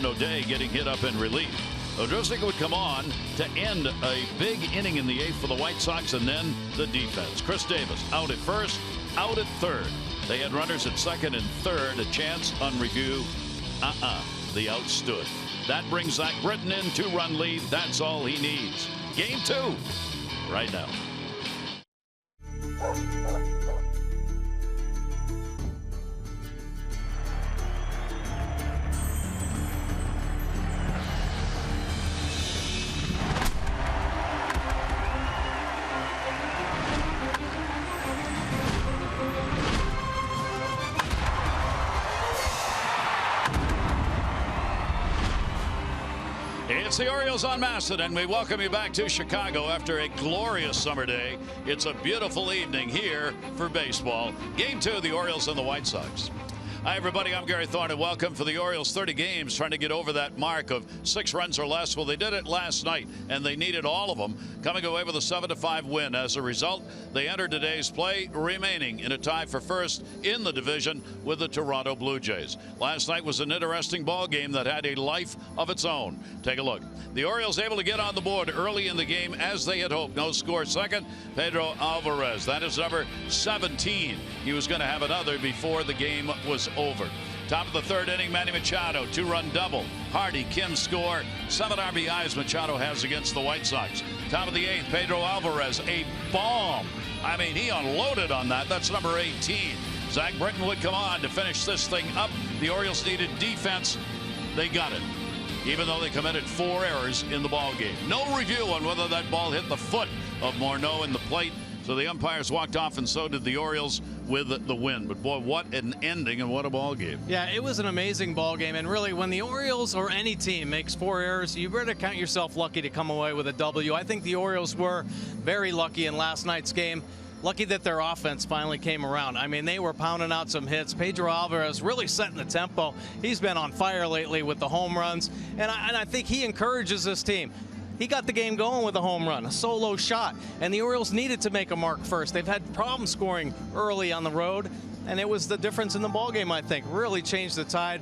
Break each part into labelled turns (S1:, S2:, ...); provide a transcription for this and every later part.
S1: Cameron O'Day getting hit up in relief. Odrosic would come on to end a big inning in the 8th for the White Sox, and then the defense. Chris Davis out at first, out at third. They had runners at second and third. A chance on review. The out stood. That brings Zach Britton in, 2-run lead. That's all he needs. Game 2 right now. It's the Orioles on Masson, and we welcome you back to Chicago after a glorious summer day. It's a beautiful evening here for baseball. Game 2, the Orioles and the White Sox. Hi, everybody. I'm Gary Thorne, and welcome. For the Orioles, 30 games trying to get over that mark of 6 runs or less. Well, they did it last night, and they needed all of them, coming away with a 7-5 win. As a result, they entered today's play, remaining in a tie for first in the division with the Toronto Blue Jays. Last night was an interesting ball game that had a life of its own. Take a look. The Orioles able to get on the board early in the game as they had hoped. No score second, Pedro Alvarez. That is number 17. He was going to have another before the game was over. Top of the 3rd inning, Manny Machado, 2-run double. Hardy, Kim score. 7 RBIs Machado has against the White Sox. Top of the 8th, Pedro Alvarez, a bomb. I mean, he unloaded on that. That's number 18. Zach Britton would come on to finish this thing up. The Orioles needed defense. They got it, even though they committed 4 errors in the ball game. No review on whether that ball hit the foot of Morneau in the plate. So the umpires walked off, and so did the Orioles with the win. But boy, what an ending and what a ball game.
S2: Yeah, it was an amazing ball game. And really, when the Orioles or any team makes 4 errors, you better count yourself lucky to come away with a W. I think the Orioles were very lucky in last night's game. Lucky that their offense finally came around. I mean, they were pounding out some hits. Pedro Alvarez really setting the tempo. He's been on fire lately with the home runs. And I think he encourages this team. He got the game going with a home run, a solo shot, and the Orioles needed to make a mark first. They've had problems scoring early on the road, and it was the difference in the ballgame, I think, really changed the tide.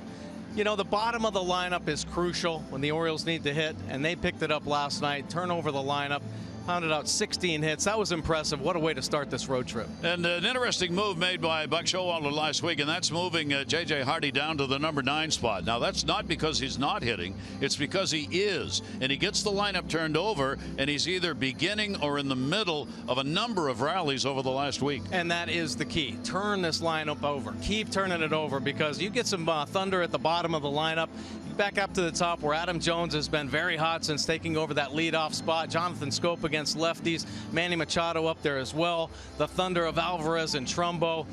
S2: You know, the bottom of the lineup is crucial when the Orioles need to hit, and they picked it up last night, turn over the lineup, pounded out 16 hits. That was impressive. What a way to start this road trip.
S1: And an interesting move made by Buck Showalter last week, and that's moving J.J. Hardy down to the number 9 spot. Now, that's not because he's not hitting. It's because he is. And he gets the lineup turned over, and he's either beginning or in the middle of a number of rallies over the last week.
S2: And that is the key. Turn this lineup over. Keep turning it over, because you get some thunder at the bottom of the lineup. Back up to the top, where Adam Jones has been very hot since taking over that leadoff spot. Jonathan Schoop against lefties. Manny Machado up there as well. The thunder of Alvarez and Trumbo.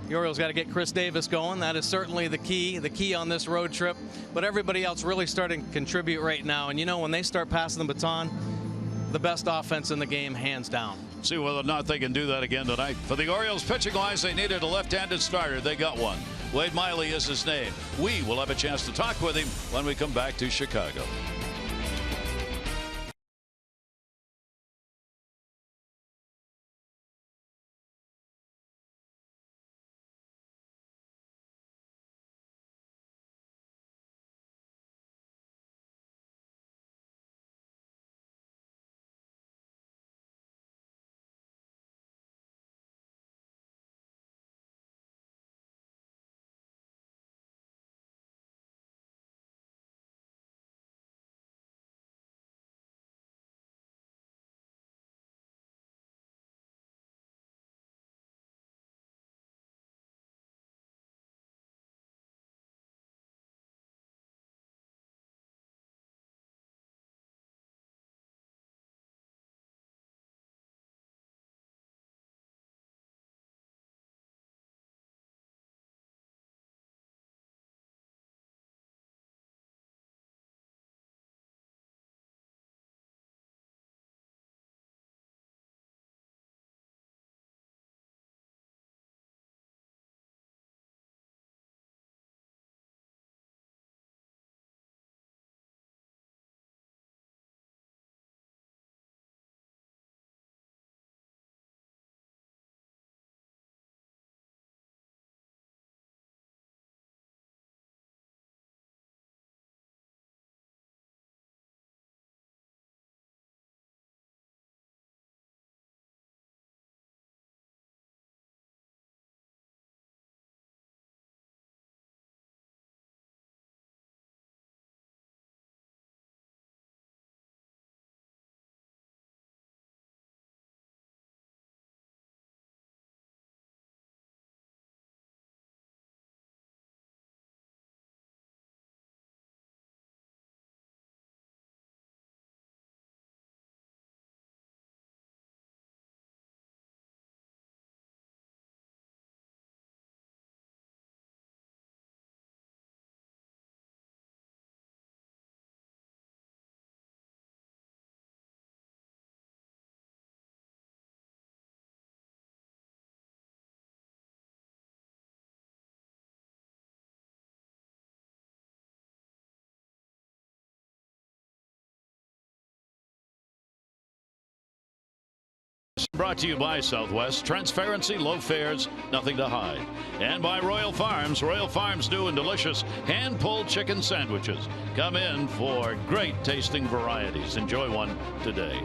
S2: The Orioles got to get Chris Davis going. That is certainly the key on this road trip. But everybody else really starting to contribute right now. And you know, when they start passing the baton, the best offense in the game, hands down.
S1: See whether or not they can do that again tonight. For the Orioles pitching wise, they needed a left-handed starter. They got one. Wade Miley is his name. We will have a chance to talk with him when we come back to Chicago. Brought to you by Southwest. Transparency, low fares, nothing to hide. And by Royal Farms. Royal Farms new and delicious hand-pulled chicken sandwiches. Come in for great tasting varieties. Enjoy one today.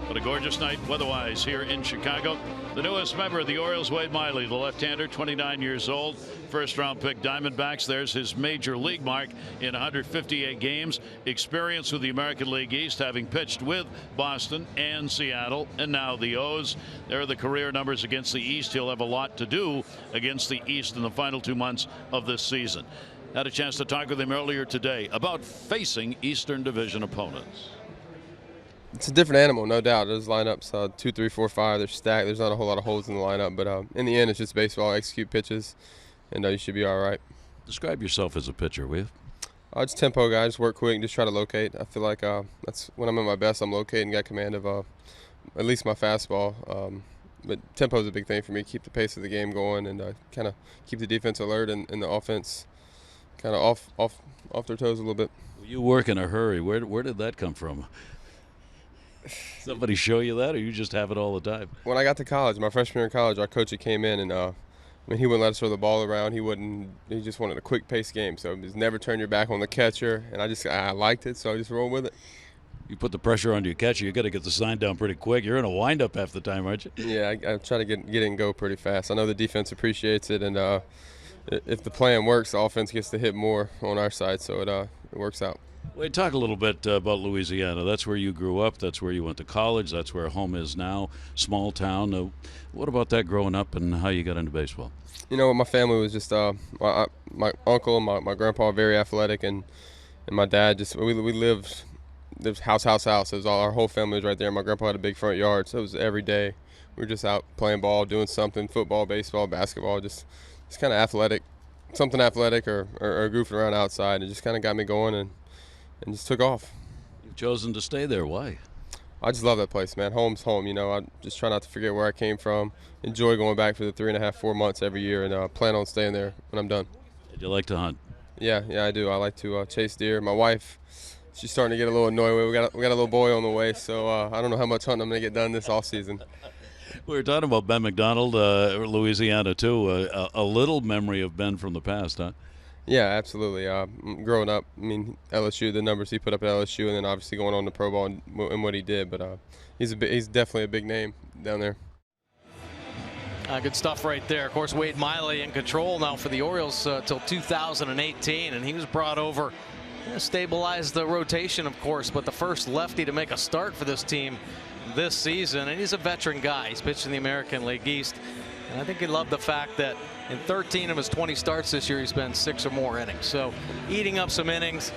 S1: What a gorgeous night weather-wise here in Chicago. The newest member of the Orioles, Wade Miley, the left-hander, 29 years old. First-round pick Diamondbacks. There's his major league mark in 158 games. Experience with the American League East, having pitched with Boston and Seattle, and now the O's. There are the career numbers against the East. He'll have a lot to do against the East in the final 2 months of this season. Had a chance to talk with him earlier today about facing Eastern Division opponents.
S3: It's a different animal, no doubt. Those lineups, 2, 3, 4, 5, they're stacked. There's not a whole lot of holes in the lineup, but in the end, it's just baseball. Execute pitches, and you should be all right.
S1: Describe yourself as a pitcher, will you?
S3: Just tempo guy, just work quick, just try to locate. I feel like that's when I'm at my best. I'm locating, got command of at least my fastball. But tempo is a big thing for me. Keep the pace of the game going, and kind of keep the defense alert and the offense kind of off their toes a little bit.
S1: You work in a hurry. Where did that come from? Somebody show you that, or you just have it all the time?
S3: When I got to college, my freshman year in college, our coach came in, and he wouldn't let us throw the ball around. He just wanted a quick pace game, so just never turn your back on the catcher. And I liked it, so I just rolled with it.
S1: You put the pressure on your catcher. You got to get the sign down pretty quick. You're in a windup half the time, aren't you?
S3: Yeah, I try to get in and go pretty fast. I know the defense appreciates it, and if the plan works, the offense gets to hit more on our side, so it works out.
S1: Wait, talk a little bit about Louisiana. That's where you grew up. That's where you went to college. That's where home is now. Small town. What about that growing up and how you got into baseball?
S3: You know, my family was just my uncle and my grandpa are very athletic, and my dad just we lived house. It was our whole family was right there. My grandpa had a big front yard, so it was every day. We were just out playing ball, doing something, football, baseball, basketball, just kind of athletic, something athletic or goofing around outside. It just kind of got me going and just took off.
S1: You've chosen to stay there. Why?
S3: I just love that place, man. Home's home, you know. I just try not to forget where I came from. Enjoy going back for the 3.5, 4 months every year, and plan on staying there when I'm done.
S1: Did you like to hunt?
S3: Yeah, I do. I like to chase deer. My wife, she's starting to get a little annoyed. We got a little boy on the way, so I don't know how much hunting I'm going to get done this off season.
S1: We were talking about Ben McDonald, Louisiana, too. A little memory of Ben from the past, huh?
S3: Yeah, absolutely. Growing up, I mean, LSU, the numbers he put up at LSU, and then obviously going on to pro ball and what he did. But he's definitely a big name down there.
S2: Good stuff right there. Of course, Wade Miley in control now for the Orioles till 2018, and he was brought over to stabilize the rotation, of course, but the first lefty to make a start for this team this season, and he's a veteran guy. He's pitched in the American League East, and I think he loved the fact that in 13 of his 20 starts this year, he's been 6 or more innings. So eating up some innings,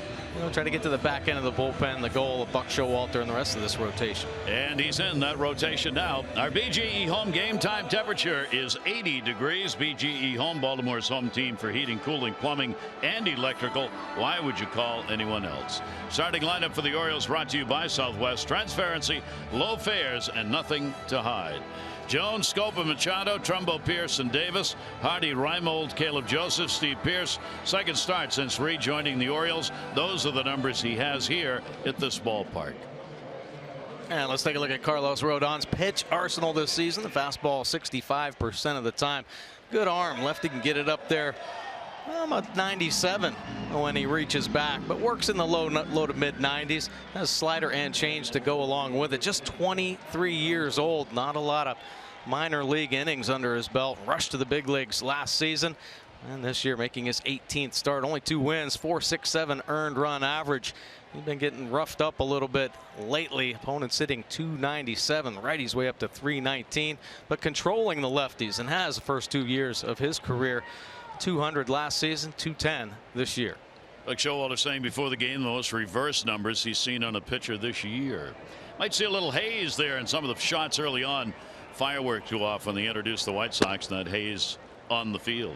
S2: trying to get to the back end of the bullpen, the goal of Buck Showalter and the rest of this rotation.
S1: And he's in that rotation now. Our BGE home game time temperature is 80 degrees. BGE Home, Baltimore's home team for heating, cooling, plumbing, and electrical. Why would you call anyone else? Starting lineup for the Orioles brought to you by Southwest. Transparency, low fares, and nothing to hide. Jones, Scopa, Machado, Trumbo, Pierce, and Davis. Hardy, Reimold, Caleb Joseph, Steve Pierce. Second start since rejoining the Orioles. Those are the numbers he has here at this ballpark.
S2: And let's take a look at Carlos Rodon's pitch arsenal this season. The fastball 65% of the time. Good arm. Lefty can get it up there. About 97 when he reaches back, but works in the low to mid 90s. Has slider and change to go along with it. Just 23 years old. Not a lot of minor league innings under his belt. Rushed to the big leagues last season, and this year making his 18th start. Only 2 wins, 4.67 earned run average. He's been getting roughed up a little bit lately. Opponent sitting 297. Righties way up to 319, but controlling the lefties, and has the first 2 years of his career. 200 last season, 210 this year.
S1: Like Showalter saying before the game, the most reverse numbers he's seen on a pitcher this year. Might see a little haze there in some of the shots early on. Firework too off when they introduced the White Sox, and that haze on the field.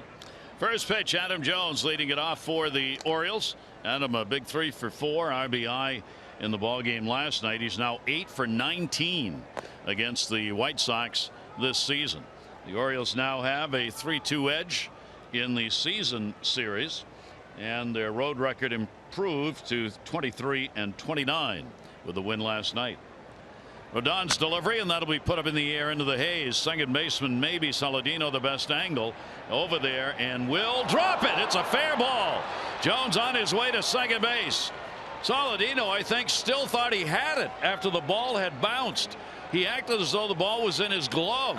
S1: First pitch, Adam Jones leading it off for the Orioles. Adam, a big 3 for 4 RBI in the ball game last night. He's now 8 for 19 against the White Sox this season. The Orioles now have a 3-2 edge in the season series, and their road record improved to 23-29 with the win last night. Rodon's delivery, and that'll be put up in the air into the haze. Second baseman, maybe Saladino, the best angle over there, and will drop it. It's a fair ball. Jones on his way to second base. Saladino, I think, still thought he had it after the ball had bounced. He acted as though the ball was in his glove.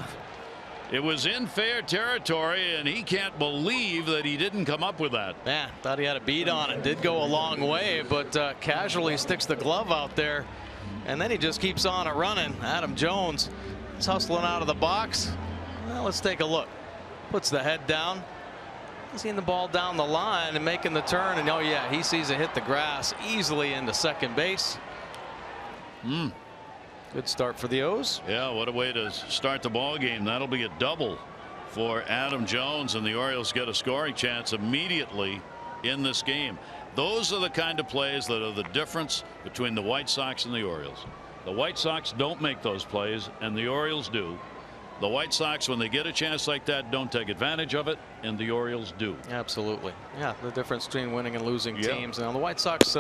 S1: It was in fair territory, and he can't believe that he didn't come up with that.
S2: Man, thought he had a beat on it. Did go a long way, but casually sticks the glove out there. And then he just keeps on it running. Adam Jones is hustling out of the box. Well, let's take a look. Puts the head down. Seeing the ball down the line and making the turn. And oh, yeah, he sees it hit the grass easily into second base. Good start for the O's.
S1: Yeah, what a way to start the ball game. That'll be a double for Adam Jones, and the Orioles get a scoring chance immediately in this game. Those are the kind of plays that are the difference between the White Sox and the Orioles. The White Sox don't make those plays, and the Orioles do. The White Sox, when they get a chance like that, don't take advantage of it, and the Orioles do.
S2: Absolutely. Yeah, the difference between winning and losing teams. Now, the White Sox,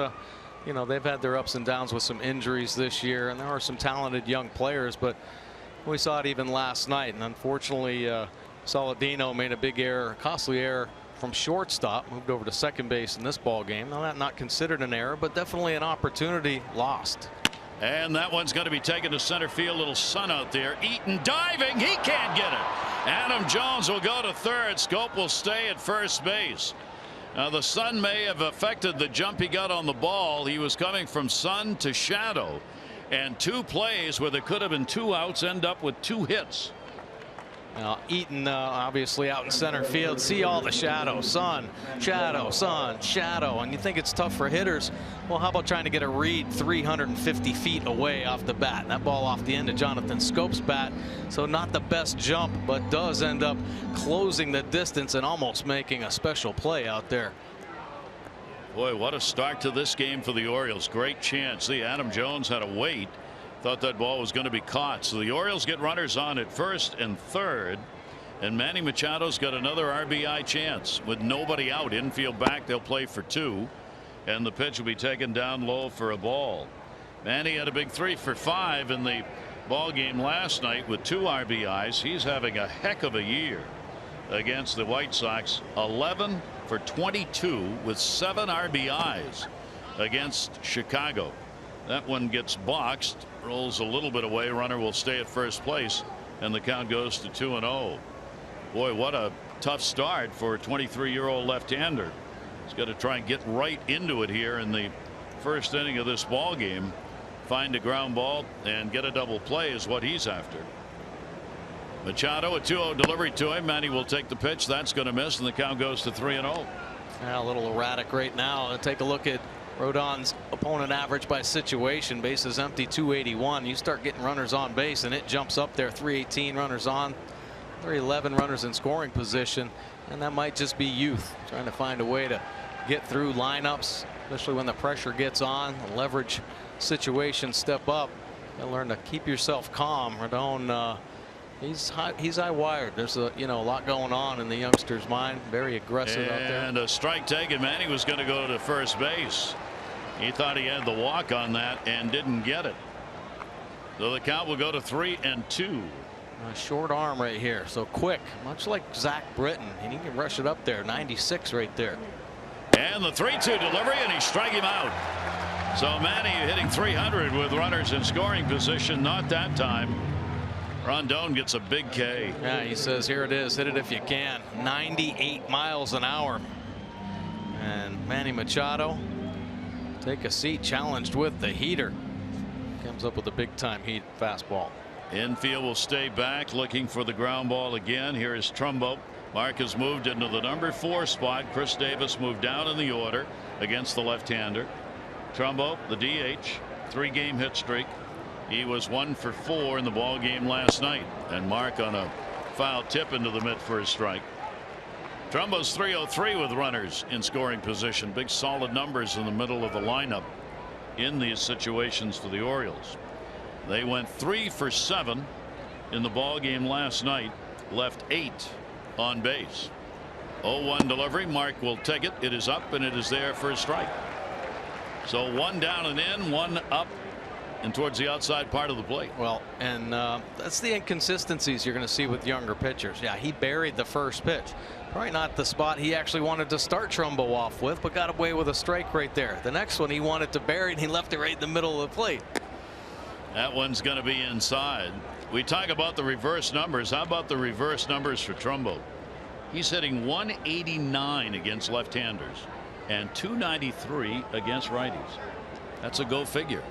S2: you know, they've had their ups and downs with some injuries this year, and there are some talented young players, but we saw it even last night. And unfortunately, Saladino made a big error, costly error from shortstop, moved over to second base in this ball game. Now, that not considered an error, but definitely an opportunity lost.
S1: And that one's going to be taken to center field. Little sun out there. Eaton diving. He can't get it. Adam Jones will go to third. Scope will stay at first base. Now, the sun may have affected the jump he got on the ball. He was coming from sun to shadow. And two plays where there could have been two outs end up with two hits.
S2: Now, Eaton obviously out in center field. See all the shadow, sun, shadow, sun, shadow. And you think it's tough for hitters. Well, how about trying to get a read 350 feet away off the bat? That ball off the end of Jonathan Scope's bat. So not the best jump, but does end up closing the distance and almost making a special play out there.
S1: Boy, what a start to this game for the Orioles. Great chance. See, Adam Jones had to wait. Thought that ball was going to be caught. So the Orioles get runners on at first and third. And Manny Machado's got another RBI chance with nobody out. Infield back. They'll play for two. And the pitch will be taken down low for a ball. Manny had a big 3 for 5 in the ball game last night with 2 RBIs. He's having a heck of a year against the White Sox. 11 for 22 with 7 RBIs against Chicago. That one gets boxed, rolls a little bit away. Runner will stay at first place, and the count goes to 2-0. Boy, what a tough start for a 23-year-old left-hander. He's got to try and get right into it here in the first inning of this ball game. Find a ground ball and get a double play is what he's after. Machado, a 2-0 delivery to him. Manny will take the pitch. That's going to miss, and the count goes to 3-0.
S2: Yeah, a little erratic right now. Take a look at Rodon's opponent average by situation. Bases empty, 281. You start getting runners on base, and it jumps up there. 318 runners on. 311 runners in scoring position, and that might just be youth trying to find a way to get through lineups, especially when the pressure gets on. The leverage situations step up. You learn to keep yourself calm. Rodon, he's high wired. There's a lot going on in the youngster's mind. Very aggressive out there.
S1: And a strike taken. Manny was going to go to first base. He thought he had the walk on that and didn't get it. So the count will go to 3-2.
S2: A short arm right here, so quick, much like Zach Britton, and he can rush it up there. 96 right there.
S1: And the 3-2 delivery, and he strike him out. So Manny hitting 300 with runners in scoring position. Not that time. Rondon gets a big K.
S2: Yeah, he says, here it is, hit it if you can. 98 miles an hour. And Manny Machado, take a seat, challenged with the heater. Comes up with a big time heat fastball.
S1: Infield will stay back, looking for the ground ball again. Here is Trumbo. Mark has moved into the number 4 spot. Chris Davis moved down in the order against the left-hander. Trumbo, the DH, 3-game hit streak. He was 1 for 4 in the ball game last night, and Mark on a foul tip into the mid for a strike. Trumbo's 303 with runners in scoring position. Big solid numbers in the middle of the lineup in these situations for the Orioles. They went 3 for 7 in the ball game last night, left 8 on base. 0-1 delivery. Mark will take it. It is up, and it is there for a strike. So 1 down and in, 1 up and towards the outside part of the plate.
S2: Well, and that's the inconsistencies you're going to see with younger pitchers. Yeah, he buried the first pitch. Probably not the spot he actually wanted to start Trumbo off with, but got away with a strike right there. The next one he wanted to bury, and he left it right in the middle of the plate.
S1: That one's going to be inside. We talk about the reverse numbers. How about the reverse numbers for Trumbo? He's hitting 189 against left-handers and 293 against righties. That's a go figure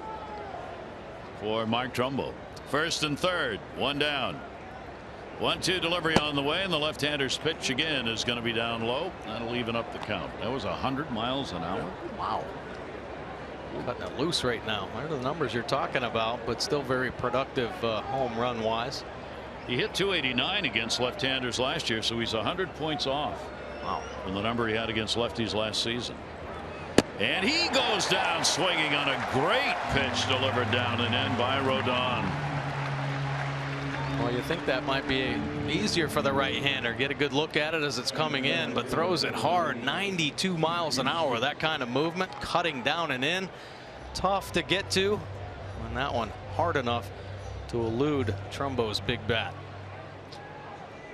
S1: for Mark Trumbo. First and third, one down. 1-2 delivery on the way, and the left-hander's pitch again is going to be down low. That'll even up the count. That was 100 miles an hour.
S2: Wow. Cutting it loose right now. What are the numbers you're talking about, but still very productive home run wise.
S1: He hit 289 against left-handers last year, so he's 100 points off.
S2: Wow.
S1: From the number he had against lefties last season. And he goes down swinging on a great pitch delivered down and in by Rodon.
S2: Well, you think that might be easier for the right-hander. Get a good look at it as it's coming in, but throws it hard. 92 miles an hour. That kind of movement, cutting down and in. Tough to get to. And that one hard enough to elude Trumbo's big bat.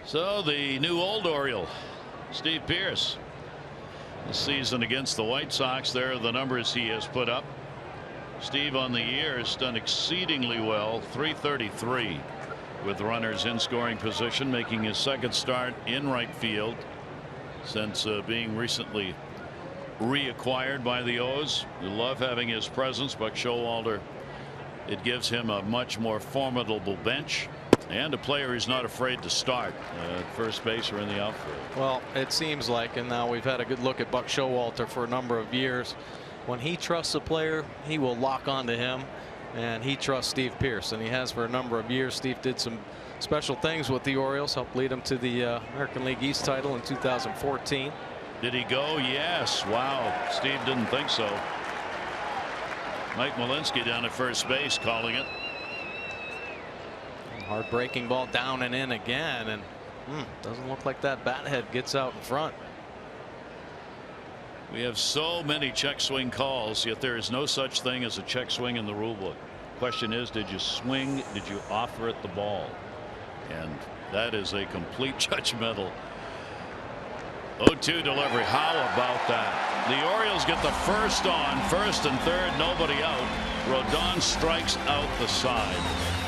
S1: So the new old Oriole, Steve Pearce. This season against the White Sox, there are the numbers he has put up. Steve on the year has done exceedingly well. 333 with runners in scoring position, making his second start in right field since being recently reacquired by the O's. We love having his presence. Buck Showalter, it gives him a much more formidable bench and a player who's not afraid to start at first base or in the outfield.
S2: Well, it seems like, and now we've had a good look at Buck Showalter for a number of years. When he trusts a player, he will lock onto him, and he trusts Steve Pearce, and he has for a number of years. Steve did some special things with the Orioles, helped lead them to the American League East title in 2014.
S1: Did he go? Yes. Wow. Steve didn't think so. Mike Malinsky down at first base calling it.
S2: Hard breaking ball down and in again, and doesn't look like that bat head gets out in front.
S1: We have so many check swing calls, yet there is no such thing as a check swing in the rule book. Question is, did you swing? Did you offer it the ball? And that is a complete judgmental 0-2 delivery. How about that? The Orioles get the first on, first and third, nobody out. Rodon strikes out the side.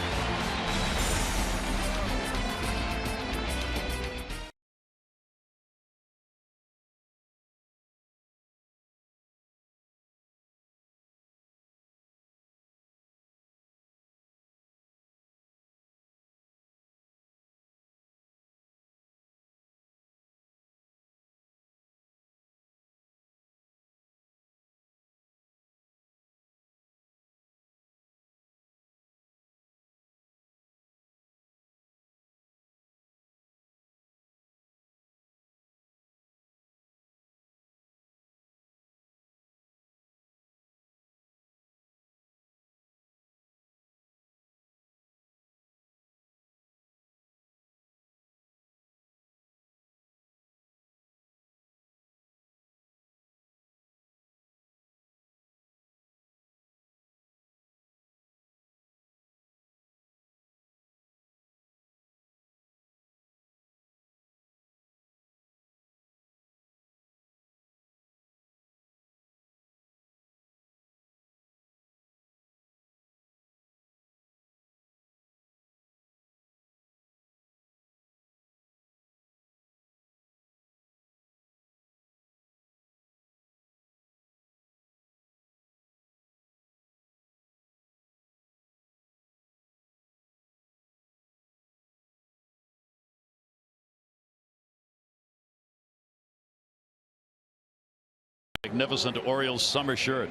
S1: Magnificent Orioles summer shirt,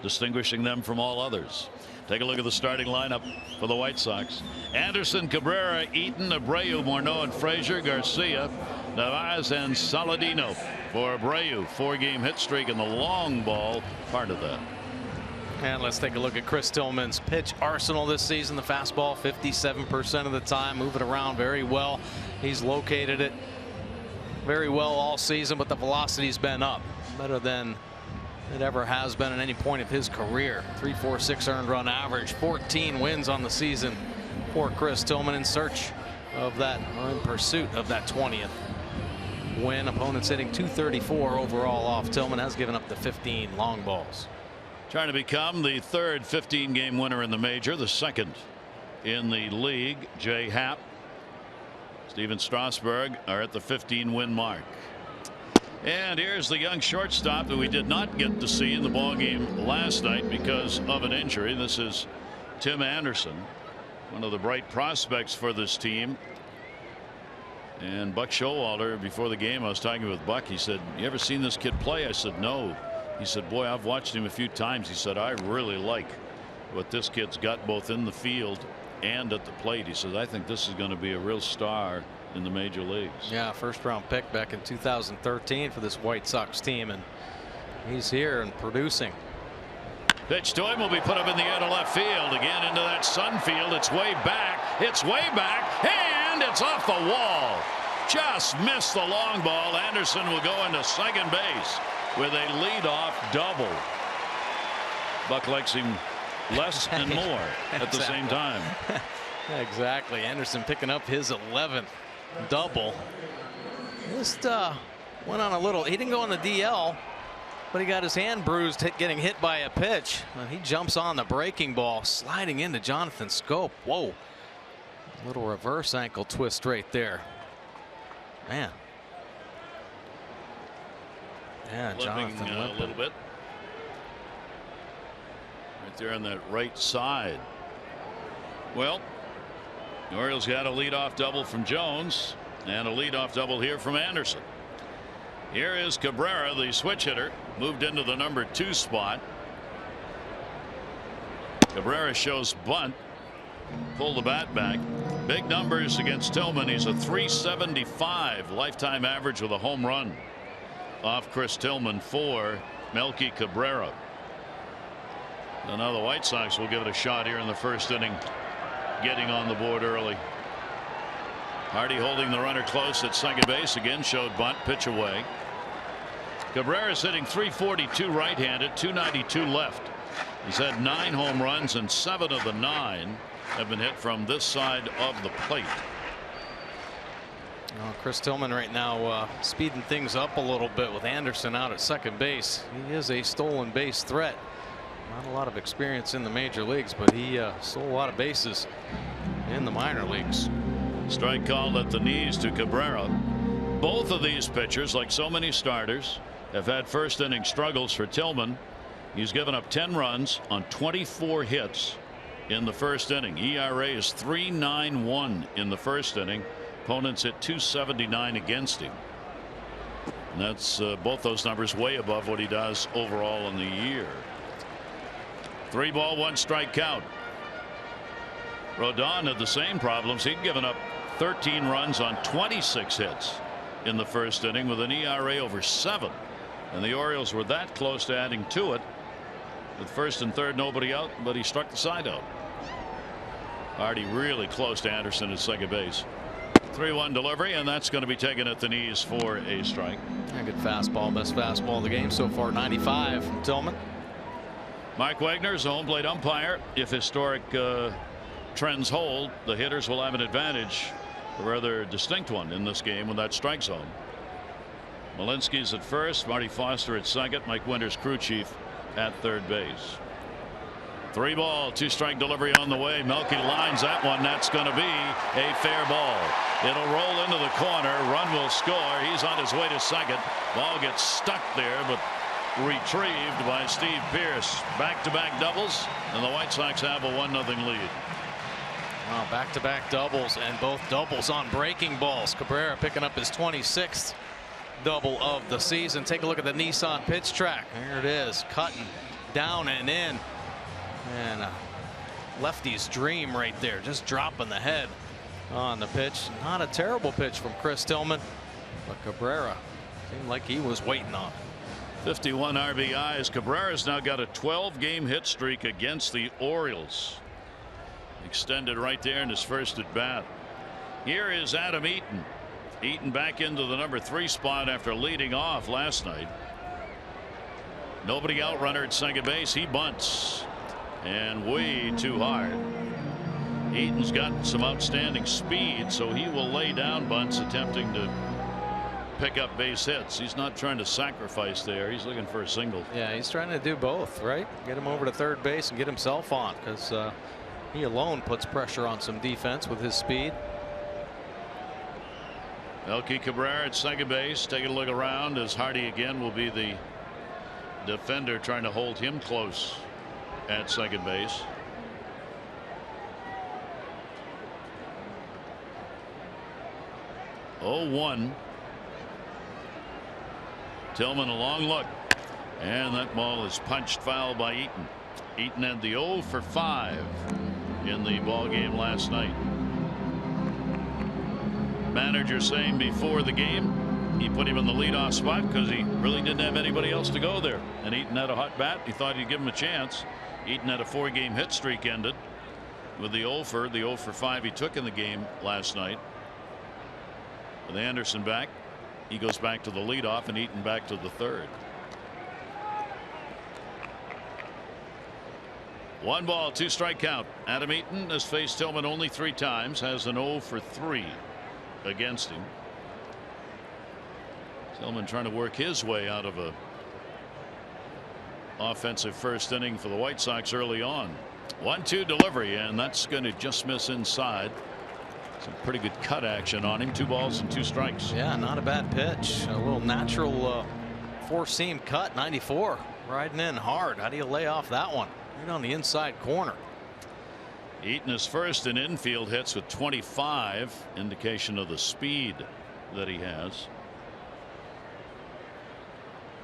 S1: distinguishing them from all others. Take a look at the starting lineup for the White Sox. Anderson, Cabrera, Eaton, Abreu, Morneau, and Frazier, Garcia, Navas, and Saladino. For Abreu, 4-game hit streak, and the long ball part of that.
S2: And let's take a look at Chris Tillman's pitch arsenal this season. The fastball 57% of the time, moving around very well. He's located it very well all season, but the velocity's been up. Better than it ever has been at any point of his career. 3.46 earned run average, 14 wins on the season for Chris Tillman, in search of that, or in pursuit of that 20th win. Opponents hitting .234 overall off Tillman, has given up the 15 long balls.
S1: Trying to become the third 15-game winner in the major, the second in the league. Jay Happ, Steven Strasburg are at the 15-win mark. And here's the young shortstop that we did not get to see in the ballgame last night because of an injury. This is Tim Anderson, one of the bright prospects for this team. And Buck Showalter, before the game, I was talking with Buck. He said, "You ever seen this kid play?" I said, "No." He said, "Boy, I've watched him a few times." He said, "I really like what this kid's got both in the field and at the plate." He says, "I think this is going to be a real star in the major leagues."
S2: Yeah, first-round pick back in 2013 for this White Sox team, and he's here and producing.
S1: Pitch to him will be put up in the air to left field. Again into that sun field. It's way back. It's way back. And it's off the wall. Just missed the long ball. Anderson will go into second base with a leadoff double. Buck likes him less and more at the same time.
S2: Exactly. Anderson picking up his 11th double. Just went on a little. He didn't go on the DL, but he got his hand bruised getting hit by a pitch. He jumps on the breaking ball, sliding into Jonathan Schoop. Whoa. A little reverse ankle twist right there. Man. Yeah, Jonathan
S1: a little bit. Right there on that right side. Well, the Orioles got a leadoff double from Jones and a leadoff double here from Anderson. Here is Cabrera, the switch hitter, moved into the number 2 spot. Cabrera shows bunt. Pull the bat back. Big numbers against Tillman. He's a .375 lifetime average with a home run off Chris Tillman for Melky Cabrera. And now the White Sox will give it a shot here in the first inning, getting on the board early. Hardy holding the runner close at second base. Again showed bunt, pitch away. Cabrera's hitting .342 right-handed, .292 left. He's had 9 home runs, and 7 of the 9 have been hit from this side of the plate.
S2: Well, Chris Tillman right now speeding things up a little bit with Anderson out at second base. He is a stolen base threat. Not a lot of experience in the major leagues, but he stole a lot of bases in the minor leagues.
S1: Strike called at the knees to Cabrera. Both of these pitchers, like so many starters, have had first inning struggles for Tillman. He's given up 10 runs on 24 hits in the first inning. ERA is 3.91 in the first inning. Opponents hit .279 against him. And that's both those numbers way above what he does overall in the year. 3 ball 1 strike count. Rodon had the same problems. He'd given up 13 runs on 26 hits in the first inning with an ERA over 7. And the Orioles were that close to adding to it. With first and third, nobody out, but he struck the side out. Hardy really close to Anderson at second base. 3-1 delivery, and that's going to be taken at the knees for a strike.
S2: A good fastball, best fastball of the game so far, 95 from Tillman.
S1: Mike Wagner is the home plate umpire. If historic trends hold, the hitters will have an advantage, a rather distinct one in this game with that strike zone. Malinsky's at first, Marty Foster at second, Mike Winters, crew chief, at third base. 3 ball 2 strike delivery on the way. Melky lines that one. That's going to be a fair ball. It'll roll into the corner. Run will score. He's on his way to second. Ball gets stuck there, but retrieved by Steve Pearce. Back-to-back doubles, and the White Sox have a 1-0 lead.
S2: Wow, back-to-back doubles, and both doubles on breaking balls. Cabrera picking up his 26th double of the season. Take a look at the Nissan pitch track. There it is, cutting down and in. And lefty's dream right there, just dropping the head on the pitch. Not a terrible pitch from Chris Tillman, but Cabrera seemed like he was waiting on it.
S1: 51 RBIs. Cabrera's now got a 12-game hit streak against the Orioles. Extended right there in his first at bat. Here is Adam Eaton. Eaton back into the number 3 spot after leading off last night. Nobody out, runner at second base. He bunts, and way too hard. Eaton's got some outstanding speed, so he will lay down bunts, attempting to pick up base hits. He's not trying to sacrifice there. He's looking for a single.
S2: Yeah, he's trying to do both, right? Get him over to third base and get himself on, because he alone puts pressure on some defense with his speed.
S1: Melky Cabrera at second base, taking a look around as Hardy again will be the defender, trying to hold him close at second base. Oh, 1. Tillman, a long look, and that ball is punched foul by Eaton. Eaton had the 0 for 5 in the ball game last night. Manager saying before the game he put him in the leadoff spot because he really didn't have anybody else to go there, and Eaton had a hot bat. He thought he'd give him a chance. Eaton had a 4-game hit streak ended with the 0 for 5 he took in the game last night. With Anderson back, he goes back to the leadoff, and Eaton back to the third. 1 ball, 2 strike count. Adam Eaton has faced Tillman only 3 times, has an 0 for 3 against him. Tillman trying to work his way out of a offensive first inning for the White Sox early on. 1-2 delivery, and that's going to just miss inside. Some pretty good cut action on him. 2 balls and 2 strikes.
S2: Yeah, not a bad pitch. A little natural 4-seam cut. 94 riding in hard. How do you lay off that one? Right on the inside corner.
S1: Eaton is first in infield hits with 25, indication of the speed that he has.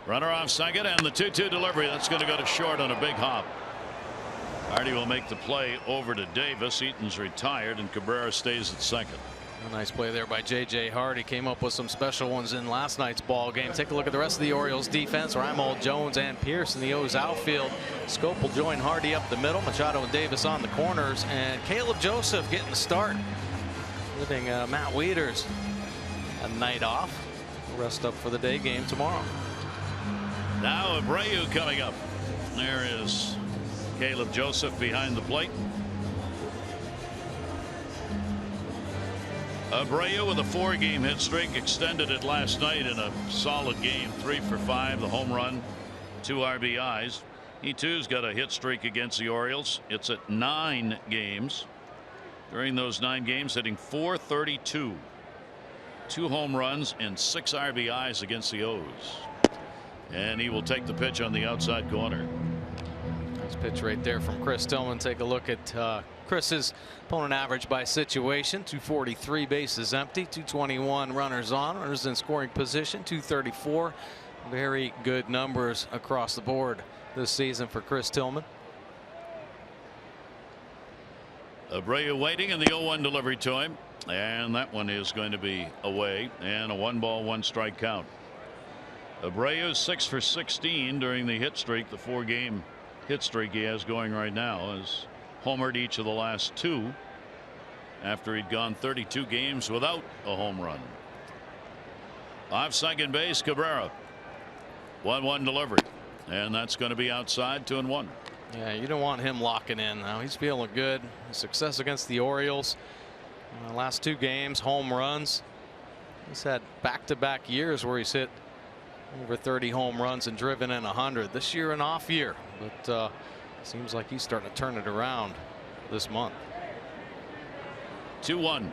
S1: Runner off second, and the 2-2 delivery. That's going to go to short on a big hop. Hardy will make the play over to Davis. Eaton's retired, and Cabrera stays at second.
S2: A nice play there by J.J. Hardy. Came up with some special ones in last night's ball game. Take a look at the rest of the Orioles defense. Raimel, Jones, and Pierce in the O's outfield. Scope will join Hardy up the middle. Machado and Davis on the corners, and Caleb Joseph getting the start, giving Matt Wieters a night off. Rest up for the day game tomorrow.
S1: Now Abreu coming up. There is Caleb Joseph behind the plate. Abreu with a 4-game hit streak, extended it last night in a solid game. 3 for 5, the home run, 2 RBIs. He too's got a hit streak against the Orioles. It's at 9 games. During those 9 games, hitting .432, 2 home runs and 6 RBIs against the O's. And he will take the pitch on the outside corner.
S2: Nice pitch right there from Chris Tillman. Take a look at Chris's opponent average by situation. 243 bases empty, 221 runners on, runners in scoring position, 234. Very good numbers across the board this season for Chris Tillman.
S1: Abreu waiting, and the 0-1 delivery to him, and that one is going to be away, and a 1 ball 1 strike count. Abreu 6 for 16 during the hit streak, the 4-game hit streak he has going right now, has homered each of the last 2 after he'd gone 32 games without a home run. Off second base, Cabrera. 1-1 delivery, and that's going to be outside. 2-1.
S2: Yeah, you don't want him locking in now. He's feeling good. Success against the Orioles. Last 2 games, home runs. He's had back-to-back years where he's hit over 30 home runs and driven in 100. This year an off year, but seems like he's starting to turn it around this month.
S1: 2-1.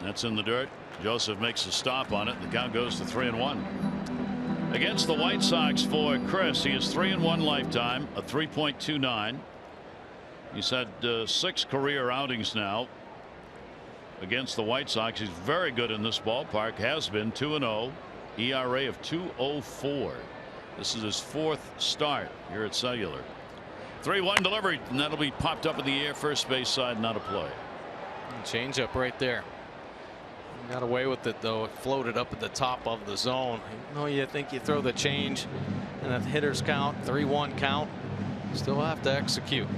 S1: That's in the dirt. Joseph makes a stop on it. The count goes to 3-1. Against the White Sox for Chris, he is 3-1 lifetime, a 3.29. He's had 6 career outings now against the White Sox. He's very good in this ballpark. Has been 2-0. ERA of 2.04. This is his 4th start here at Cellular. 3-1 delivery, and that'll be popped up in the air, first base side, not a play.
S2: Change up right there. Got away with it though. It floated up at the top of the zone. You know, you think you throw the change and a hitter's count, 3-1 count, still have to execute.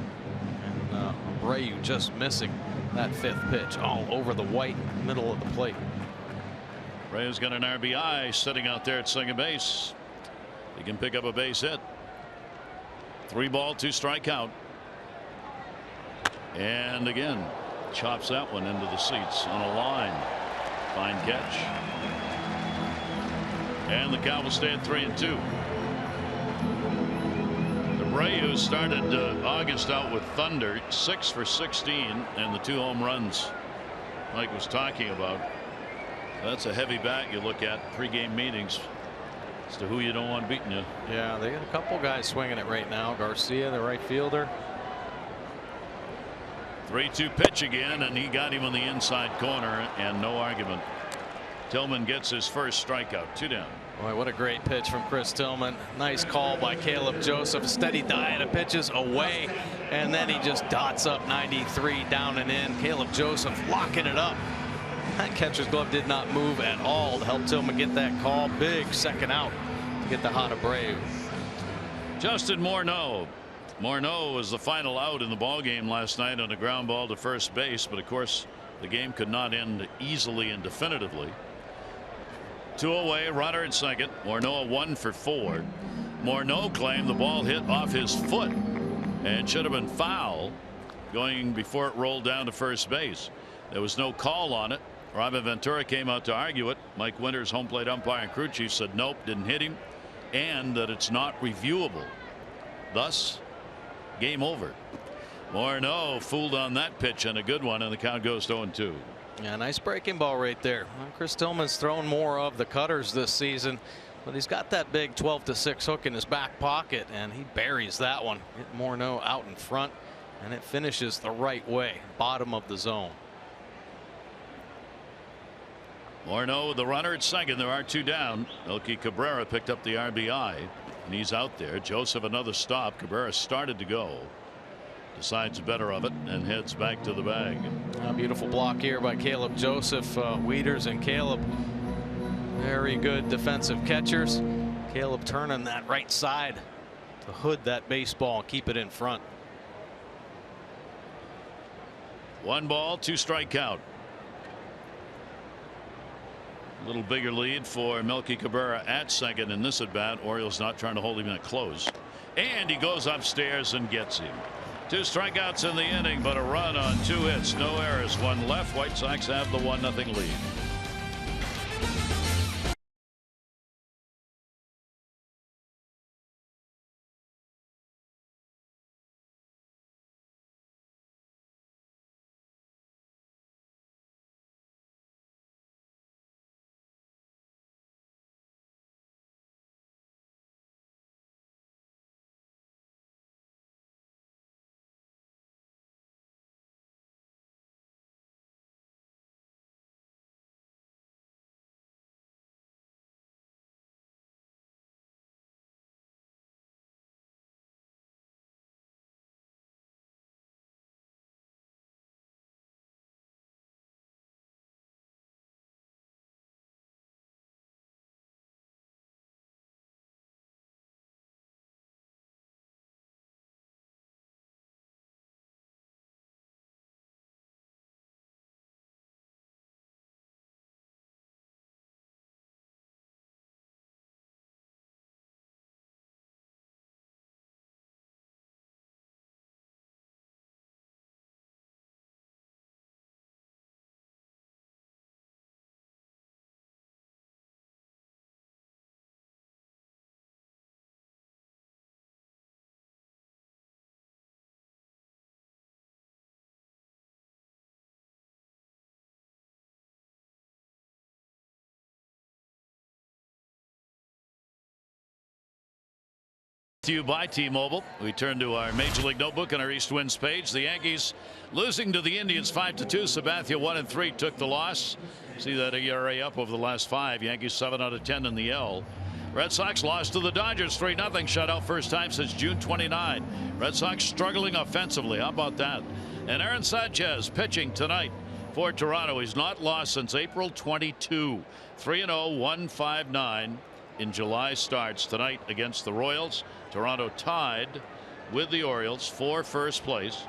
S2: And Abreu just missing that 5th pitch all over the white middle of the plate.
S1: Reyes got an RBI sitting out there at second base. He can pick up a base hit. 3 ball, 2 strike count. And again, chops that one into the seats on a line. Fine catch. And the count will stay at 3-2. Abreu started August out with thunder, 6 for 16, and the 2 home runs Mike was talking about. That's a heavy bat you look at pregame meetings as to who you don't want beating you.
S2: Yeah, they got a couple guys swinging it right now. Garcia, the right fielder.
S1: 3-2 pitch again, and he got him on the inside corner, and no argument. Tillman gets his first strikeout. 2 down.
S2: Boy, what a great pitch from Chris Tillman. Nice call by Caleb Joseph. Steady diet of pitches away, and then he just dots up 93 down and in. Caleb Joseph locking it up. That catcher's glove did not move at all to help Tillman get that call. Big second out to get the hot Abreu.
S1: Justin Morneau. Morneau was the final out in the ball game last night on a ground ball to first base, but of course the game could not end easily and definitively. 2 away, runner at second. Morneau 1 for 4. Morneau claimed the ball hit off his foot and should have been foul going before it rolled down to first base. There was no call on it. Robin Ventura came out to argue it. Mike Winters, home plate umpire and crew chief, said nope, didn't hit him, and that it's not reviewable. Thus, game over. Morneau fooled on that pitch, and a good one, and the count goes to 0-2.
S2: Yeah, nice breaking ball right there. Well, Chris Tillman's thrown more of the cutters this season, but he's got that big 12-6 hook in his back pocket, and he buries that one. Hit Morneau out in front, and it finishes the right way, bottom of the zone.
S1: Morneau with the runner at second. There are 2 down. Melky Cabrera picked up the RBI, and he's out there. Joseph another stop. Cabrera started to go. Decides better of it and heads back to the bag.
S2: A beautiful block here by Caleb Joseph. Wieters and Caleb, very good defensive catchers. Caleb turning that right side to hood that baseball and keep it in front.
S1: 1 ball, 2 strike count. A little bigger lead for Melky Cabrera at second in this at bat. Orioles not trying to hold him in close, and he goes upstairs and gets him. 2 strikeouts in the inning, but a run on 2 hits, no errors, 1 left. White Sox have the 1-0 lead. To you by T-Mobile. We turn to our Major League Notebook on our East Winds page. The Yankees losing to the Indians 5-2. Sabathia 1-3 took the loss. See that ERA up over the last 5. Yankees 7 out of 10 in the L. Red Sox lost to the Dodgers 3-0. Shutout first time since June 29. Red Sox struggling offensively. How about that? And Aaron Sanchez pitching tonight for Toronto. He's not lost since April 22. 3-0, 1-5-9 in July starts tonight against the Royals. Toronto tied with the Orioles for first place.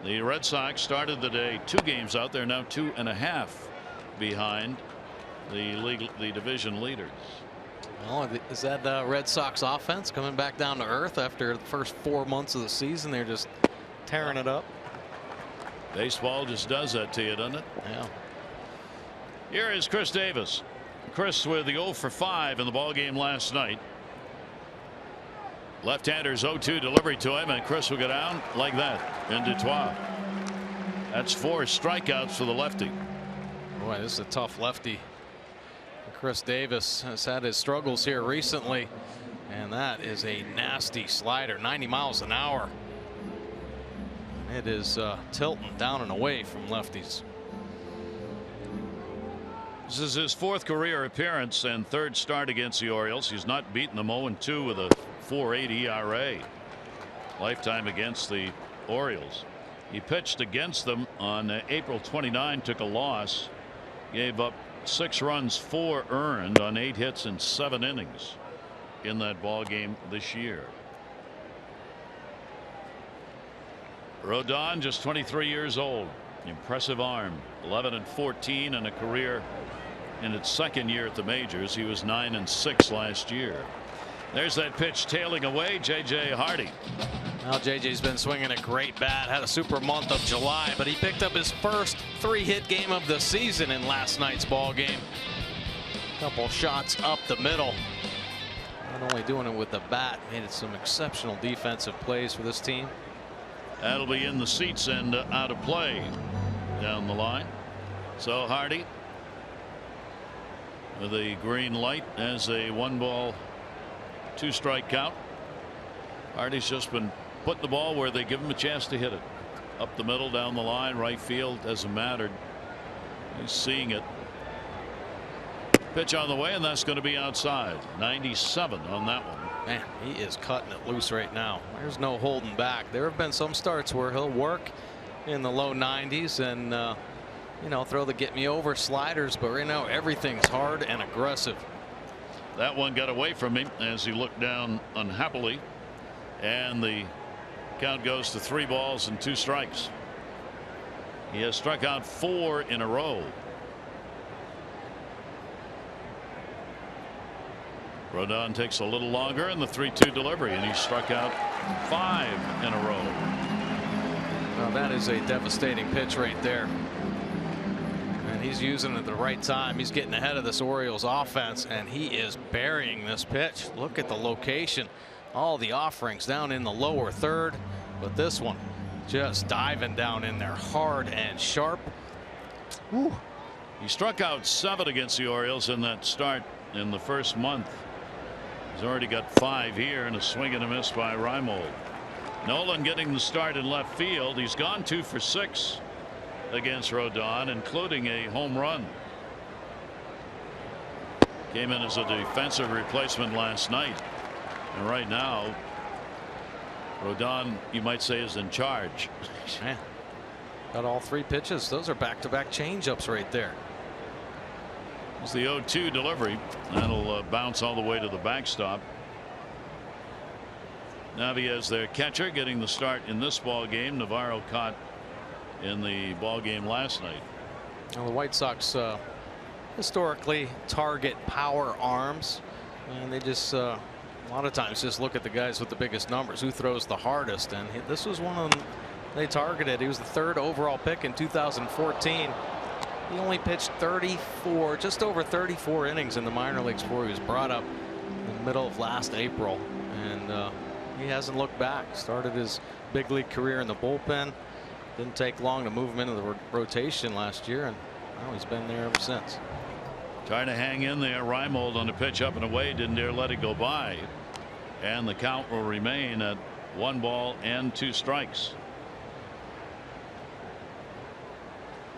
S1: The Red Sox started the day 2 games out. They're now 2.5 behind the division leaders.
S2: Well, is that Red Sox offense coming back down to earth after the first 4 months of the season? They're just tearing it up.
S1: Baseball just does that to you, doesn't it?
S2: Yeah.
S1: Here is Chris Davis. Chris with the 0 for 5 in the ball game last night. Left-hander's 0-2 delivery to him, and Chris will go down like that in Detroit. That's 4 strikeouts for the lefty.
S2: Boy, this is a tough lefty. Chris Davis has had his struggles here recently, and that is a nasty slider, 90 miles an hour. It is tilting down and away from lefties.
S1: This is his 4th career appearance and 3rd start against the Orioles. He's not beaten them 0-2 with a 4.80 ERA. Lifetime against the Orioles. He pitched against them on April 29, took a loss, gave up 6 runs, 4 earned on 8 hits in 7 innings in that ball game this year. Rodon, just 23 years old. Impressive arm. 11-14 in a career in its 2nd year at the majors. He was 9-6 last year. There's that pitch tailing away. J.J. Hardy.
S2: Well, J.J.'s been swinging a great bat. Had a super month of July, but he picked up his first 3-hit game of the season in last night's ball game. Couple shots up the middle. Not only doing it with the bat, made it some exceptional defensive plays for this team.
S1: That'll be in the seats and out of play down the line. So Hardy with a green light as a 1-ball 2-strike count. Hardy's just been putting the ball where they give him a chance to hit it. Up the middle, down the line, right field, doesn't matter. He's seeing it. Pitch on the way, and that's going to be outside. 97 on that one.
S2: Man, he is cutting it loose right now. There's no holding back. There have been some starts where he'll work in the low 90s and you know, throw the get me over sliders, but right now everything's hard and aggressive.
S1: That one got away from him as he looked down unhappily, and the count goes to 3 balls and 2 strikes. He has struck out 4 in a row. Rodon takes a little longer in the 3-2 delivery, and he struck out 5 in a row.
S2: Well, that is a devastating pitch right there. And he's using it at the right time. He's getting ahead of this Orioles offense, and he is burying this pitch. Look at the location. All the offerings down in the lower 3rd, but this one just diving down in there hard and sharp.
S1: Woo. He struck out 7 against the Orioles in that start in the first month. He's already got 5 here, and a swing and a miss by Reimold. Nolan getting the start in left field. He's gone 2 for 6 against Rodon, including a home run. Came in as a defensive replacement last night, and right now Rodon, you might say, is in charge.
S2: Man, got all 3 pitches. Those are back-to-back changeups right there.
S1: It's the 0-2 delivery. That'll bounce all the way to the backstop. Navia, their catcher, getting the start in this ball game. Navarro caught in the ball game last night.
S2: Well, the White Sox historically target power arms, and they just a lot of times just look at the guys with the biggest numbers, who throws the hardest, and this was one of them they targeted. He was the 3rd overall pick in 2014. He only pitched 34, just over 34 innings in the minor leagues before he was brought up in the middle of last April, and he hasn't looked back. Started his big league career in the bullpen. Didn't take long to move him into the rotation last year, and now he's been there ever since.
S1: Trying to hang in there. Reimold on the pitch up and away, didn't dare let it go by, and the count will remain at 1 ball and 2 strikes.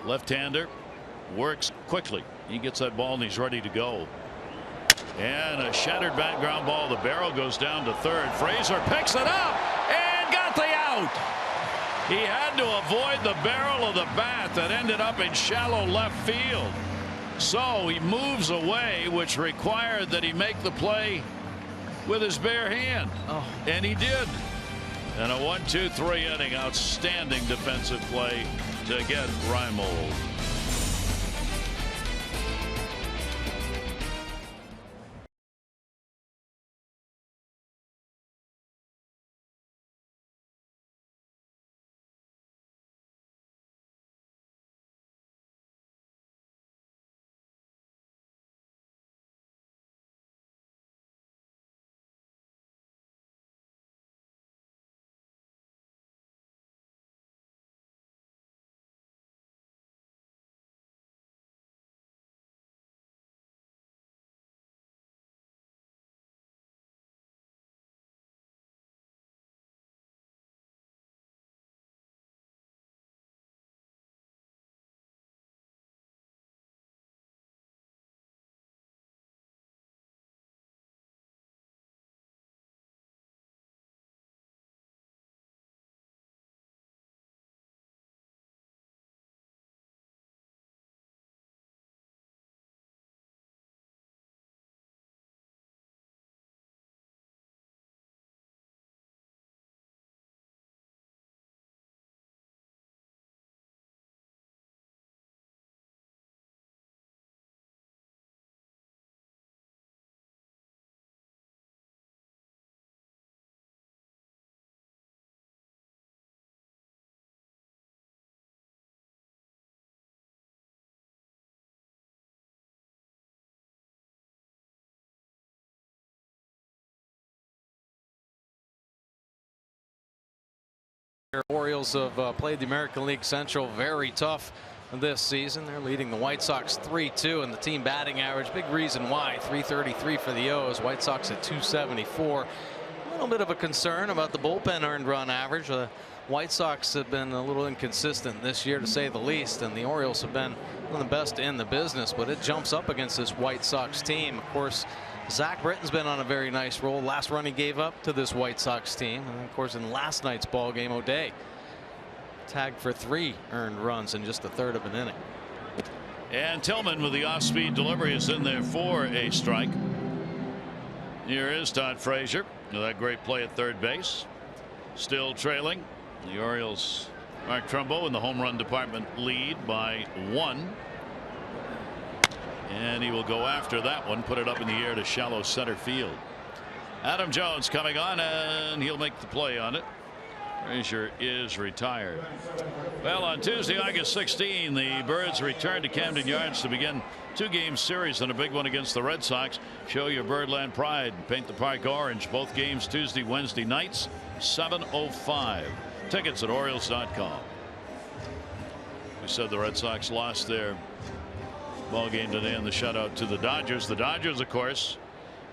S1: Left-hander works quickly. He gets that ball and he's ready to go. And a shattered bat ground ball. The barrel goes down to 3rd. Frazier picks it up and got the out. He had to avoid the barrel of the bat that ended up in shallow left field. So he moves away, which required that he make the play with his bare hand.
S2: Oh.
S1: And he did. And a 1-2-3 inning, outstanding defensive play to get Reimold.
S2: Orioles have played the American League Central very tough this season. They're leading the White Sox 3-2 in the team batting average. Big reason why. 333 for the O's. White Sox at 274. A little bit of a concern about the bullpen earned run average. The White Sox have been a little inconsistent this year, to say the least, and the Orioles have been one of the best in the business, but it jumps up against this White Sox team. Of course, Zach Britton's been on a very nice roll. Last run he gave up to this White Sox team, and of course in last night's ball game, O'Day tagged for 3 earned runs in just a third of an inning.
S1: And Tillman with the off-speed delivery is in there for a strike. Here is Todd Frazier with that great play at third base. Still trailing. The Orioles, Mark Trumbo in the home run department lead by 1. And he will go after that one, put it up in the air to shallow center field. Adam Jones coming on, and he'll make the play on it. Frazier is retired. Well, on Tuesday, August 16, the Birds return to Camden Yards to begin 2-game series and a big one against the Red Sox. Show your Birdland pride. Paint the park orange. Both games Tuesday, Wednesday nights, 7:05. Tickets at Orioles.com. We said the Red Sox lost their ball game today in the shutout to the Dodgers. The Dodgers, of course,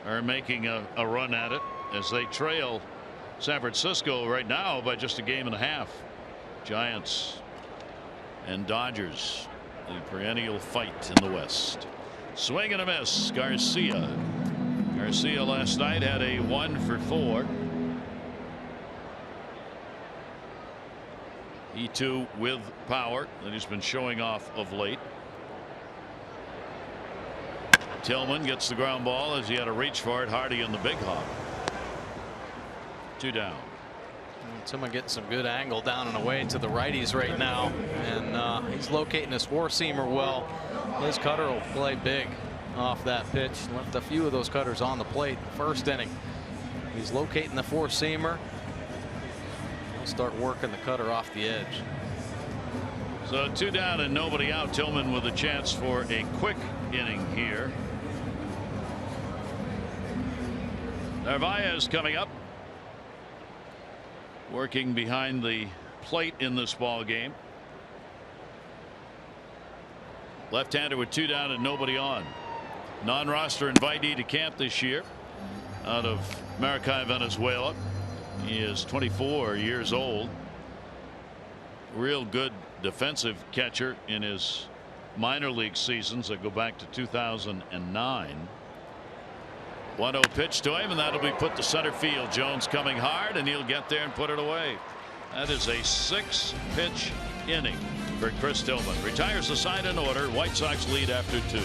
S1: are making a run at it as they trail San Francisco right now by just a game and a half. Giants and Dodgers, the perennial fight in the West. Swing and a miss. Garcia last night had a 1 for 4. He too with power that he's been showing off of late. Tillman gets the ground ball as he had to reach for it. Hardy in the big hop. 2 down.
S2: Tillman getting some good angle down and away to the righties right now, and he's locating his 4-seamer well. His cutter will play big off that pitch. Left a few of those cutters on the plate in the first inning. He's locating the 4-seamer. He'll start working the cutter off the edge.
S1: So 2 down and nobody out. Tillman with a chance for a quick inning here. Narvaez coming up, working behind the plate in this ball game. Left-hander with 2 down and nobody on. Non-roster invitee to camp this year out of Maracay, Venezuela. He is 24 years old. Real good defensive catcher in his minor league seasons that go back to 2009. 1-0 pitch to him, and that'll be put to center field. Jones coming hard, and he'll get there and put it away. That is a 6-pitch inning for Chris Tillman. Retires the side in order. White Sox lead after 2.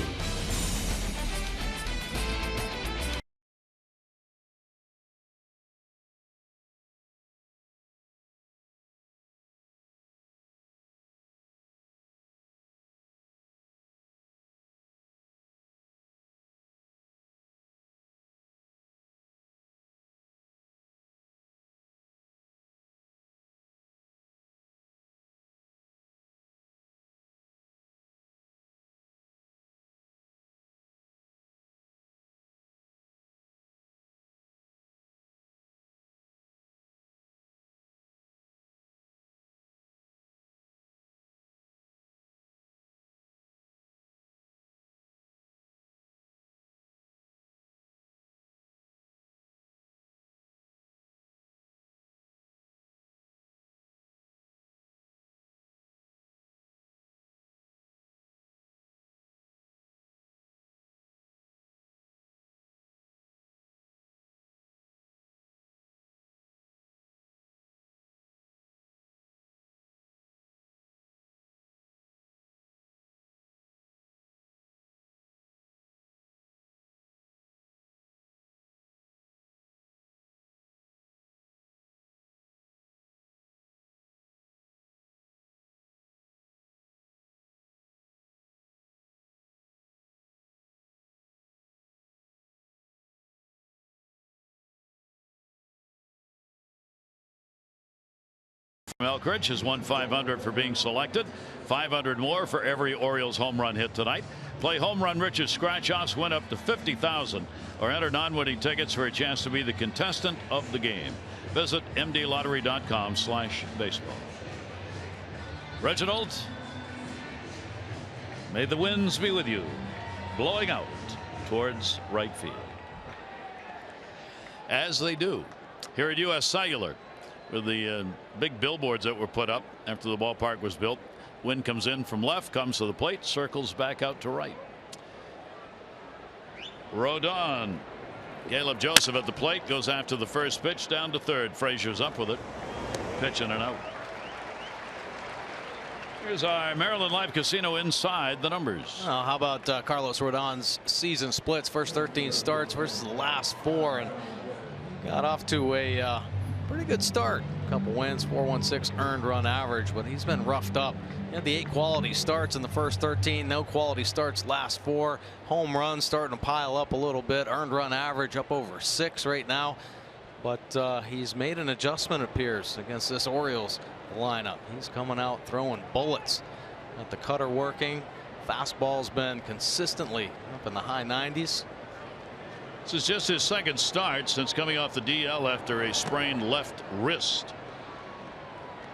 S1: Elkridge has won 500 for being selected. 500 more for every Orioles home run hit tonight. Play Home Run Rich's scratch-offs, win up to $50,000, or enter non-winning tickets for a chance to be the contestant of the game. Visit mdlottery.com/baseball. Reginald, may the winds be with you, blowing out towards right field. As they do here at U.S. Cellular, with the big billboards that were put up after the ballpark was built. Wind comes in from left, comes to the plate, circles back out to right. Rodon. Caleb Joseph at the plate, goes after the first pitch, down to third. Frazier's up with it. Pitch in and out. Here's our Maryland Live Casino Inside the Numbers.
S2: Oh, how about Carlos Rodon's season splits? First 13 starts versus the last 4, and got off to a pretty good start. A couple wins, 4.16 earned run average, but he's been roughed up. He had the 8 quality starts in the first 13, no quality starts last 4. Home runs starting to pile up a little bit. Earned run average up over 6 right now. But he's made an adjustment, it appears, against this Orioles lineup. He's coming out throwing bullets. Got the cutter working. Fastball's been consistently up in the high 90s.
S1: This is just his second start since coming off the DL after a sprained left wrist.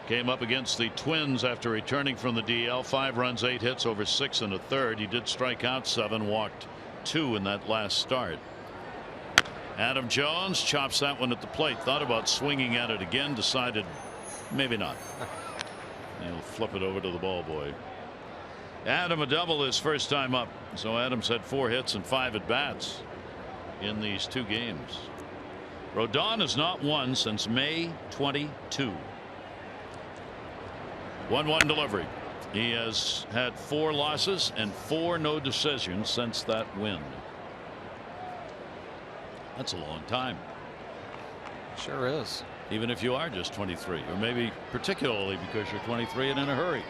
S1: Came up against the Twins after returning from the DL. 5 runs, 8 hits over 6 1/3. He did strike out 7, walked 2 in that last start. Adam Jones chops that one at the plate. Thought about swinging at it again, decided maybe not. He'll flip it over to the ball boy. Adam a double his first time up. So Adams had 4 hits and 5 at bats in these 2 games. Rodon has not won since May 22. 1-1 delivery. He has had 4 losses and 4 no decisions since that win. That's a long time.
S2: Sure is.
S1: Even if you are just 23, or maybe particularly because you're 23 and in a hurry.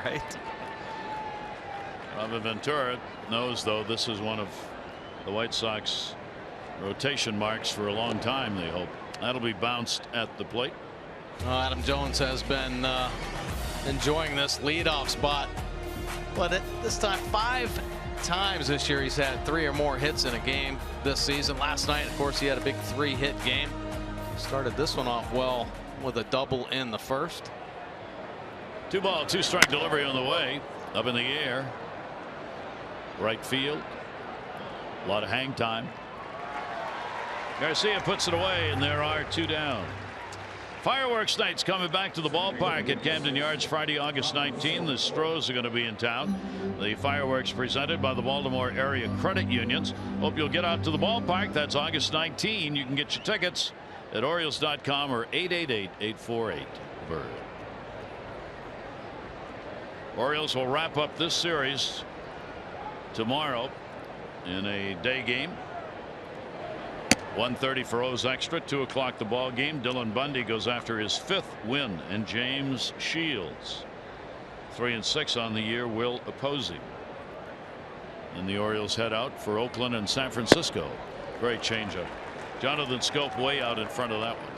S2: Right.
S1: Robert Ventura knows, though, this is one of the White Sox rotation marks for a long time, they hope. That'll be bounced at the plate.
S2: Adam Jones has been enjoying this leadoff spot, but at this time 5 times this year he's had 3 or more hits in a game this season. Last night, of course, he had a big 3-hit game. Started this one off well with a double in the first.
S1: 2-ball, 2-strike delivery on the way. Up in the air. Right field. A lot of hang time. Garcia puts it away, and there are 2 down. Fireworks night's coming back to the ballpark at Camden Yards Friday, August 19. The Stros are going to be in town. The fireworks presented by the Baltimore Area Credit Unions. Hope you'll get out to the ballpark. That's August 19. You can get your tickets at Orioles.com or 888-848-BIRD. Orioles will wrap up this series tomorrow in a day game. 1:30 for O's Extra. 2 o'clock the ball game. Dylan Bundy goes after his 5th win, and James Shields 3-6 on the year will oppose him. And the Orioles head out for Oakland and San Francisco. Great changeup. Jonathan Scope way out in front of that one.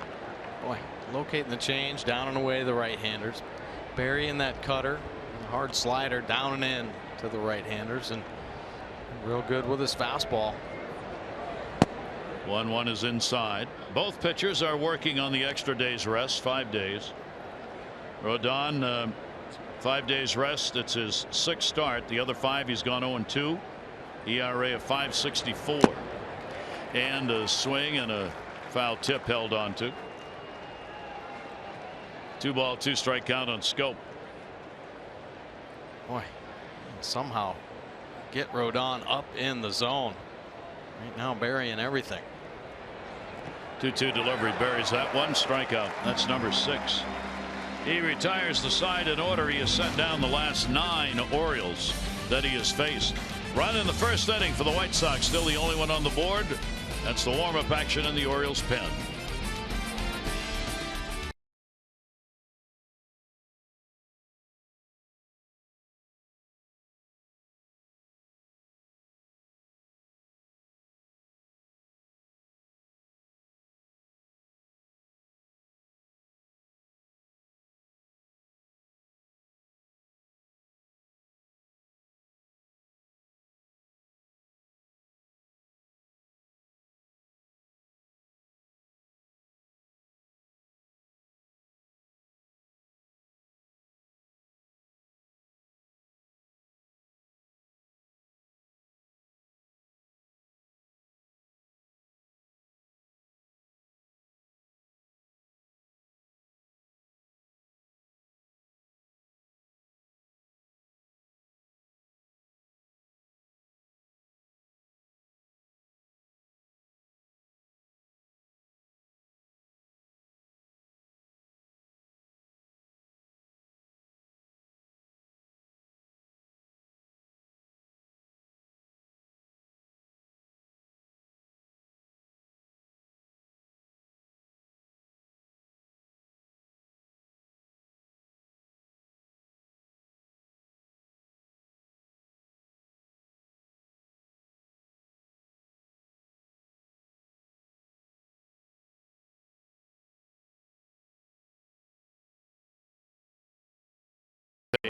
S2: Boy, locating the change, down and away the right-handers, burying that cutter, hard slider down and in to the right-handers, and real good with his fastball.
S1: 1-1 is inside. Both pitchers are working on the extra day's rest, 5 days. Rodon 5 days rest. It's his 6th start. The other 5 he's gone 0-2. ERA of 5.64. And a swing and a foul tip held on to. 2-ball, 2-strike count on Scope.
S2: Boy, somehow get Rodon up in the zone. Right now burying everything.
S1: 2-2 delivery, buries that one. Strikeout. That's number 6. He retires the side in order. He has set down the last 9 Orioles that he has faced. Run in the first inning for the White Sox, still the only one on the board. That's the warm-up action in the Orioles pen.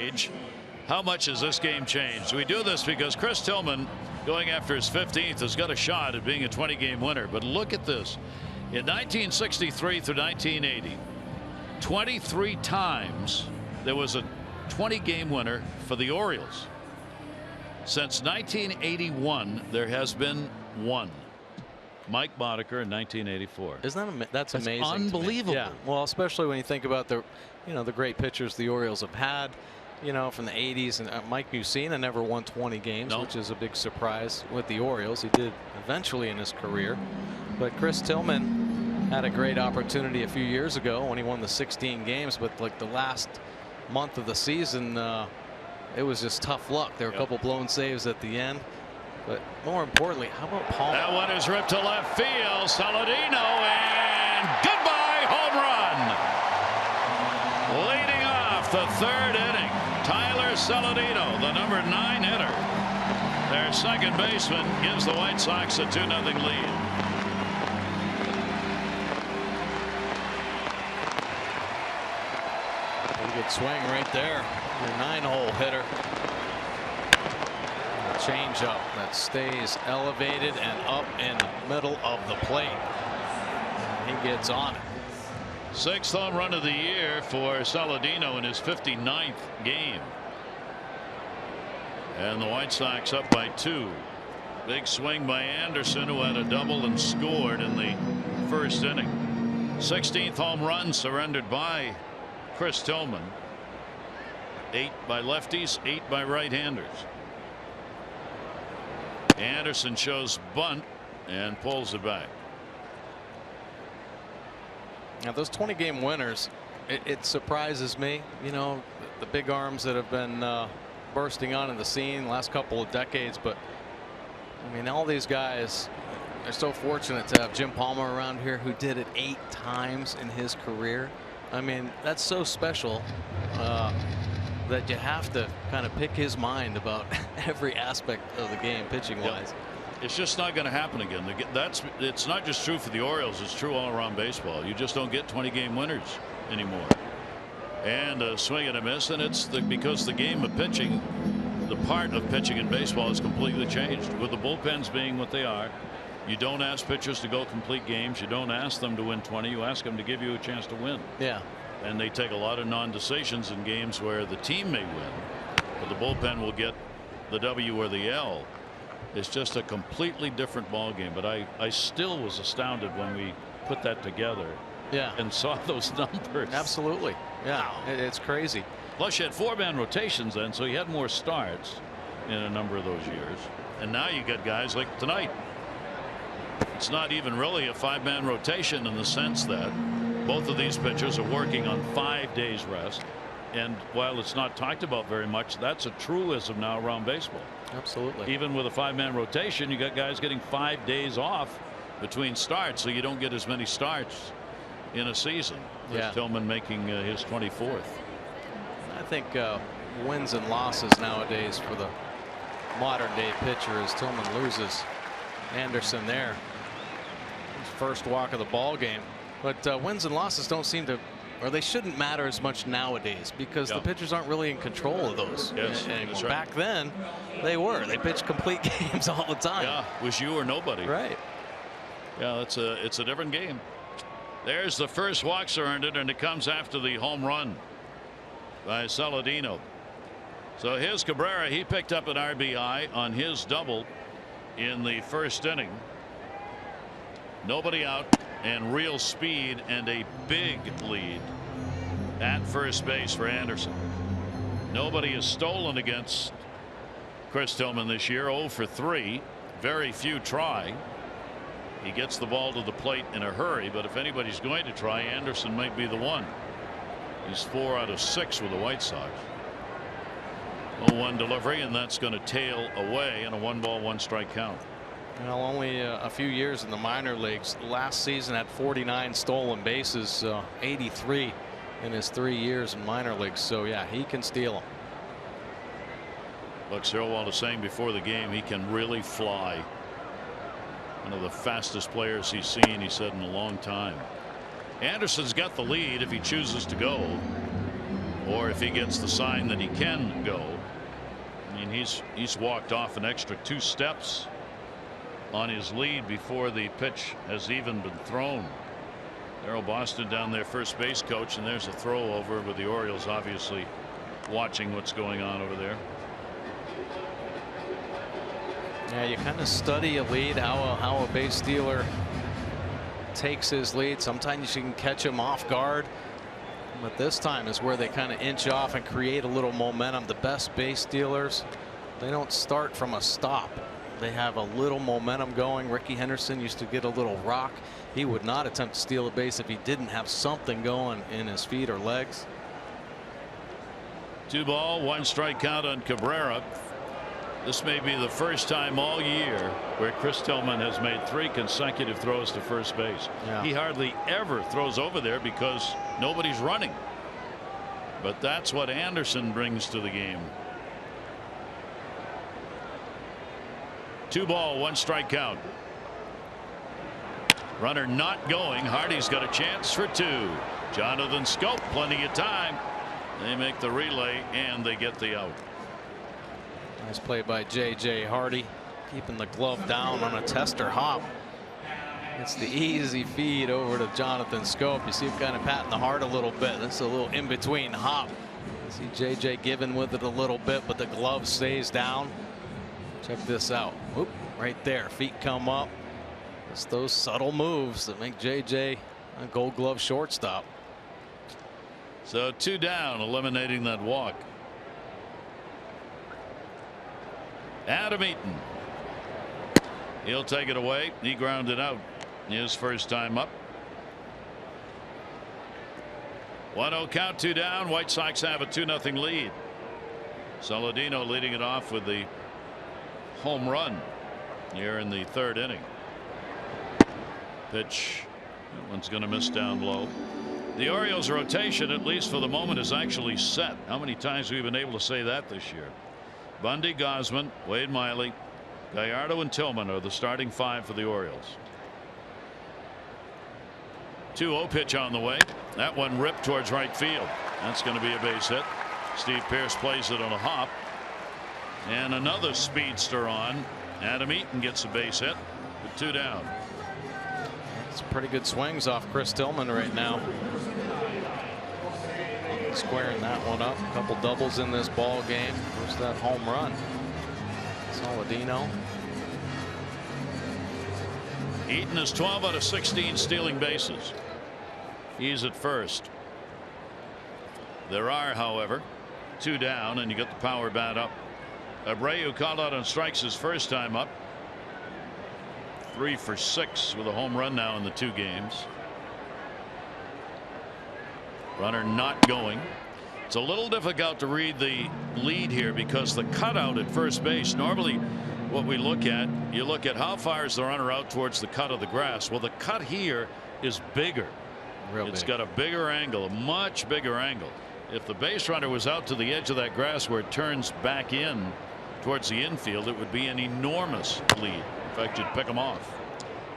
S1: age, how much has this game changed? We do this because Chris Tillman, going after his 15th, has got a shot at being a 20-game winner. But look at this. In 1963 through 1980, 23 times there was a 20-game winner for the Orioles. Since 1981, there has been one. Mike Boddicker in 1984.
S2: Isn't that that's amazing?
S1: Unbelievable.
S2: Yeah. Well, especially when you think about the great pitchers the Orioles have had, from the 80s, and Mike Mussina never won 20 games, which is a big surprise with the Orioles. He did eventually in his career, but Chris Tillman had a great opportunity a few years ago when he won the 16 games, but like the last month of the season, it was just tough luck. There were a couple blown saves at the end. But more importantly, how about Palmer?
S1: That one is ripped to left field. Saladino, and goodbye home run. Leading off the third inning, Tyler Saladino, the number 9 hitter. Their second baseman gives the White Sox a 2-0 lead.
S2: Pretty good swing right there. Your 9-hole hitter. Change up that stays elevated and up in the middle of the plate. He gets on it.
S1: 6th home run of the year for Saladino in his 59th game. And the White Sox up by 2. Big swing by Anderson, who had a double and scored in the first inning. 16th home run surrendered by Chris Tillman. 8 by lefties, 8 by right-handers. Anderson shows bunt and pulls it back.
S2: Now those 20-game winners, it surprises me. The big arms that have been bursting onto the scene the last couple of decades. But I mean, all these guys are so fortunate to have Jim Palmer around here, who did it 8 times in his career. I mean, that's so special that you have to kind of pick his mind about every aspect of the game, pitching wise.
S1: It's just not going to happen again. It's not just true for the Orioles, it's true all around baseball. You just don't get 20-game winners anymore. And a swing and a miss, and it's because the game of pitching, the part of pitching in baseball, has completely changed. With the bullpens being what they are, you don't ask pitchers to go complete games. You don't ask them to win 20. You ask them to give you a chance to win.
S2: Yeah.
S1: And they take a lot of non-decisions in games where the team may win, but the bullpen will get the W or the L. It's just a completely different ball game. But I still was astounded when we put that together.
S2: Yeah.
S1: And saw those numbers.
S2: Absolutely. Yeah. It's crazy.
S1: Plus, you had 4-man rotations then, so you had more starts in a number of those years. And now you get guys like tonight. It's not even really a 5-man rotation in the sense that both of these pitchers are working on 5 days rest. And while it's not talked about very much, that's a truism now around baseball.
S2: Absolutely.
S1: Even with a 5-man rotation, you got guys getting 5 days off between starts, so you don't get as many starts in a season.
S2: Yeah.
S1: Tillman making his 24th.
S2: I think wins and losses nowadays for the modern day pitcher as Tillman loses Anderson there. His first walk of the ball game. But wins and losses don't seem to, or they shouldn't matter as much nowadays, because the pitchers aren't really in control of those.
S1: Yes,
S2: anymore.
S1: right.
S2: Back then, they were. They pitched complete games all the time.
S1: Yeah, it was you or nobody.
S2: Right.
S1: Yeah, it's a different game. There's the first walk surrendered, and it comes after the home run by Saladino. So here's Cabrera. He picked up an RBI on his double in the first inning. Nobody out, and real speed, and a big lead at first base for Anderson. Nobody has stolen against Chris Tillman this year. 0 for 3. Very few try. He gets the ball to the plate in a hurry, but if anybody's going to try, Anderson might be the one. He's 4 out of 6 with the White Sox. 0-1 delivery, and that's going to tail away in a 1-ball 1-strike count.
S2: Well, only a few years in the minor leagues. Last season had 49 stolen bases, 83 in his 3 years in minor leagues. So yeah, he can steal them.
S1: Buck Sherwald was saying before the game, he can really fly. One of the fastest players he's seen, he said, in a long time. Anderson's got the lead if he chooses to go. or if he gets the sign that he can go. I mean, he's walked off an extra 2 steps on his lead before the pitch has even been thrown. Darryl Boston down there, first base coach, and there's a throw over with the Orioles obviously watching what's going on over there.
S2: Yeah, you kind of study a lead, how a base stealer takes his lead. Sometimes you can catch him off guard, but this time is where they kind of inch off and create a little momentum. The best base stealers, they don't start from a stop. They have a little momentum going. Rickey Henderson used to get a little rock. He would not attempt to steal a base if he didn't have something going in his feet or legs.
S1: 2 ball, 1 strike count on Cabrera. This may be the first time all year where Chris Tillman has made 3 consecutive throws to first base.
S2: Yeah.
S1: He hardly ever throws over there because nobody's running. But that's what Anderson brings to the game. 2 ball, 1 strike count. Runner not going. Hardy's got a chance for 2. Jonathan Schoop, plenty of time. They make the relay and they get the out.
S2: Nice play by J.J. Hardy, keeping the glove down on a tester hop. It's the easy feed over to Jonathan Schoop. You see him kind of patting the heart a little bit. It's a little in between hop. You see J.J. giving with it a little bit, but the glove stays down. Check this out. Whoop, right there. Feet come up. It's those subtle moves that make J.J. a Gold Glove shortstop.
S1: So 2 down, eliminating that walk. Adam Eaton. He'll take it away. He grounded out his first time up. 1-0 count, 2 down. White Sox have a 2-0 lead. Saladino leading it off with the home run here in the 3rd inning. Pitch. That one's going to miss down low. The Orioles rotation, at least for the moment, is actually set. How many times have we been able to say that this year? Bundy, Gausman, Wade Miley, Gallardo, and Tillman are the starting 5 for the Orioles. 2-0 pitch on the way. That one ripped towards right field. That's going to be a base hit. Steve Pearce plays it on a hop. And another speedster on. Adam Eaton gets a base hit with 2 down.
S2: It's pretty good swings off Chris Tillman right now. Squaring that one up. A couple doubles in this ball game. There's that home run. Saladino.
S1: Eaton is 12 out of 16 stealing bases. He's at first. There are, however, 2 down, and you get the power bat up. Abreu called out on strikes his first time up. 3 for 6 with a home run now in the 2 games. Runner not going. It's a little difficult to read the lead here because the cutout at first base, normally what we look at, you look at how far is the runner out towards the cut of the grass. Well, the cut here is bigger. It's got a bigger angle, a much bigger angle. If the base runner was out to the edge of that grass where it turns back in towards the infield, it would be an enormous lead. In fact, you'd pick him off.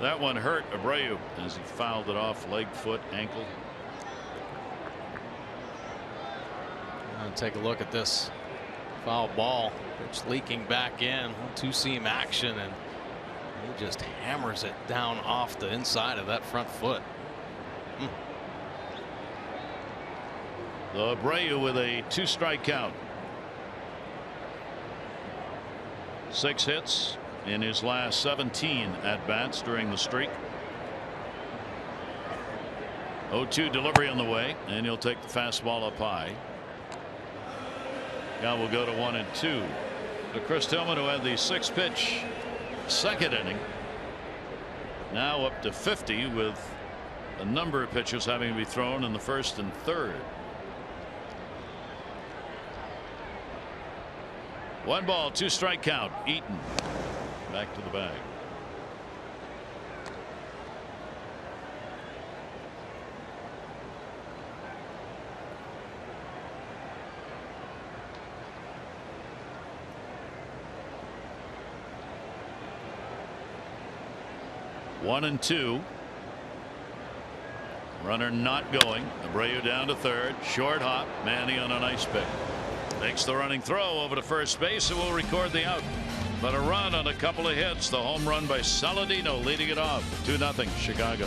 S1: That one hurt Abreu as he fouled it off, leg, foot, ankle.
S2: Take a look at this foul ball. It's leaking back in. 2-seam action, and he just hammers it down off the inside of that front foot.
S1: Abreu with a 2-strike count. 6 hits in his last 17 at bats during the streak. 0-2 delivery on the way, and he'll take the fastball up high. Now we'll go to 1-2 to Chris Tillman, who had the 6-pitch 2nd inning. Now up to 50 with a number of pitches having to be thrown in the 1st and 3rd. 1 ball, 2-strike count. Eaton back to the bag. Runner not going. Abreu down to third. Short hop. Manny on a nice pick. Makes the running throw over to first base and will record the out. But a run on a couple of hits. The home run by Saladino leading it off. 2-0 Chicago.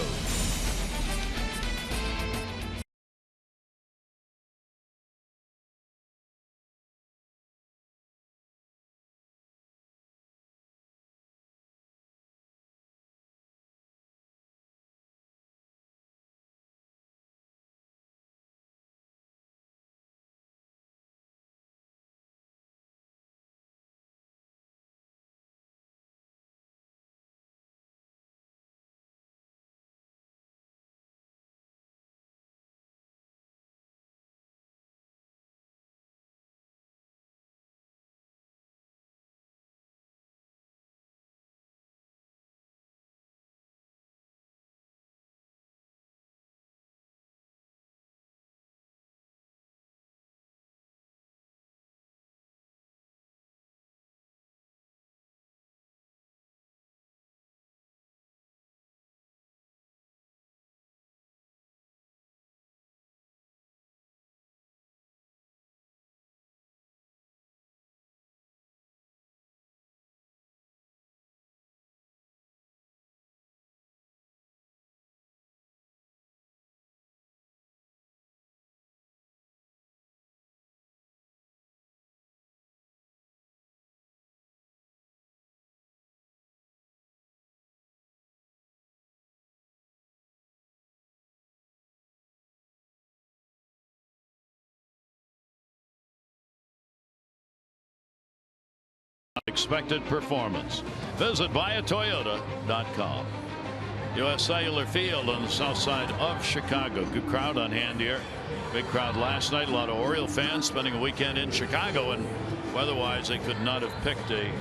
S1: Expected performance. Visit buyatoyota.com. U.S. Cellular Field on the south side of Chicago. Good crowd on hand here. Big crowd last night. A lot of Oriole fans spending a weekend in Chicago, and weather-wise they could not have picked a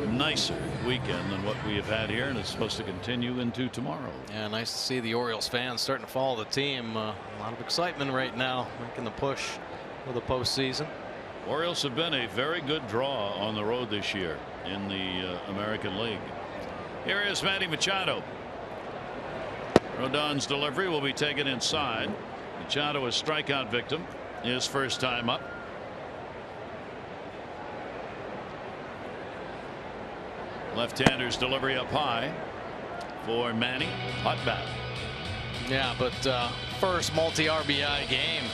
S1: nicer weekend than what we have had here, and it's supposed to continue into tomorrow.
S2: Yeah, nice to see the Orioles fans starting to follow the team. A lot of excitement right now, making the push for the postseason.
S1: Orioles have been a very good draw on the road this year in the American League. Here is Manny Machado. Rodon's delivery will be taken inside. Machado, a strikeout victim, his first time up. Left-hander's delivery up high for Manny. Hot bat.
S2: Yeah, but first multi-RBI game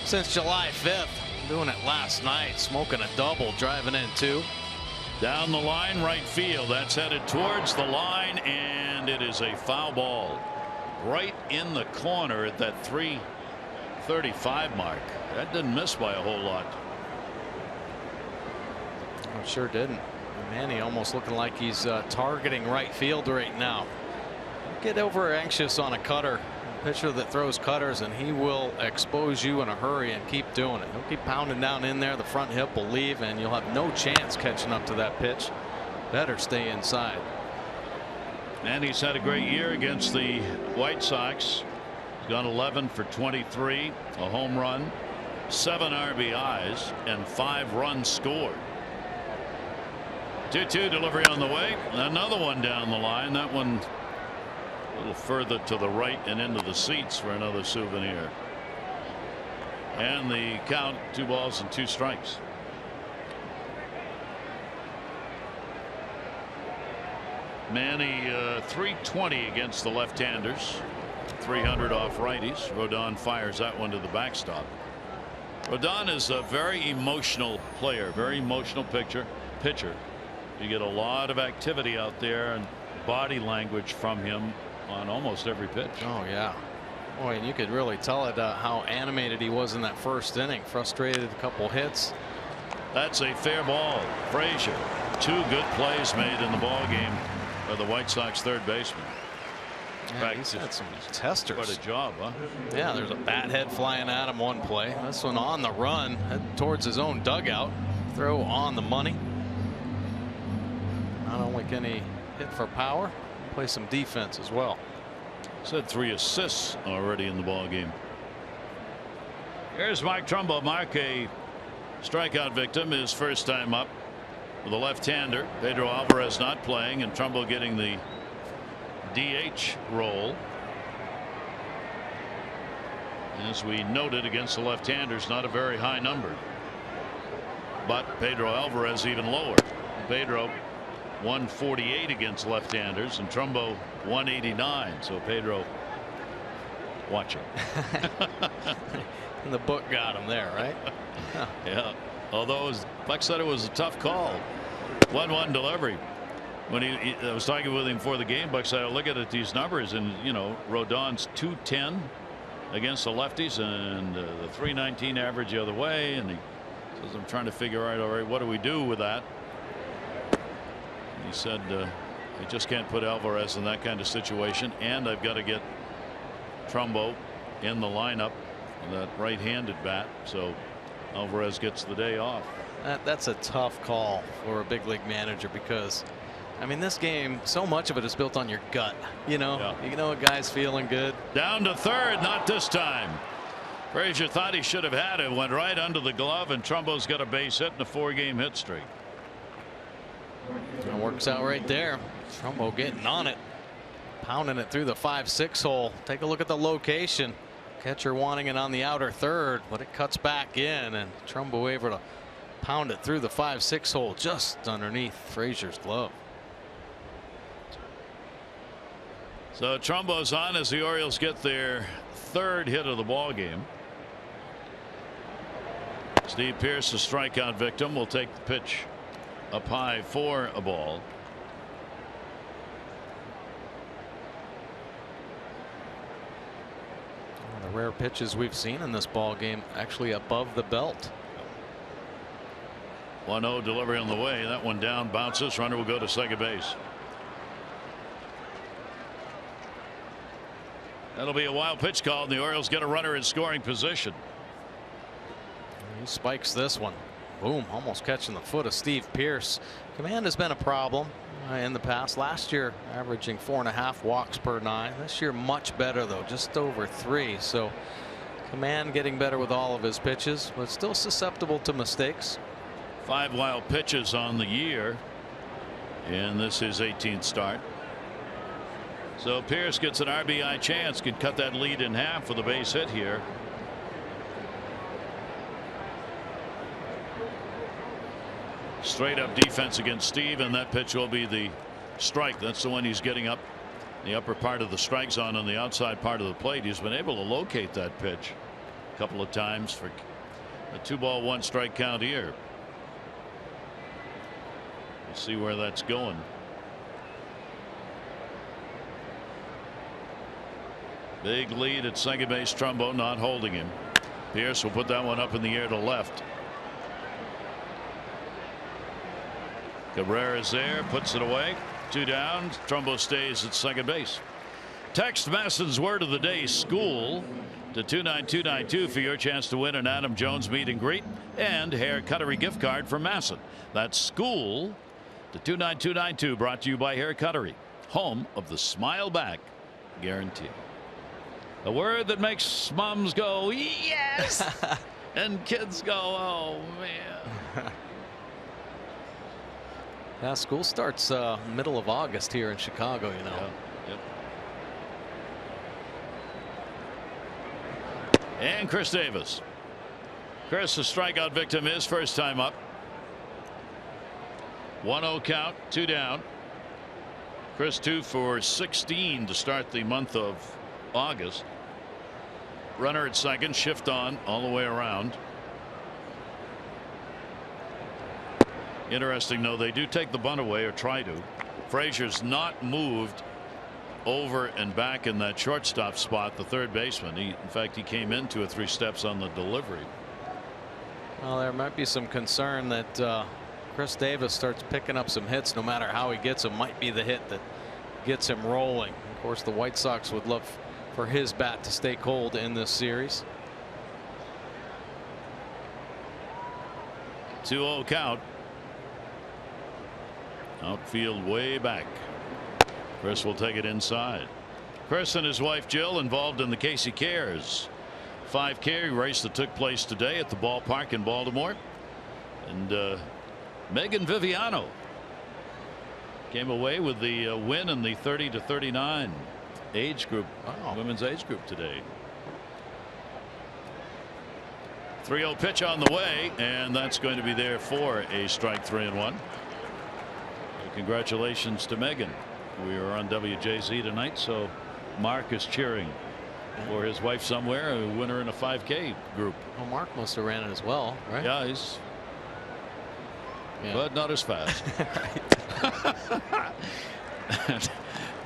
S2: since July 5th. Doing it last night, smoking a double, driving in two.
S1: Down the line, right field. That's headed towards the line, and it is a foul ball. Right in the corner at that 335 mark. That didn't miss by a whole lot.
S2: It sure didn't. Manny almost looking like he's targeting right field right now. Get over anxious on a cutter. Pitcher that throws cutters, and he will expose you in a hurry and keep doing it. He'll keep pounding down in there. The front hip will leave, and you'll have no chance catching up to that pitch. Better stay inside.
S1: And he's had a great year against the White Sox. He's gone 11 for 23, a home run, 7 RBIs, and 5 runs scored. 2-2 delivery on the way. Another one down the line. That one a little further to the right and into the seats for another souvenir. And the count, 2 balls and 2 strikes. Manny 320 against the left-handers, 300 off righties. Rodon fires that one to the backstop. Rodon is a very emotional player, very emotional pitcher. You get a lot of activity out there and body language from him on almost every pitch.
S2: Oh yeah, boy, and you could really tell it how animated he was in that first inning. Frustrated, a couple hits.
S1: That's a fair ball. Frazier, 2 good plays made in the ball game by the White Sox third baseman.
S2: Yeah, he's had some testers.
S1: What a job, huh?
S2: Yeah, there's a bat head flying at him one play. This one on the run, head towards his own dugout. Throw on the money. Not only can he hit for power, play some defense as well.
S1: He's had 3 assists already in the ball game. Here's Mike Trumbo. Mark, a strikeout victim, his first time up with a left-hander. Pedro Alvarez not playing, and Trumbo getting the DH role. As we noted, against the left-handers, not a very high number. But Pedro Alvarez even lower. Pedro 148 against left-handers and Trumbo 189. So Pedro watching.
S2: And the book got him there, right?
S1: Yeah. Although Buck said it was a tough call. 1-1 delivery. When I was talking with him before the game, Buck said, look at these numbers, and you know, Rodon's 210 against the lefties and the 319 average the other way, and he says, I'm trying to figure out, all right, what do we do with that? And he said, I just can't put Alvarez in that kind of situation, and I've got to get Trumbo in the lineup, that right-handed bat, so Alvarez gets the day off.
S2: That's a tough call for a big league manager, because I mean, this game, so much of it is built on your gut. You know,
S1: yeah.
S2: You know a guy's feeling good.
S1: Down to third, not this time. Frazier thought he should have had it, went right under the glove, and Trumbo's got a base hit and a 4-game hit streak.
S2: It works out right there. Trumbo getting on it, pounding it through the 5-6 hole. Take a look at the location. Catcher wanting it on the outer third, but it cuts back in, and Trumbo able to pound it through the 5-6 hole just underneath Frazier's glove.
S1: So Trumbo's on as the Orioles get their third hit of the ball game. Steve Pearce, the strikeout victim, will take the pitch up high for a ball.
S2: One of the rare pitches we've seen in this ball game, actually above the belt.
S1: 1-0 delivery on the way. That one down, bounces. Runner will go to second base. That'll be a wild pitch call, and the Orioles get a runner in scoring position.
S2: He spikes this one. Boom, almost catching the foot of Steve Pearce. Command has been a problem in the past. Last year averaging 4.5 walks per 9. This year much better, though, just over 3. So command getting better with all of his pitches, but still susceptible to mistakes.
S1: 5 wild pitches on the year, and this is 18th start. So Pearce gets an RBI chance, could cut that lead in half with a base hit here. Straight up defense against Steve, and that pitch will be the strike. That's the one he's getting up the upper part of the strike zone on the outside part of the plate. He's been able to locate that pitch a couple of times for a 2-ball 1-strike count here. We'll see where that's going. Big lead at second base. Trumbo not holding him. Pearce will put that one up in the air to left. Cabrera's there, puts it away. 2 down. Trumbo stays at second base. Text Masson's word of the day, school, to 29292 for your chance to win an Adam Jones meet and greet and hair cuttery gift card from Masson. That's school to 29292, brought to you by Hair Cuttery, home of the smile back guarantee. A word that makes moms go yes and kids go oh man.
S2: Yeah, school starts middle of August here in Chicago, you know.
S1: Yeah. Yep. And Chris Davis. Chris, the strikeout victim, is first time up. 1-0 count, 2 down. Chris 2 for 16 to start the month of August. Runner at second, shift on all the way around. Interesting, though, they do take the bunt away, or try to. Frazier's not moved over and back in that shortstop spot, the third baseman. In fact, he came in 2 or 3 steps on the delivery.
S2: Well, there might be some concern that Chris Davis starts picking up some hits, no matter how he gets them. Might be the hit that gets him rolling. Of course, the White Sox would love for his bat to stay cold in this series.
S1: 2-0 count. Outfield way back. Chris will take it inside. Chris and his wife Jill involved in the Casey Cares 5K race that took place today at the ballpark in Baltimore. And Megan Viviano came away with the win in the 30 to 39 age group.
S2: Wow.
S1: Women's age group today. 3-0 pitch on the way, and that's going to be there for a strike. 3-1. Congratulations to Megan. We are on WJZ tonight, so Mark is cheering for his wife somewhere, a winner in a 5K group.
S2: Well, Mark must have ran it as well, right?
S1: Yeah, he's. Yeah. But not as fast.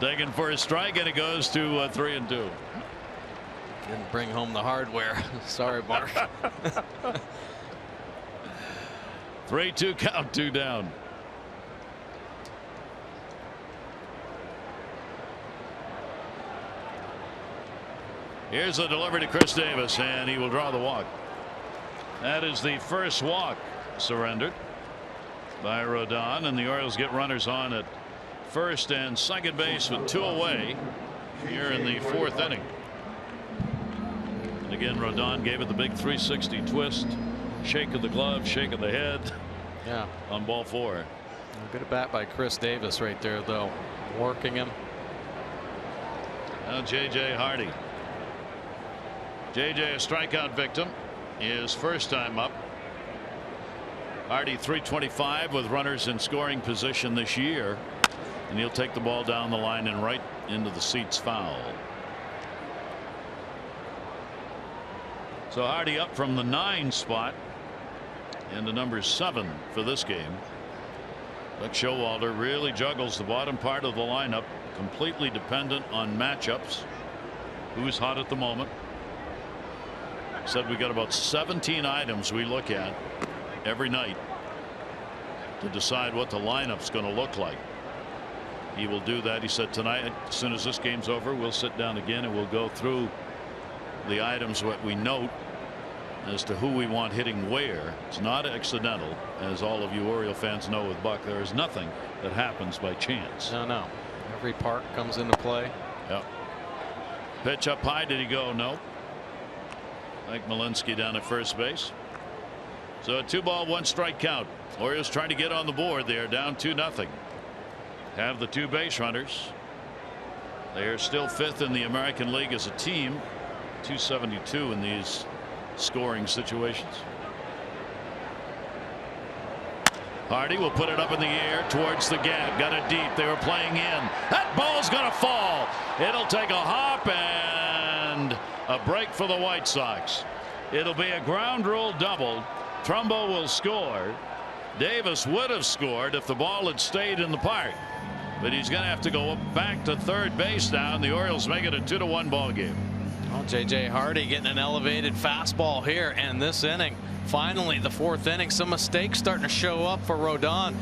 S1: Taken for a strike, and it goes to 3-2.
S2: Didn't bring home the hardware. Sorry, Mark.
S1: 3-2 count, 2 down. Here's a delivery to Chris Davis, and he will draw the walk. That is the first walk surrendered by Rodon, and the Orioles get runners on at first and second base with 2 away here in the 4th inning. And again, Rodon gave it the big 360 twist, shake of the glove, shake of the head.
S2: Yeah. On
S1: ball 4.
S2: Good at bat by Chris Davis right there, though, working him.
S1: Now J.J. Hardy. J.J. a strikeout victim, his first time up. Hardy 325 with runners in scoring position this year, and he'll take the ball down the line and right into the seats foul. So Hardy up from the 9 spot into number 7 for this game. Buck Showalter really juggles the bottom part of the lineup, completely dependent on matchups. Who's hot at the moment? Said we got about 17 items we look at every night to decide what the lineup's going to look like. He will do that. He said tonight, as soon as this game's over, we'll sit down again and we'll go through the items what we note as to who we want hitting where. It's not accidental, as all of you Oriole fans know with Buck. There is nothing that happens by chance.
S2: No. Every part comes into play.
S1: Yep. Pitch up high. Did he go? No. Mike Malinsky down at first base. So a 2-ball 1-strike count. Orioles trying to get on the board. They are down 2-0. Have the 2 base runners. They are still 5th in the American League as a team. 272 in these scoring situations. Hardy will put it up in the air towards the gap. Got it deep. They were playing in. That ball's going to fall. It'll take a hop and a break for the White Sox. It'll be a ground rule double. Trumbo will score. Davis would have scored if the ball had stayed in the park, but he's going to have to go back to third base now, and the Orioles make it a 2-1 ball game.
S2: Well, J.J. Hardy getting an elevated fastball here in this inning. Finally, the 4th inning, some mistakes starting to show up for Rodon.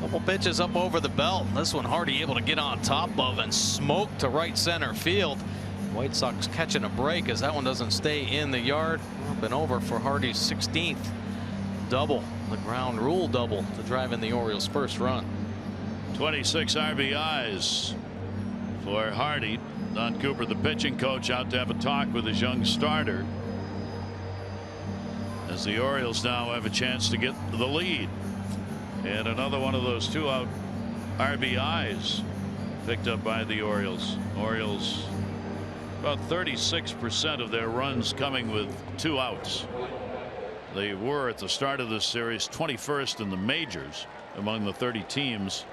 S2: Couple pitches up over the belt. This one Hardy able to get on top of and smoke to right center field. White Sox catching a break as that one doesn't stay in the yard. Up and over for Hardy's 16th double, the ground rule double, to drive in the Orioles' first run.
S1: 26 RBIs for Hardy. Don Cooper, the pitching coach, out to have a talk with his young starter, as the Orioles now have a chance to get the lead. And another one of those 2-out RBIs picked up by the Orioles. Orioles about 36% of their runs coming with 2 outs. They were at the start of this series 21st in the majors among the 30 teams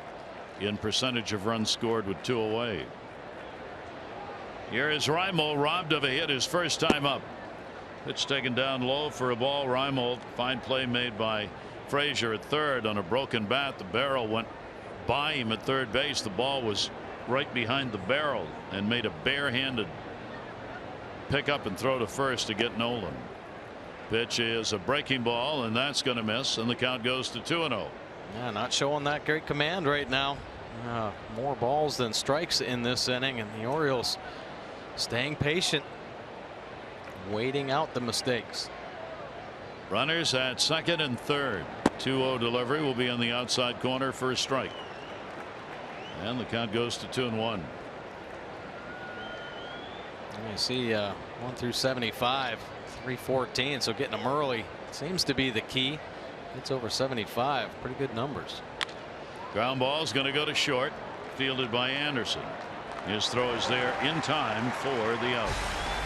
S1: in percentage of runs scored with 2 away. Here is Reimold, robbed of a hit his first time up. Pitch taken down low for a ball. Reimold, fine play made by Frazier at third on a broken bat. The barrel went by him at third base. The ball was right behind the barrel and made a barehanded pick up and throw to first to get Nolan. Pitch is a breaking ball, and that's going to miss, and the count goes to 2-0.
S2: Yeah, not showing that great command right now. More balls than strikes in this inning, and the Orioles staying patient, waiting out the mistakes.
S1: Runners at second and third. 2-0 delivery will be on the outside corner for a strike, and the count goes to 2-1.
S2: You see 1 through 75, 314, so getting them early seems to be the key. It's over 75, pretty good numbers.
S1: Ground ball is going to go to short, fielded by Anderson. His throw is there in time for the out.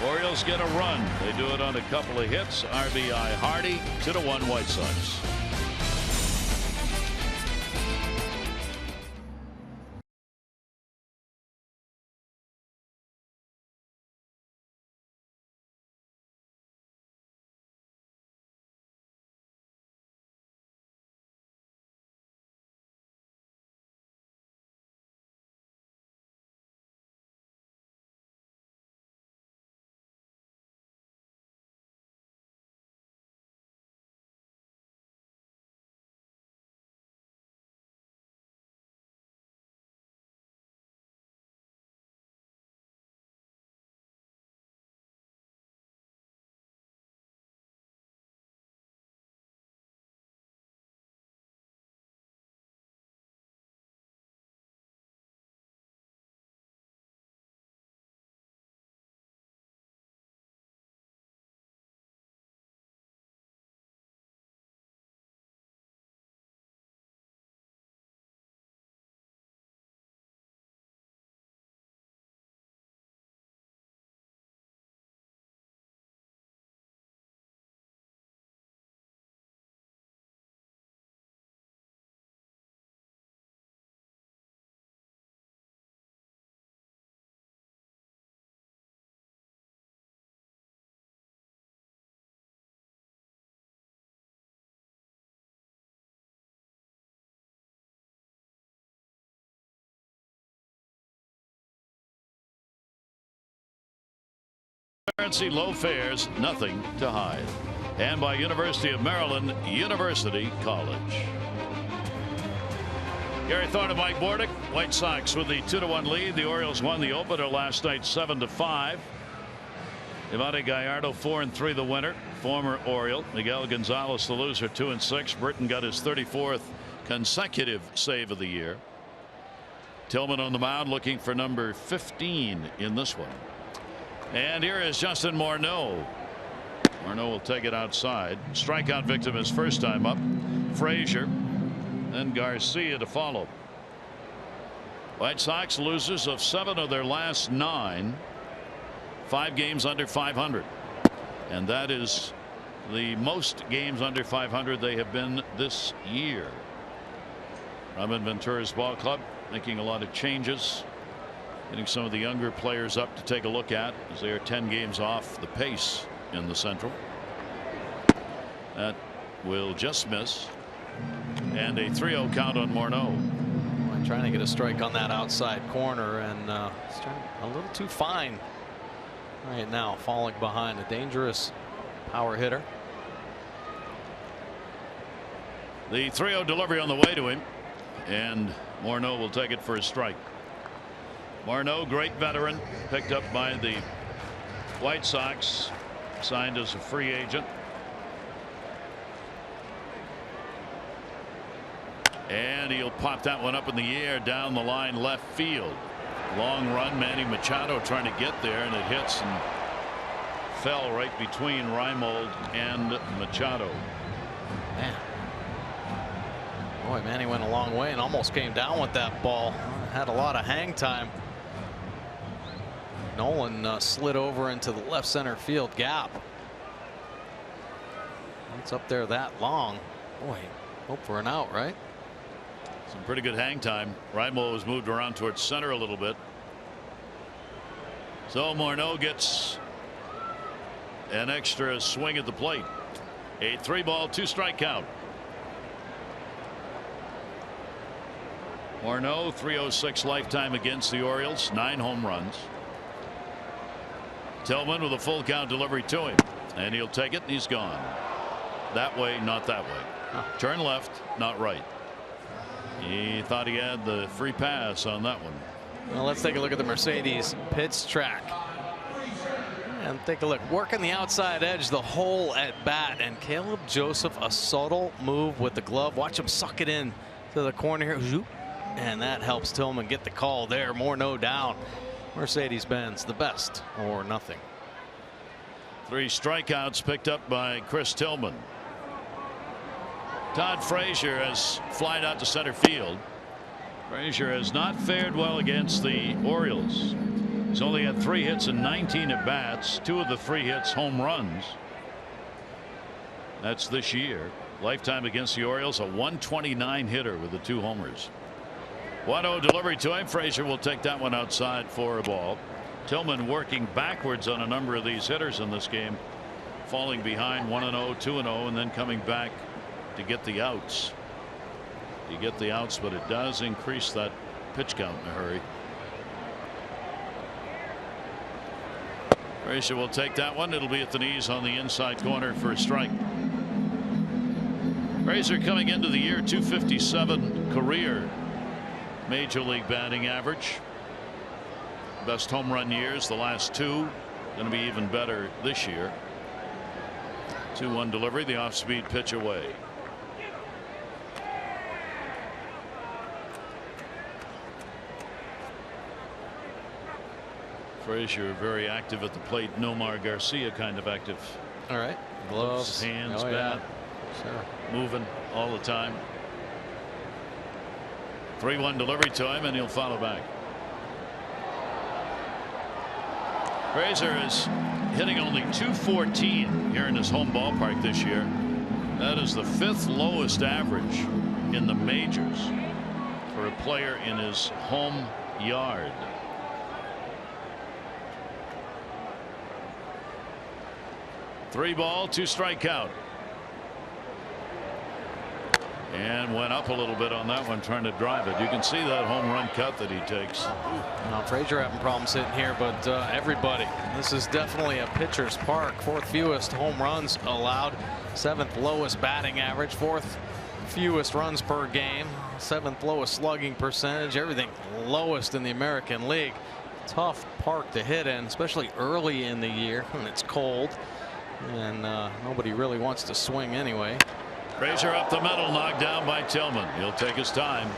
S1: Orioles get a run. They do it on a couple of hits. RBI Hardy, 2-1 White Sox. Low fares, nothing to hide. And by University of Maryland University College. Gary Thorne and Mike Bordick. White Sox with the 2-1 lead. The Orioles won the opener last night 7-5. Iván Gallardo 4-3 the winner. Former Oriole. Miguel Gonzalez the loser 2-6. Britton got his 34th consecutive save of the year. Tillman on the mound looking for number 15 in this one. And here is Justin Morneau. Morneau will take it outside. Strikeout victim his first time up. Frazier and Garcia to follow. White Sox losers of 7 of their last 9. 5 games under 500. And that is the most games under 500 they have been this year. Robin Ventura's ball club making a lot of changes. Getting some of the younger players up to take a look at as they are 10 games off the pace in the Central. That will just miss. And a 3-0 count on Morneau.
S2: I'm trying to get a strike on that outside corner, and it's a little too fine right now, falling behind. A dangerous power hitter.
S1: The 3-0 delivery on the way to him, and Morneau will take it for a strike. Morneau, great veteran, picked up by the White Sox, signed as a free agent. And he'll pop that one up in the air down the line left field. Long run. Manny Machado trying to get there, and it hits and fell right between Reimold and Machado.
S2: Man. Boy, Manny went a long way and almost came down with that ball. Had a lot of hang time. Nolan slid over into the left center field gap. It's up there that long. Boy, hope for an out, right?
S1: Some pretty good hang time. Reimold was moved around towards center a little bit. So Morneau gets an extra swing at the plate. A 3-ball 2-strike count. Morneau 306 lifetime against the Orioles, 9 home runs. Tillman with a full count delivery to him, and he'll take it, and he's gone. That way, not that way. Turn left, not right. He thought he had the free pass on that one.
S2: Well, let's take a look at the Mercedes pitch track. And take a look. Working the outside edge the whole at bat. And Caleb Joseph, a subtle move with the glove. Watch him suck it in to the corner here. And that helps Tillman get the call there. Morneau down. Mercedes-Benz, the best or nothing.
S1: 3 strikeouts picked up by Chris Tillman. Todd Frazier has flied out to center field. Frazier has not fared well against the Orioles. He's only had 3 hits and 19 at bats. 2 of the 3 hits home runs. That's this year. Lifetime against the Orioles, a 129 hitter with the 2 homers. 1-0 delivery to him. Frazier will take that one outside for a ball. Tillman working backwards on a number of these hitters in this game, falling behind 1-0, 2-0, and then coming back to get the outs. You get the outs, but it does increase that pitch count in a hurry. Frazier will take that one. It'll be at the knees on the inside corner for a strike. Frazier coming into the year, 257 career Major League batting average. Best home run years the last 2. Going to be even better this year. 2-1 delivery, the off-speed pitch away. Frazier very active at the plate. Nomar Garcia kind of active.
S2: All right. Gloves,
S1: hands, bat.
S2: Yeah. Sure.
S1: Moving all the time. 3-1 delivery to him, and he'll follow back. Frazier is hitting only .214 here in his home ballpark this year. That is the 5th lowest average in the majors for a player in his home yard. Three ball, 2 strike count. And went up a little bit on that one, trying to drive it. You can see that home run cut that he takes.
S2: Now, Frazier having problems hitting here, but everybody. This is definitely a pitcher's park. 4th fewest home runs allowed. 7th lowest batting average. 4th fewest runs per game. 7th lowest slugging percentage. Everything lowest in the American League. Tough park to hit in, especially early in the year when it's cold. And nobody really wants to swing anyway.
S1: Frazier up the middle, knocked down by Tillman. He'll take his time,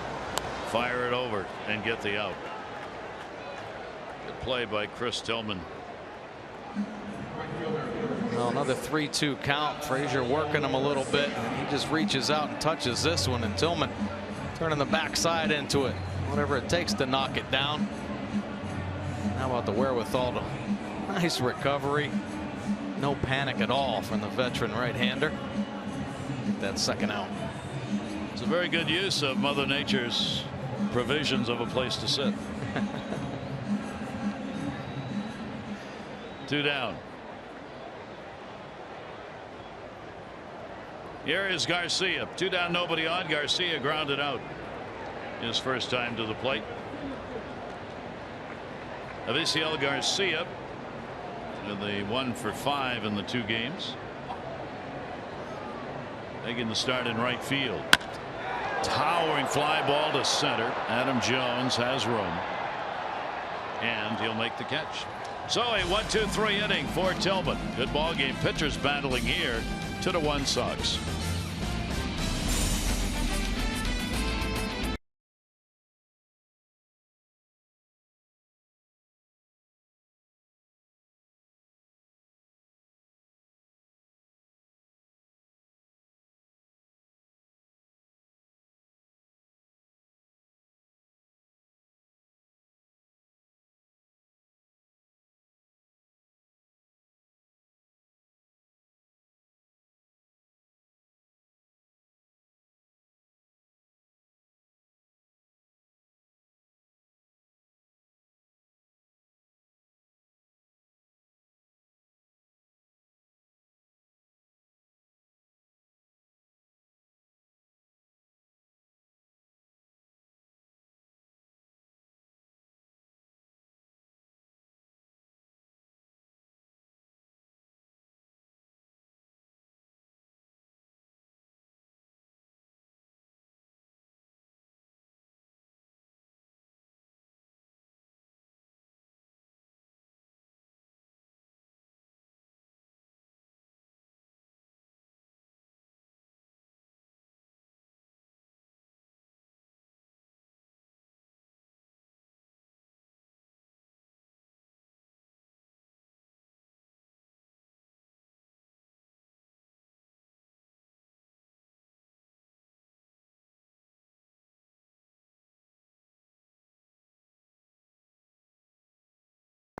S1: fire it over, and get the out. Good play by Chris Tillman.
S2: Well, another 3-2 count. Frazier working him a little bit. He just reaches out and touches this one, and Tillman turning the backside into it. Whatever it takes to knock it down. How about the wherewithal to nice recovery. No panic at all from the veteran right-hander. That second out.
S1: It's a very good use of Mother Nature's provisions of a place to sit. 2 down. Here is Garcia. 2 down, nobody on. Garcia grounded out. His first time to the plate. Avisail Garcia with a 1 for 5 in the 2 games. Making the start in right field. Towering fly ball to center. Adam Jones has room, and he'll make the catch. So a 1-2-3 inning for Tillman. Good ball game. Pitchers battling here. 2-1 Sox.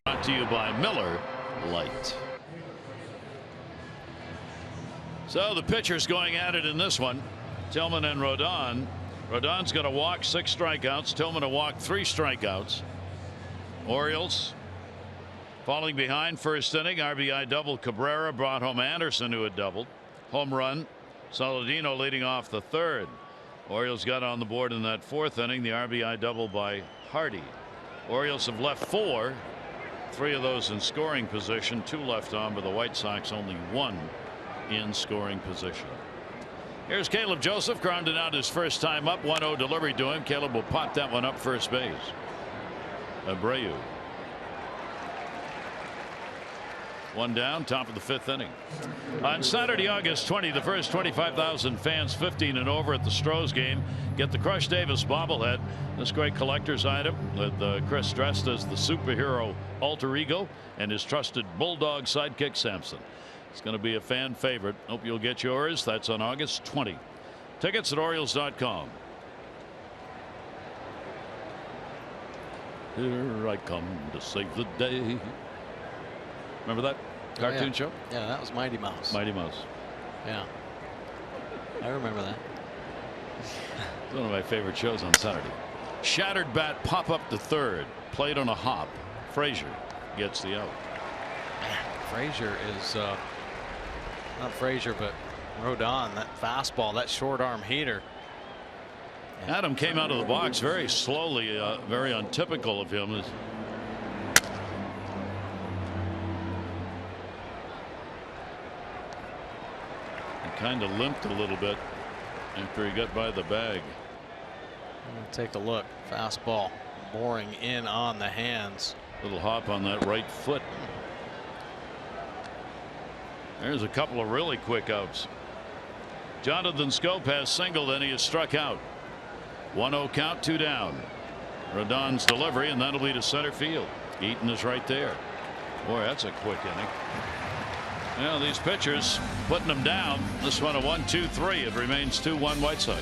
S1: Brought to you by Miller Lite. So the pitchers going at it in this one. Tillman and Rodon. Rodon's going to walk 6 strikeouts. Tillman to walk 3 strikeouts. Orioles falling behind first inning. RBI double. Cabrera brought home Anderson, who had doubled. Home run. Saladino leading off the 3rd. Orioles got on the board in that 4th inning. The RBI double by Hardy. Orioles have left 4. 3 of those in scoring position. 2 left on, but the White Sox only 1 in scoring position. Here's Caleb Joseph grounded out his first time up. 1-0 delivery to him. Caleb will pop that one up first base. Abreu. 1 down, top of the 5th inning. On Saturday, August 20, the first 25,000 fans 15 and over at the Stros game get the Crush Davis bobblehead. This great collector's item with Chris dressed as the superhero alter ego and his trusted bulldog sidekick Samson. It's going to be a fan favorite. Hope you'll get yours. That's on August 20. Tickets at Orioles.com. Here I come to save the day. Remember that cartoon show?
S2: Yeah, that was Mighty Mouse.
S1: Mighty Mouse.
S2: Yeah, I remember that.
S1: It's one of my favorite shows on Saturday. Shattered bat pop up to 3rd. Played on a hop. Frazier gets the out.
S2: Frazier is not Frazier, but Rodon. That fastball, that short arm heater.
S1: Adam came out of the box very slowly. Very untypical of him. Kind of limped a little bit after he got by the bag.
S2: Take a look. Fastball boring in on the hands.
S1: Little hop on that right foot. There's a couple of really quick outs. Jonathan Schoop has singled and he is struck out. 1-0 count, 2 down. Rodon's delivery, and that'll be to center field. Eaton is right there. Boy, that's a quick inning. Yeah, these pitchers putting them down. This one a 1-2-3. It remains 2-1 White Sox.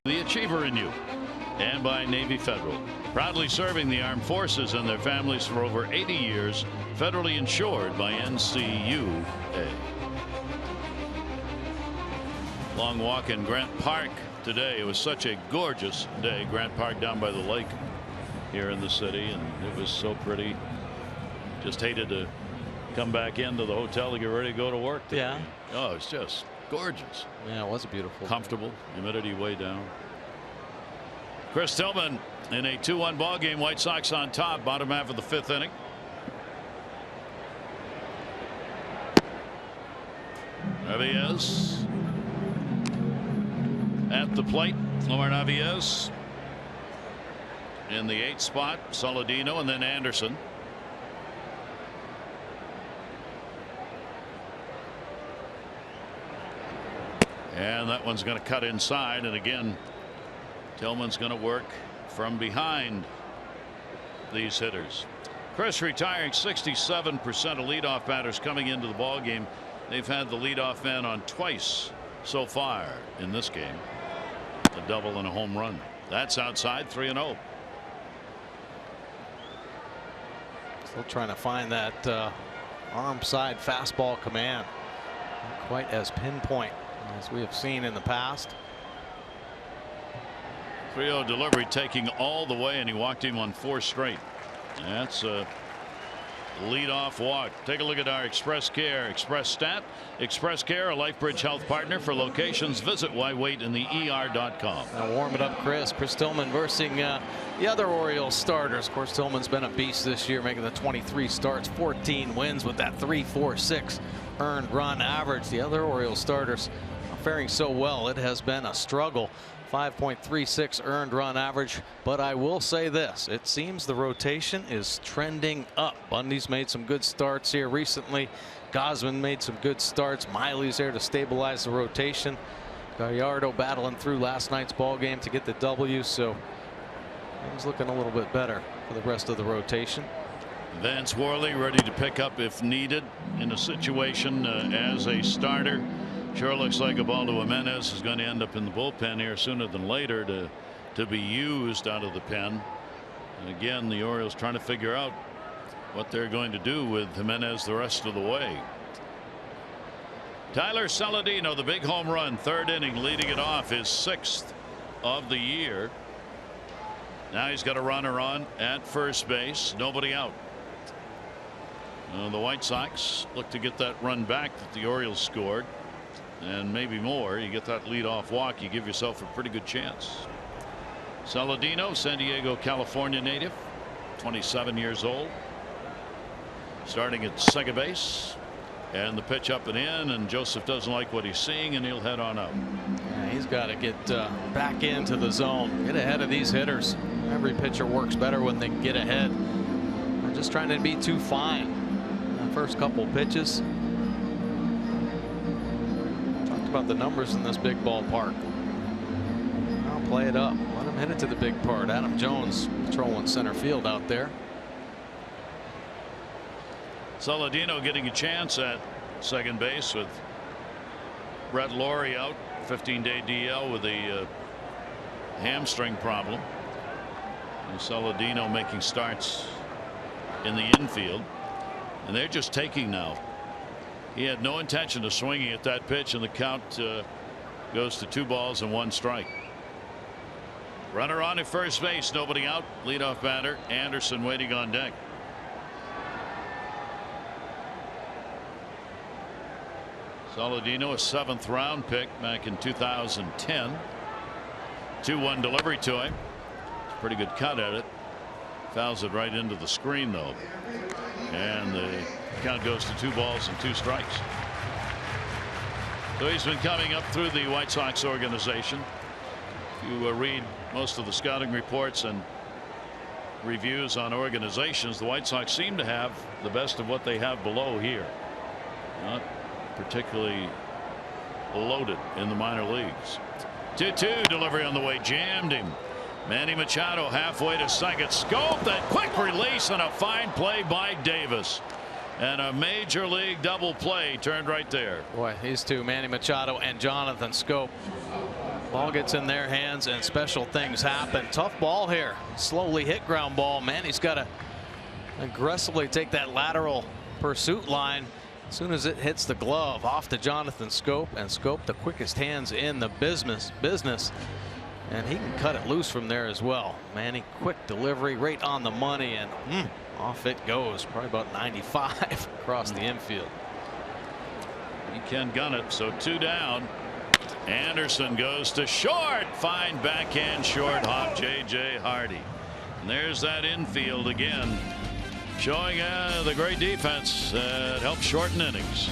S1: The achiever in you, and by Navy Federal, proudly serving the armed forces and their families for over 80 years, federally insured by NCUA. Long walk in Grant Park today. It was such a gorgeous day. Grant Park down by the lake here in the city, and it was so pretty. Just hated to come back into the hotel to get ready to go to work today.
S2: Yeah.
S1: Oh, it's just gorgeous.
S2: Yeah, it was beautiful.
S1: Comfortable. Humidity way down. Chris Tillman in a 2-1 ball game. White Sox on top. Bottom half of the 5th inning. Narvaez at the plate. Omar Narvaez in the 8th spot. Saladino and then Anderson. And that one's going to cut inside. And again, Tillman's going to work from behind these hitters. Chris retiring 67% of leadoff batters coming into the ball game. They've had the leadoff man on twice so far in this game. A double and a home run. That's outside, 3-0.
S2: Still trying to find that arm side fastball command. Not quite as pinpoint as we have seen in the past.
S1: 3-0 delivery taking all the way, and he walked him on 4 straight. That's a leadoff walk. Take a look at our Express Care Express Stat. Express Care, a LifeBridge Health partner. For locations, visit whywaitintheer.com.
S2: Now warm it up, Chris. Chris Tillman versus the other Orioles starters. Of course, Tillman's been a beast this year, making the 23 starts, 14 wins with that 3.46 earned run average. The other Orioles starters are faring so well. It has been a struggle. 5.36 earned run average, but I will say this, it seems the rotation is trending up. Bundy's made some good starts here recently. Gausman made some good starts. Miley's there to stabilize the rotation. Gallardo battling through last night's ball game to get the W, so things looking a little bit better for the rest of the rotation.
S1: Vance Worley ready to pick up if needed in a situation as a starter. Sure looks like Ubaldo Jimenez is going to end up in the bullpen here sooner than later to be used out of the pen. And again, the Orioles trying to figure out what they're going to do with Jimenez the rest of the way. Tyler Saladino, the big home run, 3rd inning, leading it off, his 6th of the year. Now he's got a runner on at first base, nobody out. The White Sox look to get that run back that the Orioles scored, and maybe more. You get that leadoff walk, you give yourself a pretty good chance. Saladino, San Diego, California native, 27 years old, starting at second base, and the pitch up and in, and Joseph doesn't like what he's seeing, and he'll head on up.
S2: Yeah, he's got to get back into the zone, get ahead of these hitters. Every pitcher works better when they get ahead. They're just trying to be too fine. The first couple pitches. Talked about the numbers in this big ballpark. I'll play it up. Let him hit it to the big part. Adam Jones patrolling center field out there.
S1: Saladino getting a chance at second base with Brett Lawrie out, 15-day DL with a hamstring problem. And Saladino making starts in the infield, and they're just taking now. He had no intention of swinging at that pitch, and the count goes to 2 balls and 1 strike. Runner on at first base, nobody out. Leadoff batter Anderson waiting on deck. Saladino, a 7th round pick back in 2010. 2-1 delivery to him. Pretty good cut at it. Fouls it right into the screen though, and the count goes to 2 balls and 2 strikes. So he's been coming up through the White Sox organization. If you read most of the scouting reports and reviews on organizations, the White Sox seem to have the best of what they have below here. Not particularly loaded in the minor leagues. 2-2 delivery on the way, jammed him. Manny Machado halfway to second. Schoop, that quick release, and a fine play by Davis. And a major league double play turned right there.
S2: Boy, these two, Manny Machado and Jonathan Schoop. Ball gets in their hands and special things happen. Tough ball here. Slowly hit ground ball. Manny's got to aggressively take that lateral pursuit line. As soon as it hits the glove, off to Jonathan Schoop, and Schoop the quickest hands in the business. And he can cut it loose from there as well. Manny, quick delivery right on the money, and off it goes. Probably about 95 across the infield.
S1: He can gun it, so 2 down. Anderson goes to short. Fine backhand short hop, J.J. Hardy. And there's that infield again, showing the great defense that helps shorten innings.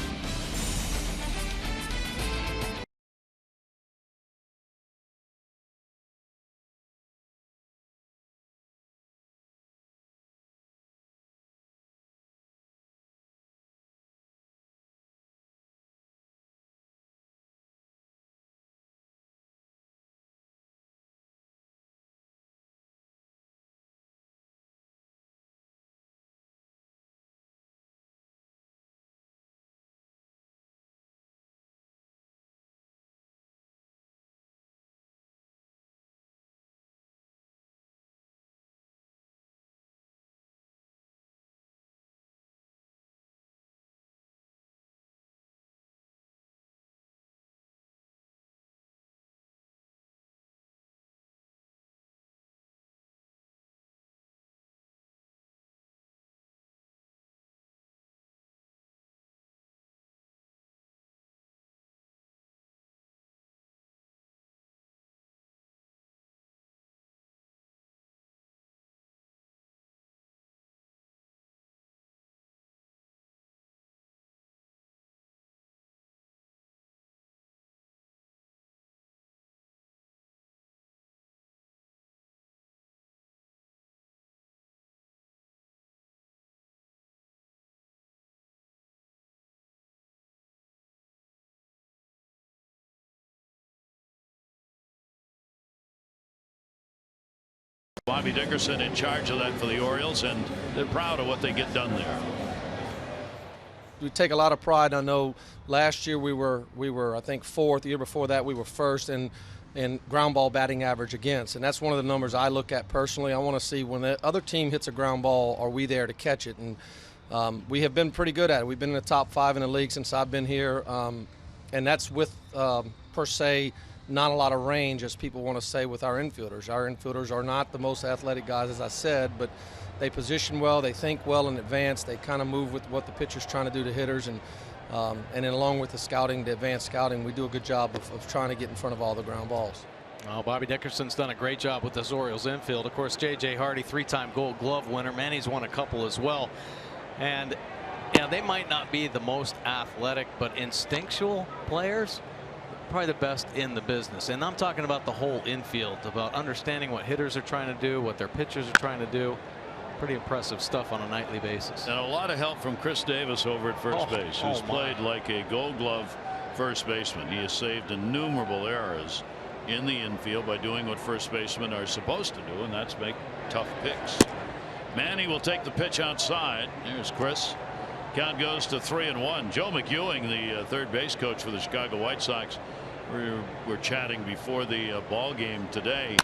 S1: Bobby Dickerson in charge of that for the Orioles, and they're proud of what they get done there.
S4: We take a lot of pride. I know last year we were I think fourth. The year before that we were first in ground ball batting average against, and that's one of the numbers I look at personally. I want to see when the other team hits a ground ball, are we there to catch it? And we have been pretty good at it. We've been in the top 5 in the league since I've been here, and that's with per se not a lot of range, as people want to say, with our infielders. Our infielders are not the most athletic guys, as I said, but they position well, they think well in advance, they kind of move with what the pitcher's trying to do to hitters, and then along with the scouting, the advanced scouting, we do a good job of trying to get in front of all the ground balls.
S2: Well, Bobby Dickerson's done a great job with this Orioles infield. Of course, J.J. Hardy, 3-time Gold Glove winner. Manny's won a couple as well. And yeah, they might not be the most athletic, but instinctual players, probably the best in the business. And I'm talking about the whole infield, about understanding what hitters are trying to do, what their pitchers are trying to do. Pretty impressive stuff on a nightly basis.
S1: And a lot of help from Chris Davis over at first base, who's played like a Gold Glove first baseman. He has saved innumerable errors in the infield by doing what first basemen are supposed to do, and that's make tough picks. Manny will take the pitch outside. There's Chris. Count goes to 3-1. Joe McEwing, the third base coach for the Chicago White Sox, we're chatting before the ball game today.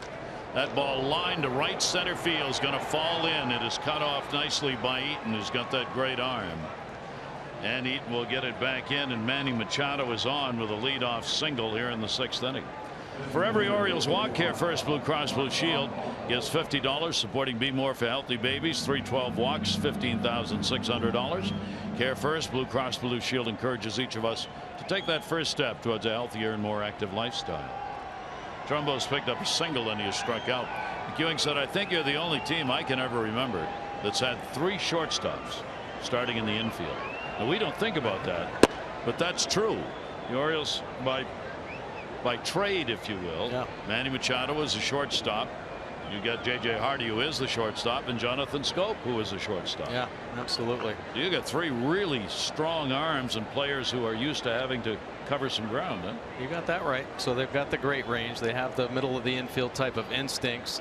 S1: That ball lined to right center field is going to fall in. It is cut off nicely by Eaton, who's got that great arm. And Eaton will get it back in, and Manny Machado is on with a leadoff single here in the 6th inning. For every Orioles walk, Care First Blue Cross Blue Shield gives $50, supporting Be More for Healthy Babies. 312 walks, $15,600. Care First Blue Cross Blue Shield encourages each of us to take that first step towards a healthier and more active lifestyle. Trumbo's picked up a single and he has struck out. McEwing said, I think you're the only team I can ever remember that's had 3 shortstops starting in the infield. Now, we don't think about that, but that's true. The Orioles, by trade, if you will, yeah. Manny Machado is a shortstop. You got J.J. Hardy, who is the shortstop, and Jonathan Schoop, who is a shortstop.
S2: Yeah, absolutely.
S1: You got 3 really strong arms and players who are used to having to cover some ground. Huh?
S2: You got that right. So they've got the great range. They have the middle of the infield type of instincts.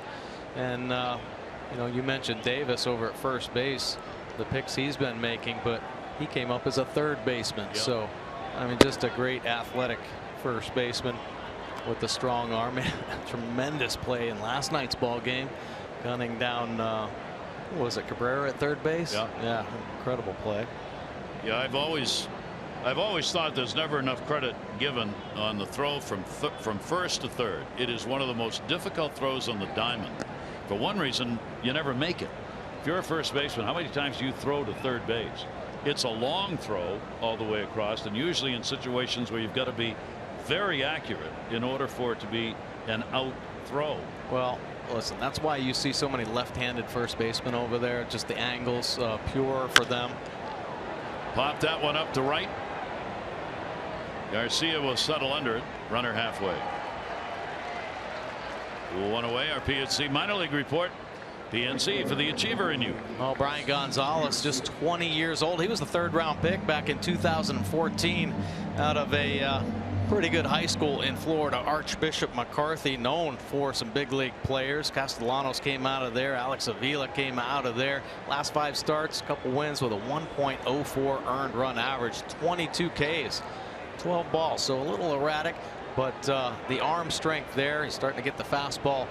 S2: And you know, you mentioned Davis over at first base, the picks he's been making, but he came up as a third baseman. Yep. So I mean, just a great athletic first baseman with the strong arm. Tremendous play in last night's ball game, gunning down what was it, Cabrera at third base? Yeah, incredible play.
S1: Yeah, I've always thought there's never enough credit given on the throw from first to third. It is one of the most difficult throws on the diamond. For one reason, you never make it. If you're a first baseman, how many times do you throw to third base? It's a long throw all the way across, and usually in situations where you've got to be very accurate in order for it to be an out throw.
S2: Well, listen, that's why you see so many left-handed first basemen over there. Just the angles pure for them.
S1: Pop that one up to right. Garcia will settle under it. Runner halfway. 1 away. Our PNC minor league report. PNC for the achiever in you.
S2: Well, Brian Gonzalez, just 20 years old. He was the 3rd round pick back in 2014 out of a pretty good high school in Florida, Archbishop McCarthy, known for some big league players. Castellanos came out of there. Alex Avila came out of there. Last 5 starts, a couple wins with a 1.04 earned run average, 22 Ks, 12 balls. So a little erratic, but the arm strength there. He's starting to get the fastball,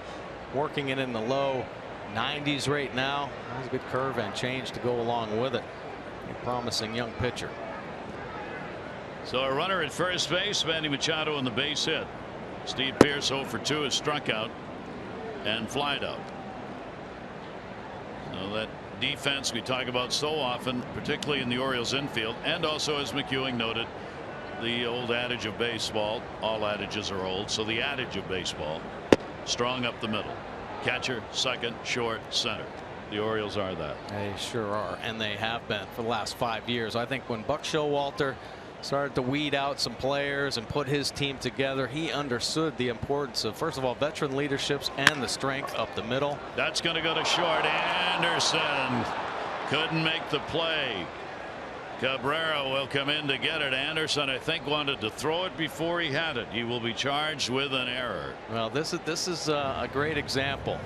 S2: working it in the low 90s right now. Has a good curve and change to go along with it. A promising young pitcher.
S1: So a runner at first base, Manny Machado on the base hit. Steve Pearce 0 for 2 has struck out and flied out. Now that defense we talk about so often, particularly in the Orioles infield, and also, as McEwing noted, the old adage of baseball. All adages are old, so the adage of baseball: strong up the middle. Catcher, second, short, center. The Orioles are that.
S2: They sure are, and they have been for the last 5 years. I think when Buck Showalter started to weed out some players and put his team together, he understood the importance of, first of all, veteran leaderships and the strength up the middle.
S1: That's going to go to short. Anderson couldn't make the play. Cabrera will come in to get it. Anderson, I think, wanted to throw it before he had it. He will be charged with an error.
S2: Well, this is a great example.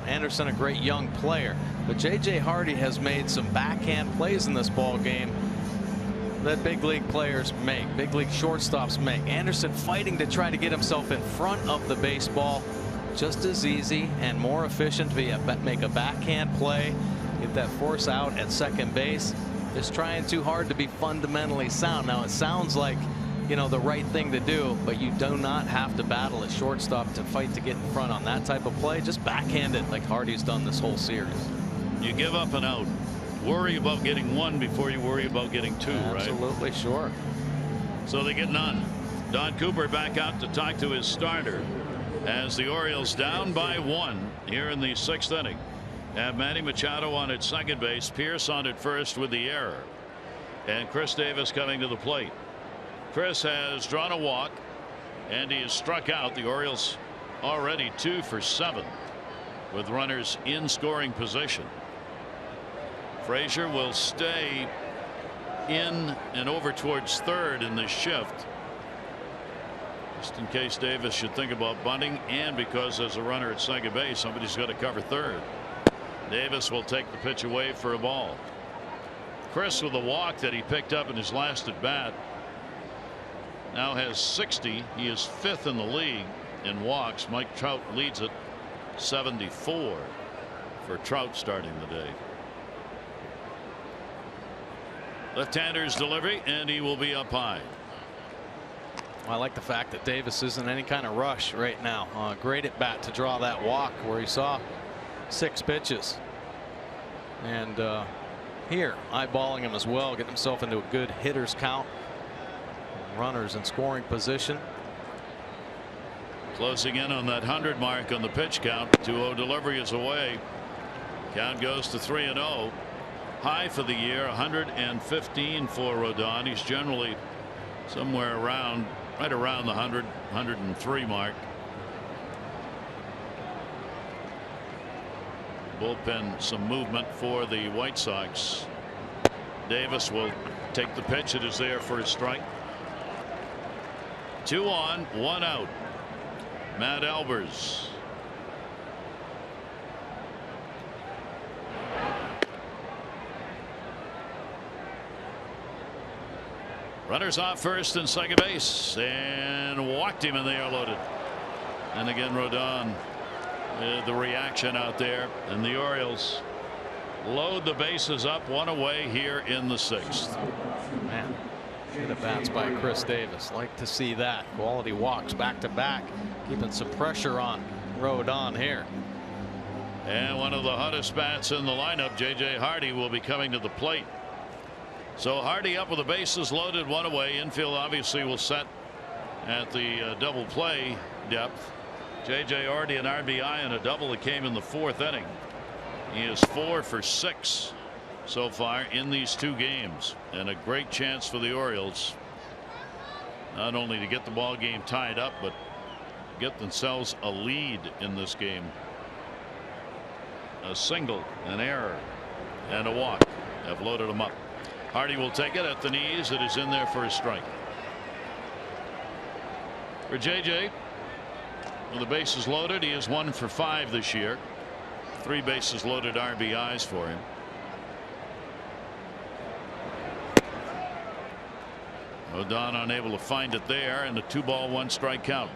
S2: Anderson, a great young player, but J.J. Hardy has made some backhand plays in this ball game that big league players make, big league shortstops make. Anderson fighting to try to get himself in front of the baseball. Just as easy and more efficient to make a backhand play, get that force out at second base. Just trying too hard to be fundamentally sound. Now it sounds like, you know, the right thing to do, but you do not have to battle at shortstop to fight to get in front on that type of play. Just backhand it like Hardy's done this whole series.
S1: You give up an out. Worry about getting one before you worry about getting two, right?
S2: Absolutely, sure.
S1: So they get none. Don Cooper back out to talk to his starter as the Orioles down by 1 here in the 6th inning. Have Manny Machado on at second base, Pierce on at first with the error, and Chris Davis coming to the plate. Chris has drawn a walk and he has struck out. The Orioles already 2 for 7 with runners in scoring position. Frazier will stay in and over towards third in this shift, just in case Davis should think about bunting, and because as a runner at second base, somebody's got to cover third. Davis will take the pitch away for a ball. Chris, with a walk that he picked up in his last at bat, now has 60. He is 5th in the league in walks. Mike Trout leads it, 74 for Trout starting the day. Left-hander's delivery, and he will be up high.
S2: I like the fact that Davis isn't in any kind of rush right now. Great at bat to draw that walk where he saw 6 pitches, and here eyeballing him as well, getting himself into a good hitter's count. Runners in scoring position.
S1: Closing in on that 100 mark on the pitch count. 2-0 delivery is away. Count goes to 3-0. High for the year, 115 for Rodon. He's generally somewhere around, right around the 100, 103 mark. Bullpen, some movement for the White Sox. Davis will take the pitch. It is there for a strike. 2 on, 1 out. Matt Albers. Runners off first and second base, and walked him, and they are loaded. And again, Rodon, the reaction out there, and the Orioles load the bases up, 1 away here in the 6th.
S2: Man, good at bats by Chris Davis. Like to see that. Quality walks back to back, keeping some pressure on Rodon here.
S1: And one of the hottest bats in the lineup, J.J. Hardy, will be coming to the plate. So Hardy up with the bases loaded, 1 away. Infield obviously will set at the double play depth. J.J. Hardy an RBI and a double that came in the 4th inning. He is 4 for 6 so far in these 2 games, and a great chance for the Orioles not only to get the ball game tied up, but get themselves a lead in this game. A single, an error, and a walk have loaded them up. Hardy will take it at the knees. It is in there for a strike. For JJ, with the bases loaded, he is 1 for 5 this year. 3 bases loaded RBIs for him. Rodon unable to find it there, and a 2-ball 1-strike count.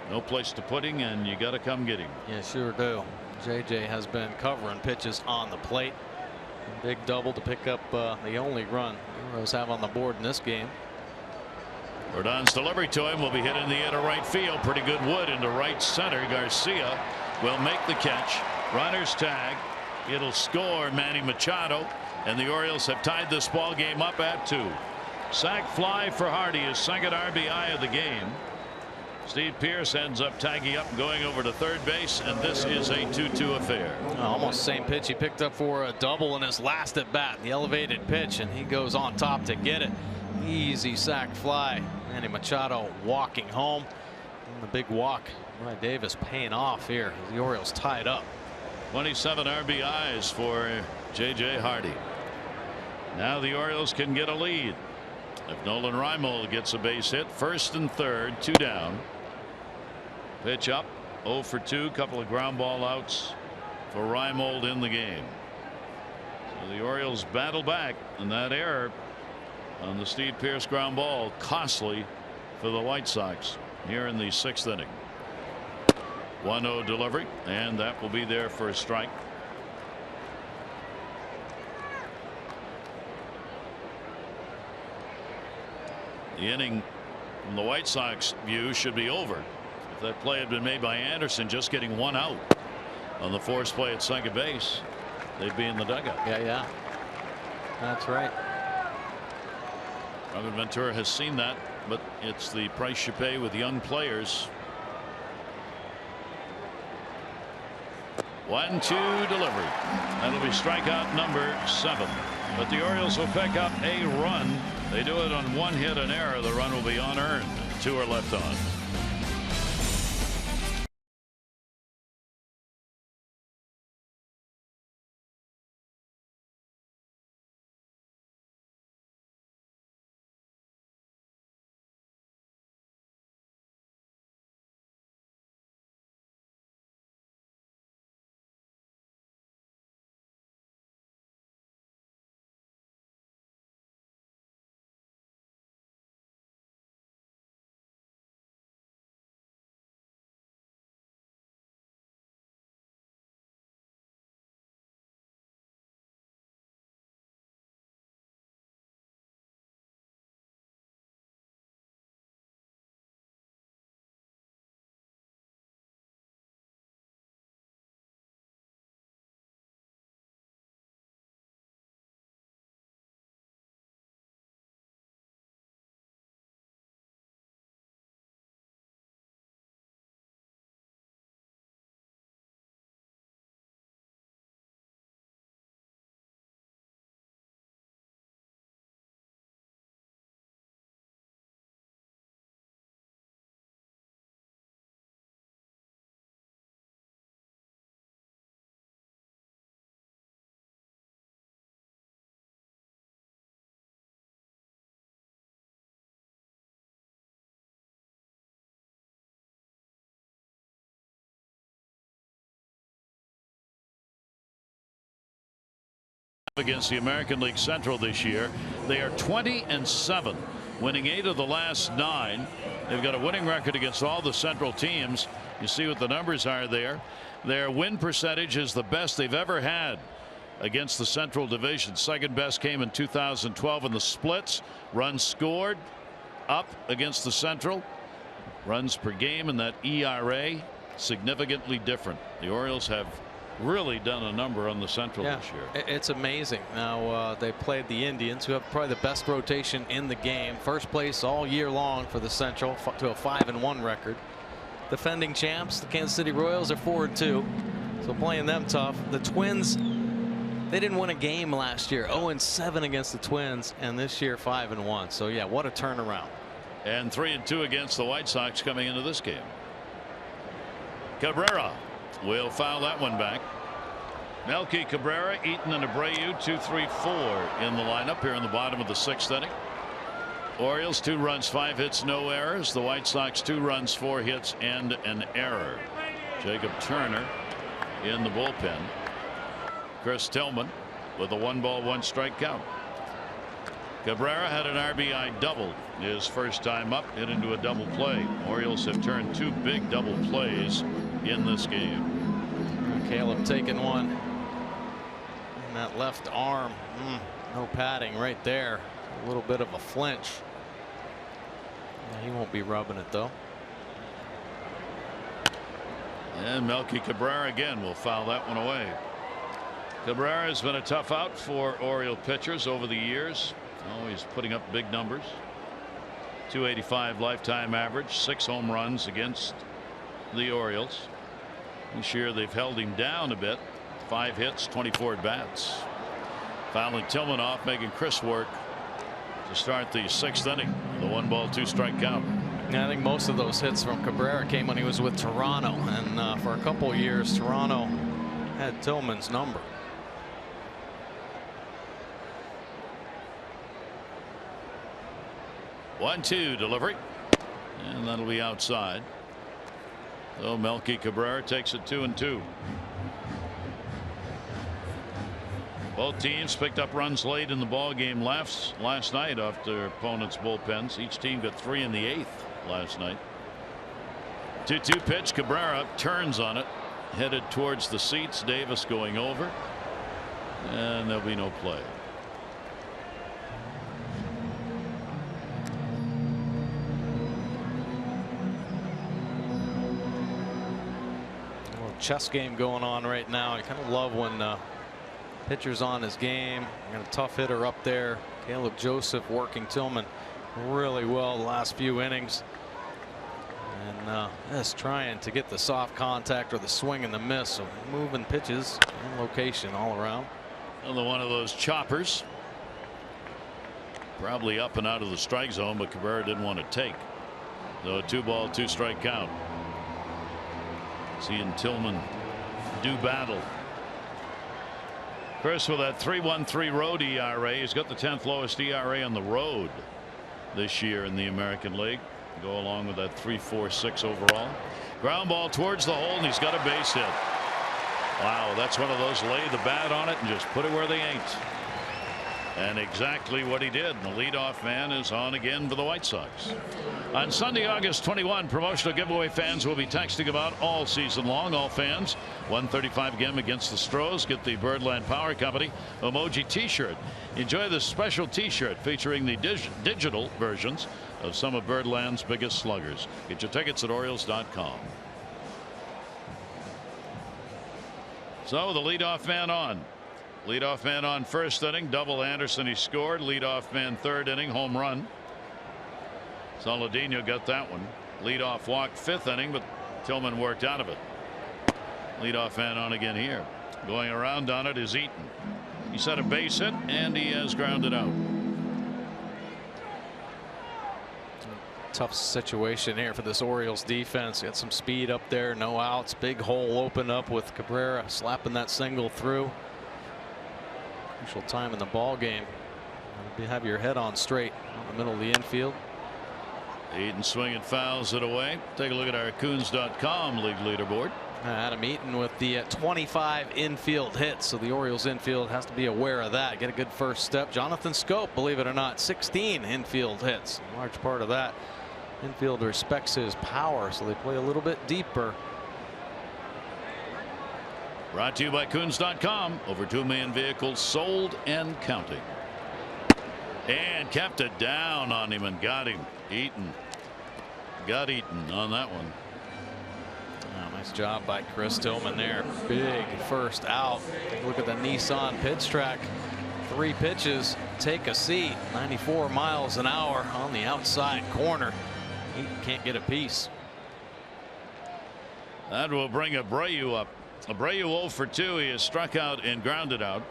S1: No place to put him, and you got to come get him.
S2: Yeah, sure do. JJ has been covering pitches on the plate. Big double to pick up the only run the Orioles have on the board in this game.
S1: Rodon's delivery to him will be hit in the air to right field. Pretty good wood into right center. Garcia will make the catch. Runners tag. It'll score Manny Machado, and the Orioles have tied this ball game up at 2. Sac fly for Hardy, his 2nd RBI of the game. Steve Pierce ends up tagging up and going over to third base, and this is a 2-2 affair.
S2: Almost same pitch he picked up for a double in his last at bat, the elevated pitch, and he goes on top to get it. Easy sac fly. Manny Machado walking home, and the big walk by Davis paying off here. The Orioles tied up.
S1: 27 RBIs for J.J. Hardy. Now the Orioles can get a lead. If Nolan Reimold gets a base hit, first and third, 2 down. Pitch up, 0 for 2, couple of ground ball outs for Reimold in the game. So the Orioles battle back, and that error on the Steve Pearce ground ball costly for the White Sox here in the 6th inning. 1-0 delivery, and that will be there for a strike. The inning from the White Sox view should be over. If that play had been made by Anderson, just getting 1 out on the forced play at second base, they'd be in the dugout.
S2: Yeah. That's right.
S1: Robin Ventura has seen that, but it's the price you pay with young players. 1-2 delivery. That'll be strikeout number 7. But the Orioles will pick up a run. They do it on 1 hit, an error. The run will be unearned. 2 are left on. Against the American League Central this year, they are 20-7, winning 8 of the last 9. They've got a winning record against all the Central teams. You see what the numbers are there. Their win percentage is the best they've ever had against the Central Division. Second best came in 2012 in the splits. Runs scored up against the Central. Runs per game, and that ERA significantly different. The Orioles have really done a number on the Central this year.
S2: It's amazing. Now they played the Indians, who have probably the best rotation in the game. First place all year long for the Central, to a 5-1 record. Defending champs, the Kansas City Royals, are 4-2, so playing them tough. The Twins, they didn't win a game last year. 0-7 against the Twins, and this year 5-1. So yeah, what a turnaround.
S1: And 3-2 against the White Sox coming into this game. Cabrera will foul that one back. Melky Cabrera, Eaton, and Abreu, 2, 3, 4 in the lineup here in the bottom of the 6th inning. Orioles 2 runs, 5 hits, no errors. The White Sox 2 runs, 4 hits, and an error. Jacob Turner in the bullpen. Chris Tillman with a 1-ball, 1-strike count. Cabrera had an RBI double his first time up, hit into a double play. Orioles have turned 2 big double plays in this game.
S2: Caleb taking one in that left arm. No padding right there. A little bit of a flinch. He won't be rubbing it though.
S1: And Melky Cabrera again will foul that one away. Cabrera has been a tough out for Oriole pitchers over the years. Always putting up big numbers. 285 lifetime average, 6 home runs against the Orioles. This year they've held him down a bit. 5 hits, 24 at bats. Fouling Tillman off, making Chris work to start the 6th inning. The 1-ball, 2-strike count.
S2: Yeah, I think most of those hits from Cabrera came when he was with Toronto, and for a couple of years Toronto had Tillman's number.
S1: 1-2 delivery, and that'll be outside. So Melky Cabrera takes it 2-2. Both teams picked up runs late in the ball game last night off their opponents' bullpens. Each team got 3 in the 8th last night. 2-2 pitch. Cabrera turns on it, headed towards the seats. Davis going over, and there'll be no play.
S2: Chess game going on right now. I kind of love when pitcher's on his game. Got a tough hitter up there. Caleb Joseph working Tillman really well the last few innings, and just trying to get the soft contact or the swing and the miss. So moving pitches and location all around.
S1: Another one of those choppers, probably up and out of the strike zone, but Cabrera didn't want to take. So a 2-ball 2-strike count. Seeing Tillman do battle. Chris, with that 3.13 road ERA, he's got the 10th lowest ERA on the road this year in the American League. Go along with that 3.46 overall. Ground ball towards the hole, and he's got a base hit. Wow, that's one of those lay the bat on it and just put it where they ain't. And exactly what he did. And the leadoff man is on again for the White Sox. On Sunday, August 21, promotional giveaway fans will be texting about all season long. All fans, 1:35 game against the Stros, get the Birdland Power Company emoji t-shirt. Enjoy this special t-shirt featuring the digital versions of some of Birdland's biggest sluggers. Get your tickets at Orioles.com. So the leadoff man on. Leadoff man on first inning, double Anderson, he scored. Leadoff man third inning, home run. Saladino got that one. Leadoff walk fifth inning, but Tillman worked out of it. Leadoff man on again here. Going around on it is Eaton. He's had a base hit and he has grounded out.
S2: Tough situation here for this Orioles defense. Got some speed up there, no outs, big hole open up with Cabrera slapping that single through. Crucial time in the ball game. Have your head on straight in the middle of the infield.
S1: Eaton swinging fouls it away. Take a look at our Coons.com league leaderboard.
S2: Adam Eaton with the 25 infield hits, so the Orioles infield has to be aware of that. Get a good first step. Jonathan Scope, believe it or not, 16 infield hits. A large part of that infield respects his power, so they play a little bit deeper.
S1: Brought to you by Coons.com. Over 2 million vehicles sold and counting. And kept it down on him and got him. Eaton got Eaton on that one.
S2: Oh, nice job by Chris Tillman there. Big first out. Take a look at the Nissan pitch track. 3 pitches. Take a seat. 94 miles an hour on the outside corner. Eaton can't get a piece.
S1: That will bring Abreu up. Abreu 0 for 2. He is struck out and grounded out.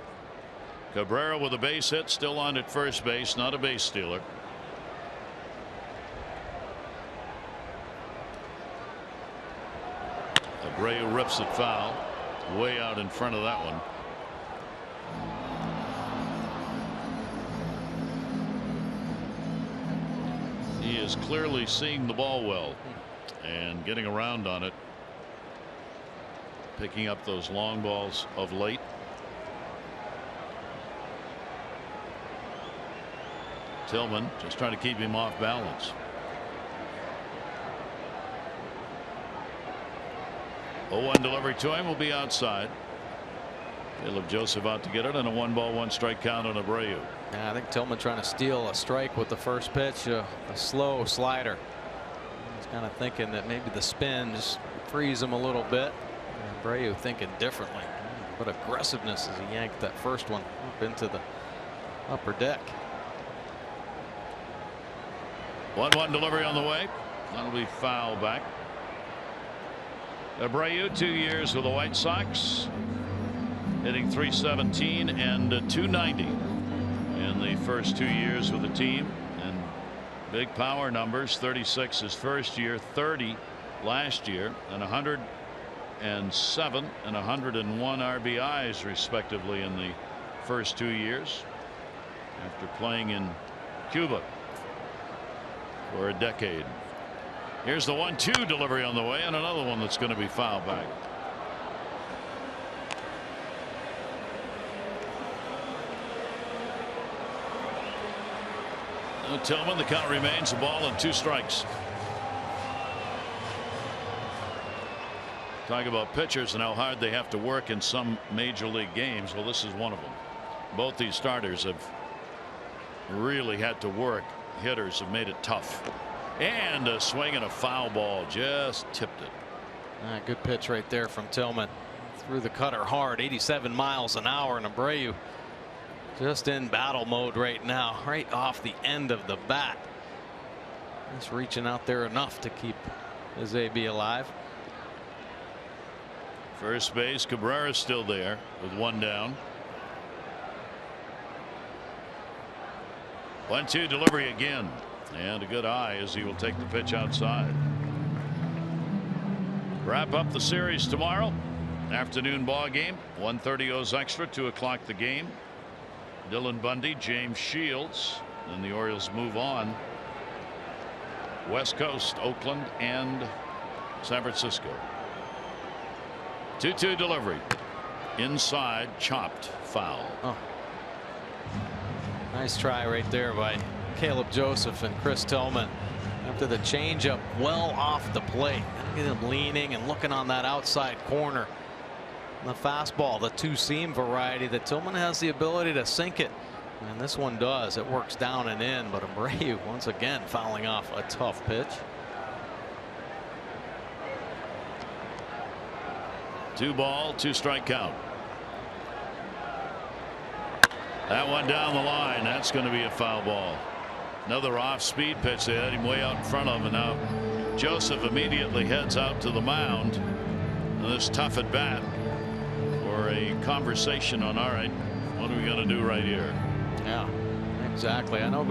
S1: Cabrera with a base hit, still on at first base, not a base stealer. Abreu rips it foul, way out in front of that one. He is clearly seeing the ball well and getting around on it, picking up those long balls of late. Tillman just trying to keep him off balance. 0-1 delivery to him will be outside. Caleb Joseph out to get it, and a 1-ball 1-strike count on Abreu.
S2: Yeah, I think Tillman trying to steal a strike with the first pitch, a slow slider. He's kind of thinking that maybe the spin just frees him a little bit. And Abreu thinking differently. But aggressiveness as he yanked that first one up into the upper deck.
S1: 1-1 delivery on the way. That'll be foul back. Abreu, 2 years with the White Sox, hitting .317 and .290 in the first 2 years with the team, and big power numbers. 36 his first year, 30 last year, and 107 and 101 RBIs respectively in the first 2 years after playing in Cuba. for a decade. Here's the 1-2 delivery on the way, and another one that's going to be fouled back. Tillman, the count remains a ball and 2 strikes. Talk about pitchers and how hard they have to work in some major league games. Well, this is one of them. Both these starters have really had to work. Hitters have made it tough. And a swing and a foul ball just tipped it.
S2: Good pitch right there from Tillman. Threw the cutter hard, 87 miles an hour, and Abreu just in battle mode right now, right off the end of the bat. Just reaching out there enough to keep his AB alive.
S1: First base, Cabrera still there with 1 down. 1-2 delivery again, and a good eye as he will take the pitch outside. Wrap up the series tomorrow. Afternoon ball game, 1:30 O's extra, 2 o'clock the game. Dylan Bundy, James Shields, and the Orioles move on. West Coast, Oakland and San Francisco. 2-2 delivery. Inside, chopped, foul.
S2: Oh. Nice try right there by Caleb Joseph and Chris Tillman. After the changeup well off the plate. Get him leaning and looking on that outside corner. The fastball, the 2-seam variety, that Tillman has the ability to sink it. And this one does. It works down and in, but Abreu once again fouling off a tough pitch.
S1: 2 ball, 2 strike count. That one down the line. That's going to be a foul ball. Another off-speed pitch. They had him way out in front of him, and now Joseph immediately heads out to the mound. And this tough at bat for a conversation on, all right, what are we going to do right here?
S2: Yeah, exactly. I know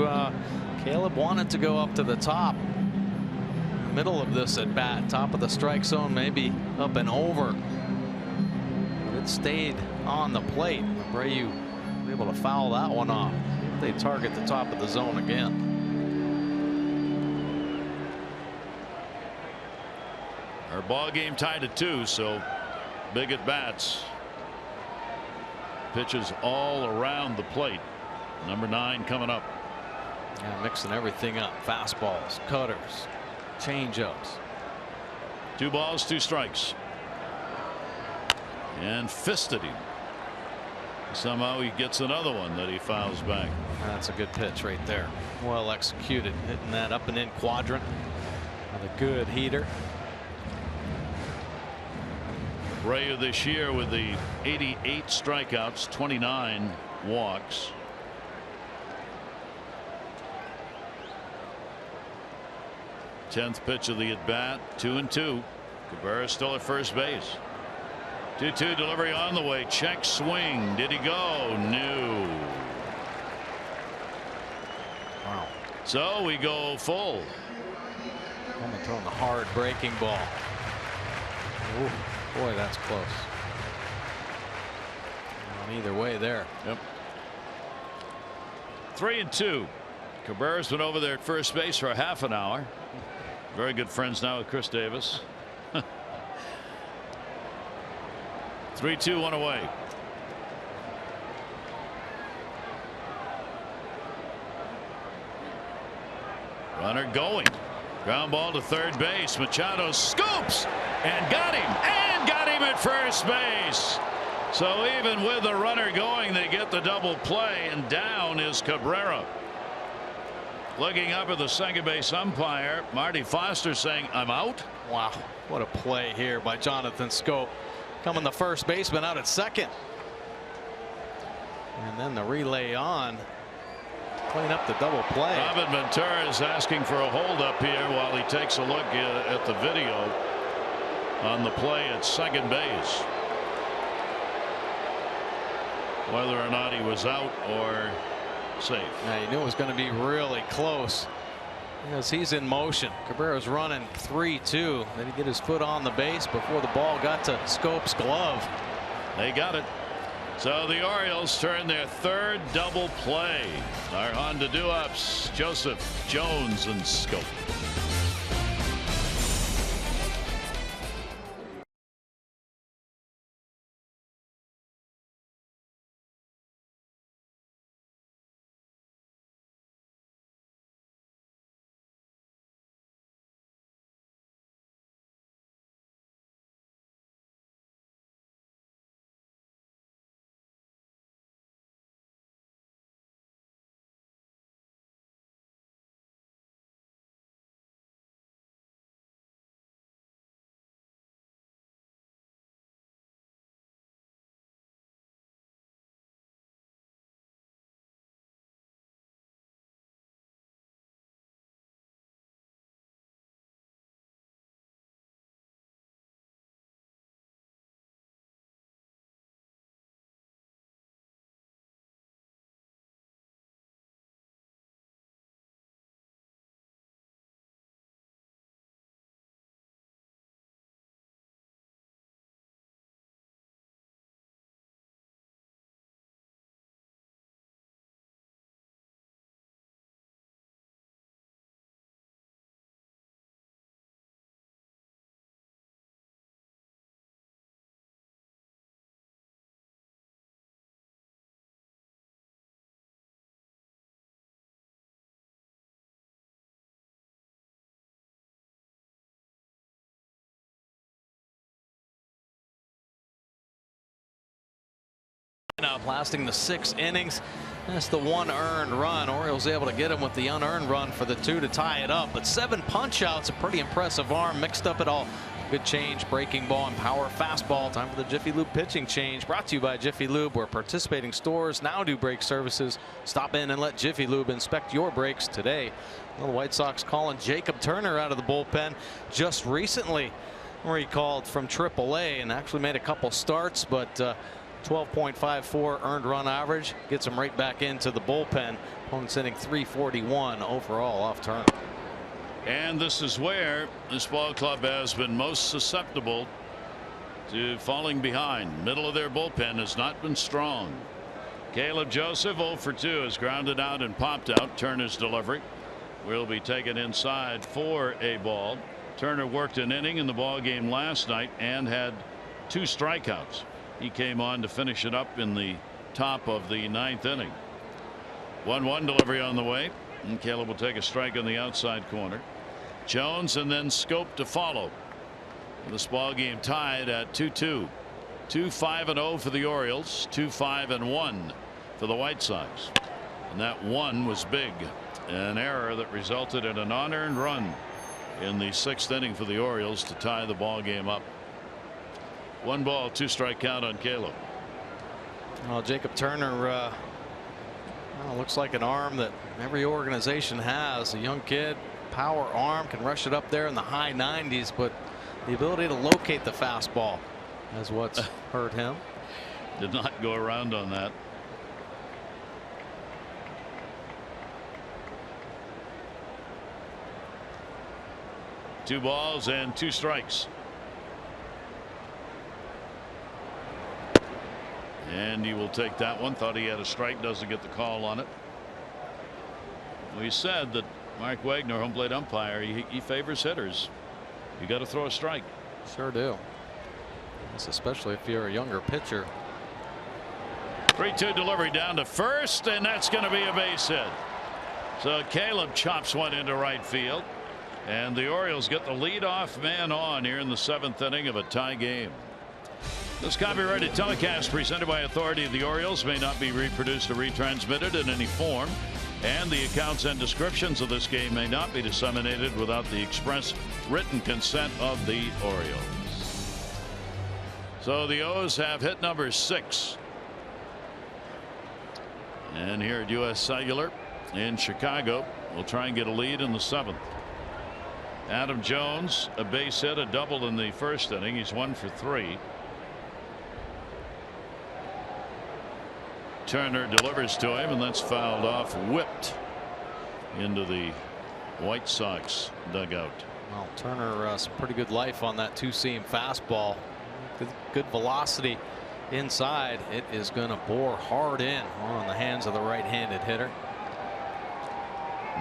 S2: Caleb wanted to go up to the top, middle of this at bat, top of the strike zone, maybe up and over. But it stayed on the plate. Abreu able to foul that one off. They target the top of the zone again.
S1: Our ball game tied at 2, so big at bats. Pitches all around the plate. Number 9 coming up.
S2: Yeah, mixing everything up. Fastballs, cutters, changeups.
S1: 2 balls, 2 strikes. And fisted him. Somehow he gets another one that he fouls back.
S2: That's a good pitch right there. Well executed, hitting that up and in quadrant with a good heater.
S1: Abreu this year with the 88 strikeouts, 29 walks. Tenth pitch of the at bat, 2-2. Cabrera still at first base. 2-2 delivery on the way. Check swing. Did he go? No.
S2: Wow.
S1: So we go full.
S2: Only throwing the hard breaking ball. Ooh, boy, that's close. Well, either way there.
S1: Yep. 3-2. Cabrera's been over there at first base for a half an hour. Very good friends now with Chris Davis. 3-2, 1 away. Runner going. Ground ball to third base. Machado scoops and got him at first base. So even with the runner going, they get the double play, and down is Cabrera. Looking up at the second base umpire, Marty Foster, saying, "I'm out."
S2: Wow, what a play here by Jonathan Schoop. Coming the first baseman out at second. And then the relay on. Clean up the double play.
S1: Robin Ventura is asking for a hold up here while he takes a look at the video on the play at second base. Whether or not he was out or safe.
S2: Yeah, he knew it was going to be really close because he's in motion. Cabrera's running 3-2. Then he get his foot on the base before the ball got to Schoop's glove.
S1: They got it. So the Orioles turn their third double play. Are on to do-ups. Joseph, Jones, and Schoop.
S2: Up, lasting the 6 innings. That's the 1 earned run. Orioles able to get him with the unearned run for the 2 to tie it up. But 7 punch outs, a pretty impressive arm, mixed up it all. Good change, breaking ball and power fastball. Time for the Jiffy Lube pitching change. Brought to you by Jiffy Lube, where participating stores now do brake services. Stop in and let Jiffy Lube inspect your brakes today. Well, the White Sox calling Jacob Turner out of the bullpen just recently, where he called from AAA and actually made a couple starts, but 12.54 earned run average gets him right back into the bullpen. Opponent's hitting .341 overall off Turner.
S1: And this is where this ball club has been most susceptible to falling behind. Middle of their bullpen has not been strong. Caleb Joseph 0 for 2 is grounded out and popped out. Turner's delivery will be taken inside for a ball. Turner worked an inning in the ball game last night and had 2 strikeouts. He came on to finish it up in the top of the 9th inning. 1-1 delivery on the way, and Caleb will take a strike on the outside corner. Jones and then Schoop to follow. This ball game tied at 2-2. 2-5-0 for the Orioles, 2-5-1 for the White Sox. And that one was big. An error that resulted in an unearned run in the 6th inning for the Orioles to tie the ball game up. 1 ball, 2 strike count on Caleb.
S2: Well, Jacob Turner looks like an arm that every organization has. A young kid, power arm, can rush it up there in the high 90s, but the ability to locate the fastball is what's hurt him.
S1: Did not go around on that. Two balls and 2 strikes. And he will take that one. Thought he had a strike, doesn't get the call on it. We said that Mark Wagner, home plate umpire, he favors hitters. You got to throw a strike.
S2: Sure do. That's especially if you're a younger pitcher.
S1: 3-2 delivery down to first, and that's going to be a base hit. So Caleb chops one into right field, and the Orioles get the leadoff man on here in the 7th inning of a tie game. This copyrighted telecast presented by authority of the Orioles may not be reproduced or retransmitted in any form, and the accounts and descriptions of this game may not be disseminated without the express written consent of the Orioles. So the O's have hit number 6. And here at U.S. Cellular in Chicago, we'll try and get a lead in the 7th. Adam Jones, a base hit, a double in the 1st inning. He's 1 for 3. Turner delivers to him, and that's fouled off, whipped into the White Sox dugout.
S2: Well, Turner some pretty good life on that 2-seam fastball. Good velocity inside. It is going to bore hard in on the hands of the right-handed hitter.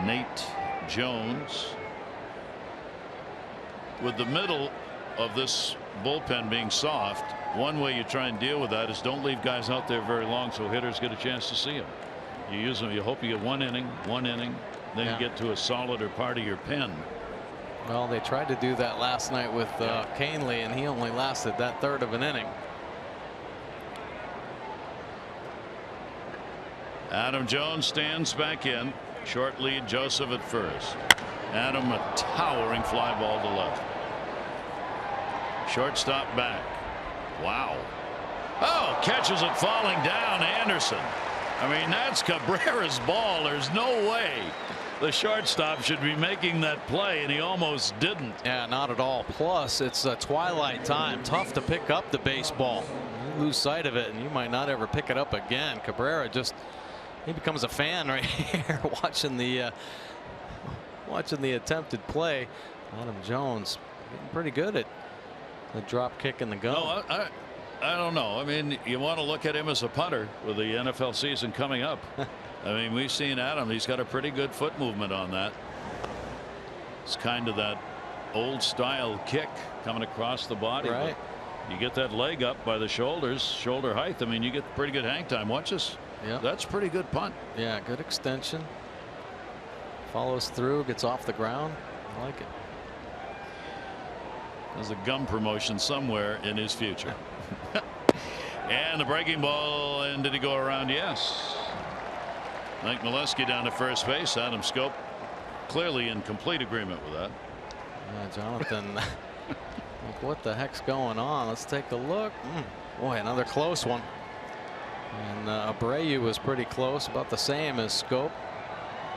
S1: Nate Jones. With the middle of this bullpen being soft, one way you try and deal with that is don't leave guys out there very long so hitters get a chance to see them. You use them, you hope you get one inning, then you get to a solider part of your pen.
S2: Well, they tried to do that last night with Canely, and he only lasted that third of an inning.
S1: Adam Jones stands back in. Short lead, Joseph at first. Adam, a towering fly ball to left. Shortstop back. Wow. Oh, catches it falling down. Anderson. I mean, that's Cabrera's ball. There's no way the shortstop should be making that play, and he almost didn't.
S2: Yeah, not at all. Plus, it's twilight time. Tough to pick up the baseball. You lose sight of it, and you might not ever pick it up again. Cabrera he becomes a fan right here watching the attempted play. Adam Jones getting pretty good at the drop kick and the gun.
S1: No, I don't know. I mean, you want to look at him as a punter with the NFL season coming up. I mean, we've seen Adam. He's got a pretty good foot movement on that. It's kind of that old style kick coming across the body.
S2: Right.
S1: You get that leg up by the shoulders, shoulder height. I mean, you get pretty good hang time. Watch this.
S2: Yeah.
S1: That's pretty good punt.
S2: Yeah, good extension. Follows through, gets off the ground. I like it.
S1: There's a gum promotion somewhere in his future. And the breaking ball, and did he go around? Yes. Mike Molesky down to first base. Adam Schoop clearly in complete agreement with that.
S2: Yeah, Jonathan, like, what the heck's going on? Let's take a look. Boy, another close one. And Abreu was pretty close, about the same as Schoop,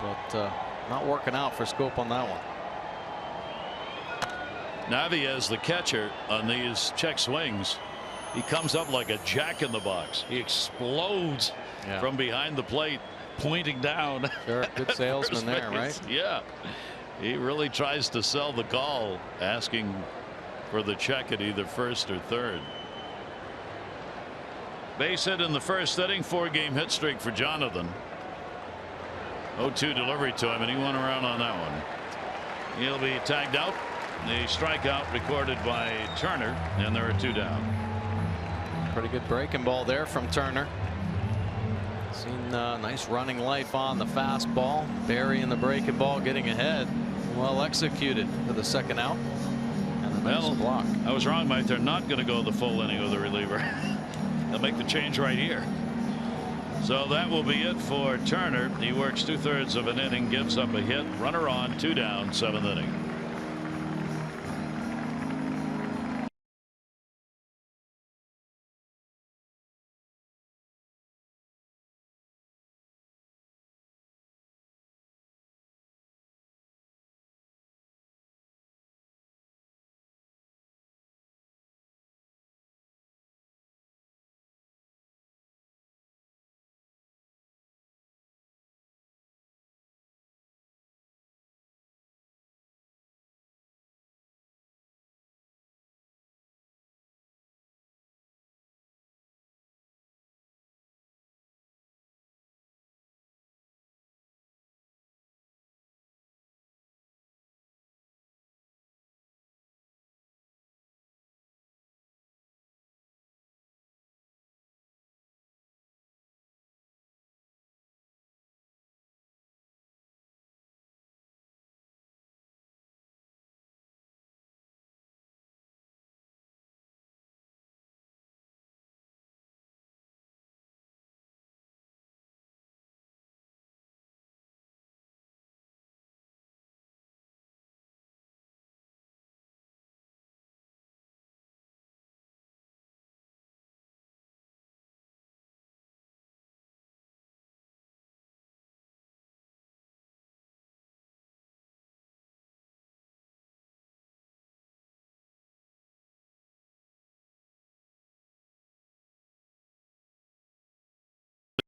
S2: but not working out for Schoop on that one.
S1: Naviez, the catcher on these check swings, he comes up like a jack in the box. He explodes from behind the plate, pointing down.
S2: Sure, good salesman there, right?
S1: Yeah, he really tries to sell the call, asking for the check at either first or third. Base hit in the first inning, 4-game hit streak for Jonathan. 0-2 delivery to him, and he went around on that one. He'll be tagged out. The strikeout recorded by Turner, and there are 2 down.
S2: Pretty good breaking ball there from Turner. Seen nice running life on the fastball. Burying the breaking ball, getting ahead. Well executed for the second out. And a nice block.
S1: I was wrong, Mike. They're not going to go the full inning with the reliever. They'll make the change right here. So that will be it for Turner. He works 2/3 of an inning, gives up a hit, runner on, 2 down, 7th inning.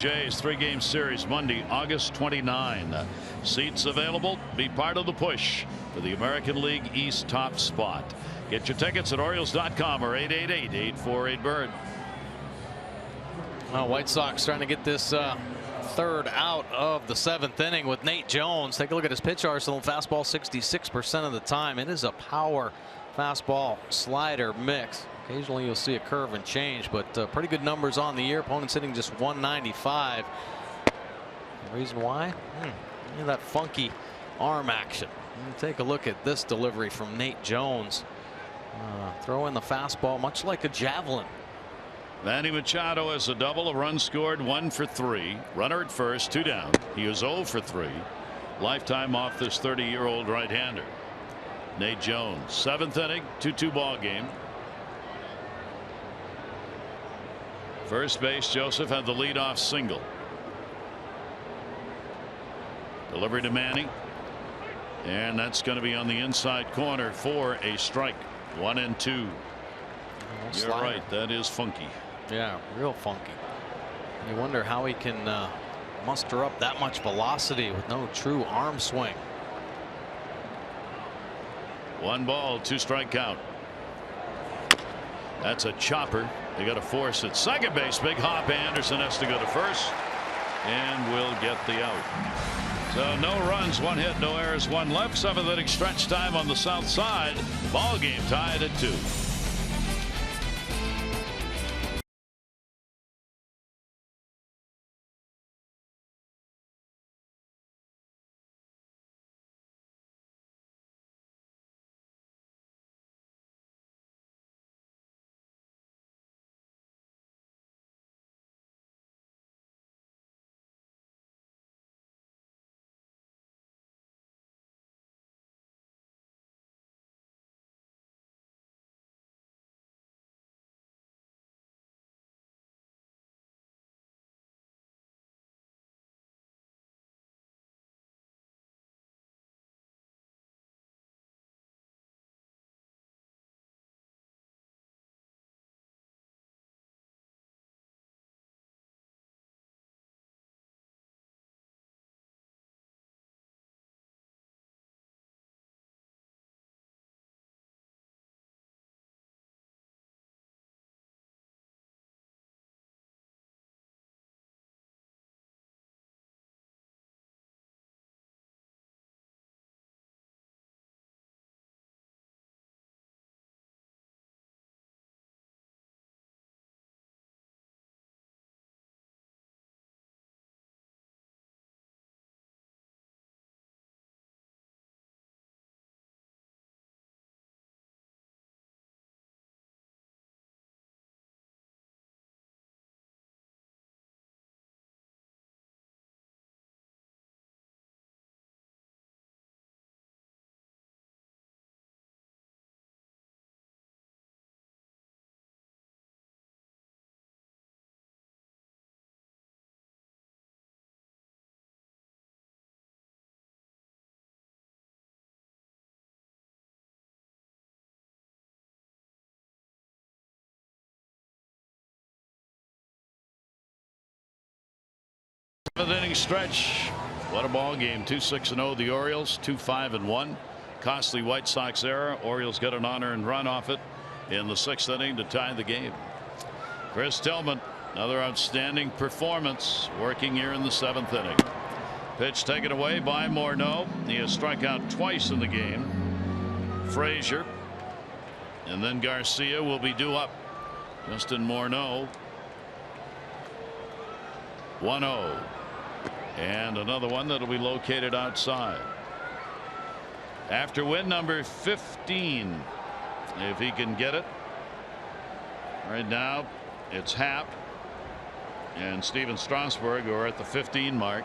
S1: Jays 3-game series Monday, August 29. Seats available. Be part of the push for the American League East top spot. Get your tickets at Orioles.com or 888-848-BIRD.
S2: Well, White Sox trying to get this third out of the 7th inning with Nate Jones. Take a look at his pitch arsenal. Fastball 66% of the time. It is a power fastball slider mix. Occasionally you'll see a curve and change, but pretty good numbers on the year. Opponents hitting just 195. The reason why? Look at that funky arm action. Take a look at this delivery from Nate Jones. Throw in the fastball much like a javelin.
S1: Manny Machado has a double, a run scored, 1 for 3. Runner at first, 2 down. He is 0 for 3. Lifetime off this 30-year-old right-hander. Nate Jones, 7th inning, 2-2 ball game. First base, Joseph had the leadoff single. Delivery to Manny. And that's going to be on the inside corner for a strike. 1-2. You're right. That is funky.
S2: Yeah, real funky. You wonder how he can muster up that much velocity with no true arm swing.
S1: 1 ball, 2 strike count. That's a chopper. They got to force it. Second base, big hop. Anderson has to go to first and will get the out. So no runs, 1 hit, no errors, 1 left. 7th inning stretch time on the south side. Ball game tied at 2. Seventh inning stretch. What a ball game. 2-6-0 the Orioles, 2-5-1. Costly White Sox error. Orioles get an unearned run off it in the 6th inning to tie the game. Chris Tillman, another outstanding performance, working here in the 7th inning. Pitch taken away by Morneau. He has struck out twice in the game. Frazier and then Garcia will be due up. Justin Morneau. 1-0. And another one that'll be located outside. After win number 15, if he can get it. Right now it's Happ and Steven Strasburg who are at the 15 mark.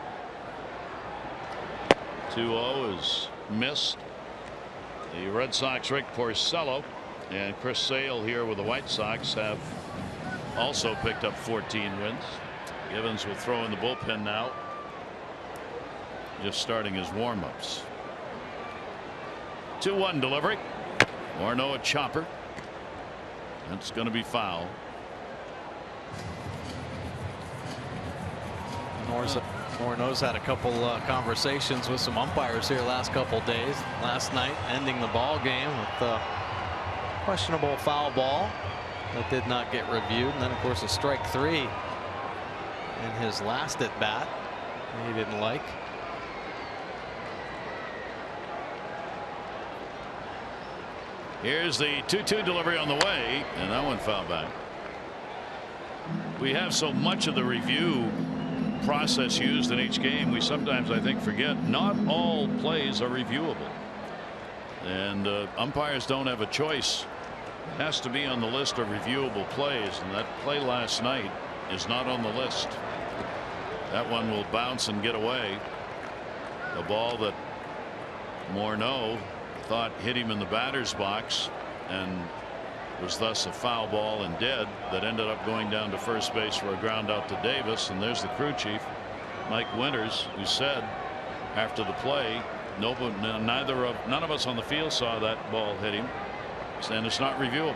S1: 2-0 is missed. The Red Sox, Rick Porcello and Chris Sale here with the White Sox have also picked up 14 wins. Givens will throw in the bullpen now, just starting his warm-ups. 2-1 delivery. Morneau a chopper. That's going to be foul.
S2: Morneau's had a couple conversations with some umpires here last couple days. Last night ending the ball game with a questionable foul ball that did not get reviewed, and then of course a strike 3 in his last at bat. He didn't like.
S1: Here's the 2-2 delivery on the way, and that one fouled back. We have so much of the review process used in each game, we sometimes, I think, forget not all plays are reviewable. And umpires don't have a choice. It has to be on the list of reviewable plays, and that play last night is not on the list. That one will bounce and get away. The ball that Morneau thought hit him in the batter's box and was thus a foul ball and dead, that ended up going down to first base for a ground out to Davis. And there's the crew chief, Mike Winters, who said after the play, none of us on the field saw that ball hit him, and it's not reviewable.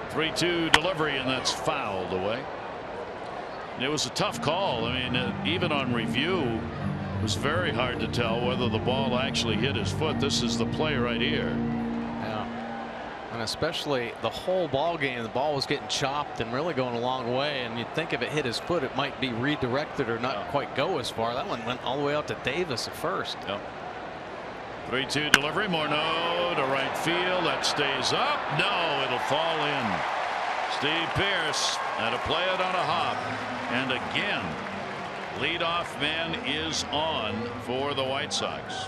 S1: 3-2 delivery, and that's fouled away. It was a tough call. I mean, even on review, it was very hard to tell whether the ball actually hit his foot. This is the play right here.
S2: Yeah. And especially the whole ball game, the ball was getting chopped and really going a long way. And you'd think if it hit his foot, it might be redirected or not quite go as far. That one went all the way out to Davis at first.
S1: Yep. 3-2 delivery. Morneau to right field. That stays up. No, it'll fall in. Steve Pearce had to play it on a hop. And again, leadoff man is on for the White Sox.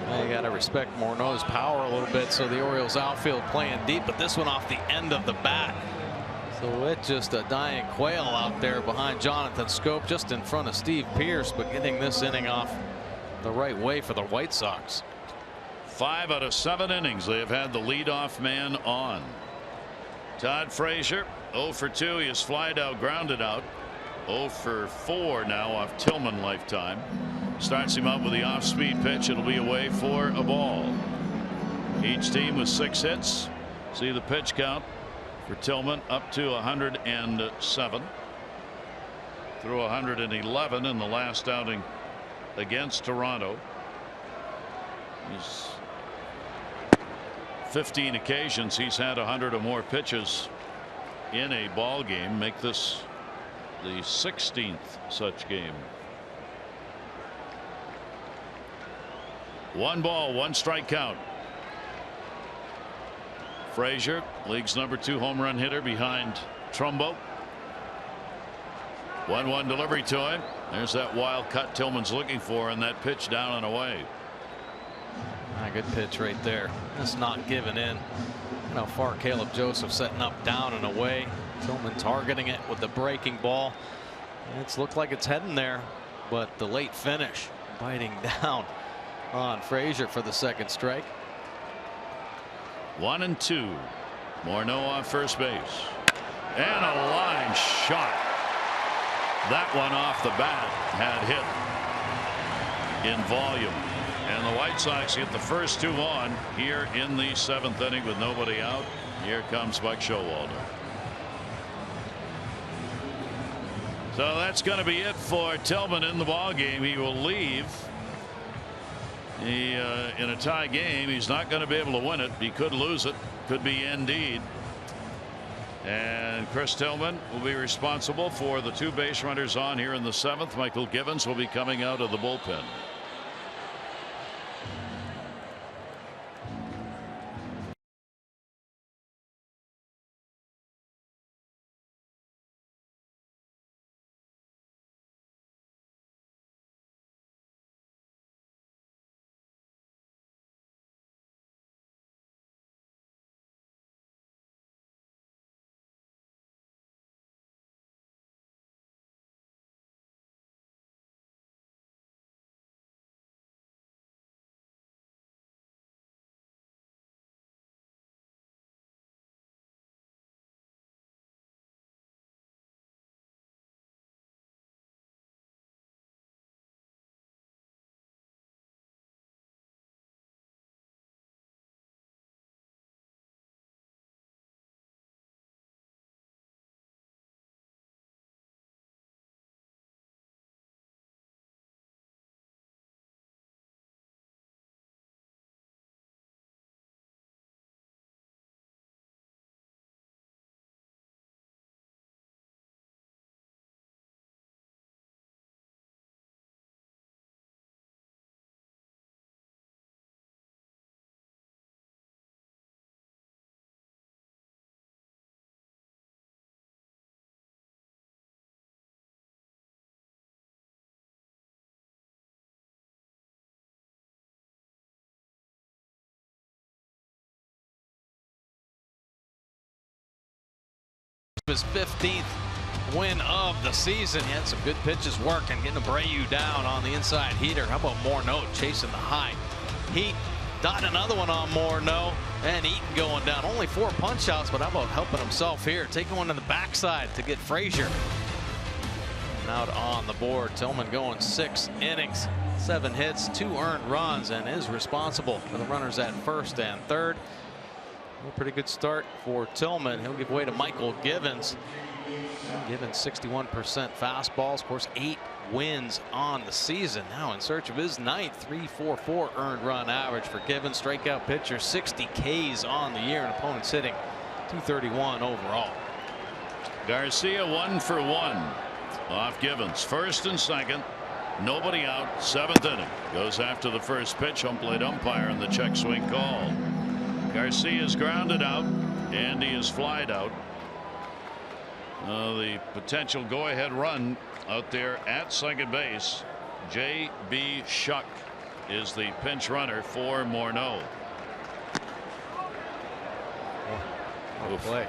S2: Well, you got to respect Morneau's power a little bit. So the Orioles outfield playing deep, but this one off the end of the bat. So it's just a dying quail out there behind Jonathan Schoop, just in front of Steve Pearce, but getting this inning off the right way for the White Sox.
S1: 5 out of 7 innings they have had the leadoff man on. Todd Frazier 0 for 2. He has flied out, grounded out. 0 for 4 now off Tillman lifetime. Starts him up with the off speed pitch. It'll be away for a ball. Each team with 6 hits. See the pitch count for Tillman up to 107 through 111 in the last outing against Toronto. He's 15 occasions he's had 100 or more pitches in a ball game. Make this the 16th such game. 1 ball, 1 strike count. Frazier, league's number 2 home run hitter behind Trumbo. 1-1 delivery to him. There's that wild cut Tillman's looking for, and that pitch down and away.
S2: Good pitch right there. Just not giving in. You know, far Caleb Joseph setting up down and away. Tillman targeting it with the breaking ball. It's looked like it's heading there, but the late finish biting down on Frazier for the 2nd strike.
S1: 1-2. Morneau off first base. And a line shot. That one off the bat had hit in volume. And the White Sox get the first 2 on here in the 7th inning with nobody out. Here comes Buck Showalter. So that's going to be it for Tillman in the ball game. He will leave. In a tie game, he's not going to be able to win it. He could lose it. Could be indeed. And Chris Tillman will be responsible for the 2 base runners on here in the 7th. Michael Givens will be coming out of the bullpen.
S2: his 15th win of the season. He had some good pitches working, getting Abreu down on the inside heater. How about Morneau chasing the high? Heat dot another one on Morneau, and Eaton going down. Only 4 punch outs, but how about helping himself here? Taking one to the backside to get Frazier. And out on the board, Tillman going 6 innings, 7 hits, 2 earned runs, and is responsible for the runners at first and third. A pretty good start for Tillman. He'll give way to Michael Givens. Givens 61% fastballs. Of course, 8 wins on the season. Now in search of his 9th 3.44 earned run average for Givens. Strikeout pitcher, 60 Ks on the year, and opponents hitting 231 overall.
S1: Garcia 1 for 1 off Givens. First and second. Nobody out. 7th inning. Goes after the first pitch. Home plate umpire and the check swing call. Garcia is grounded out. Andy is flied out. The potential go-ahead run out there at second base. J.B. Shuck is the pinch runner for Morneau.
S2: Good play.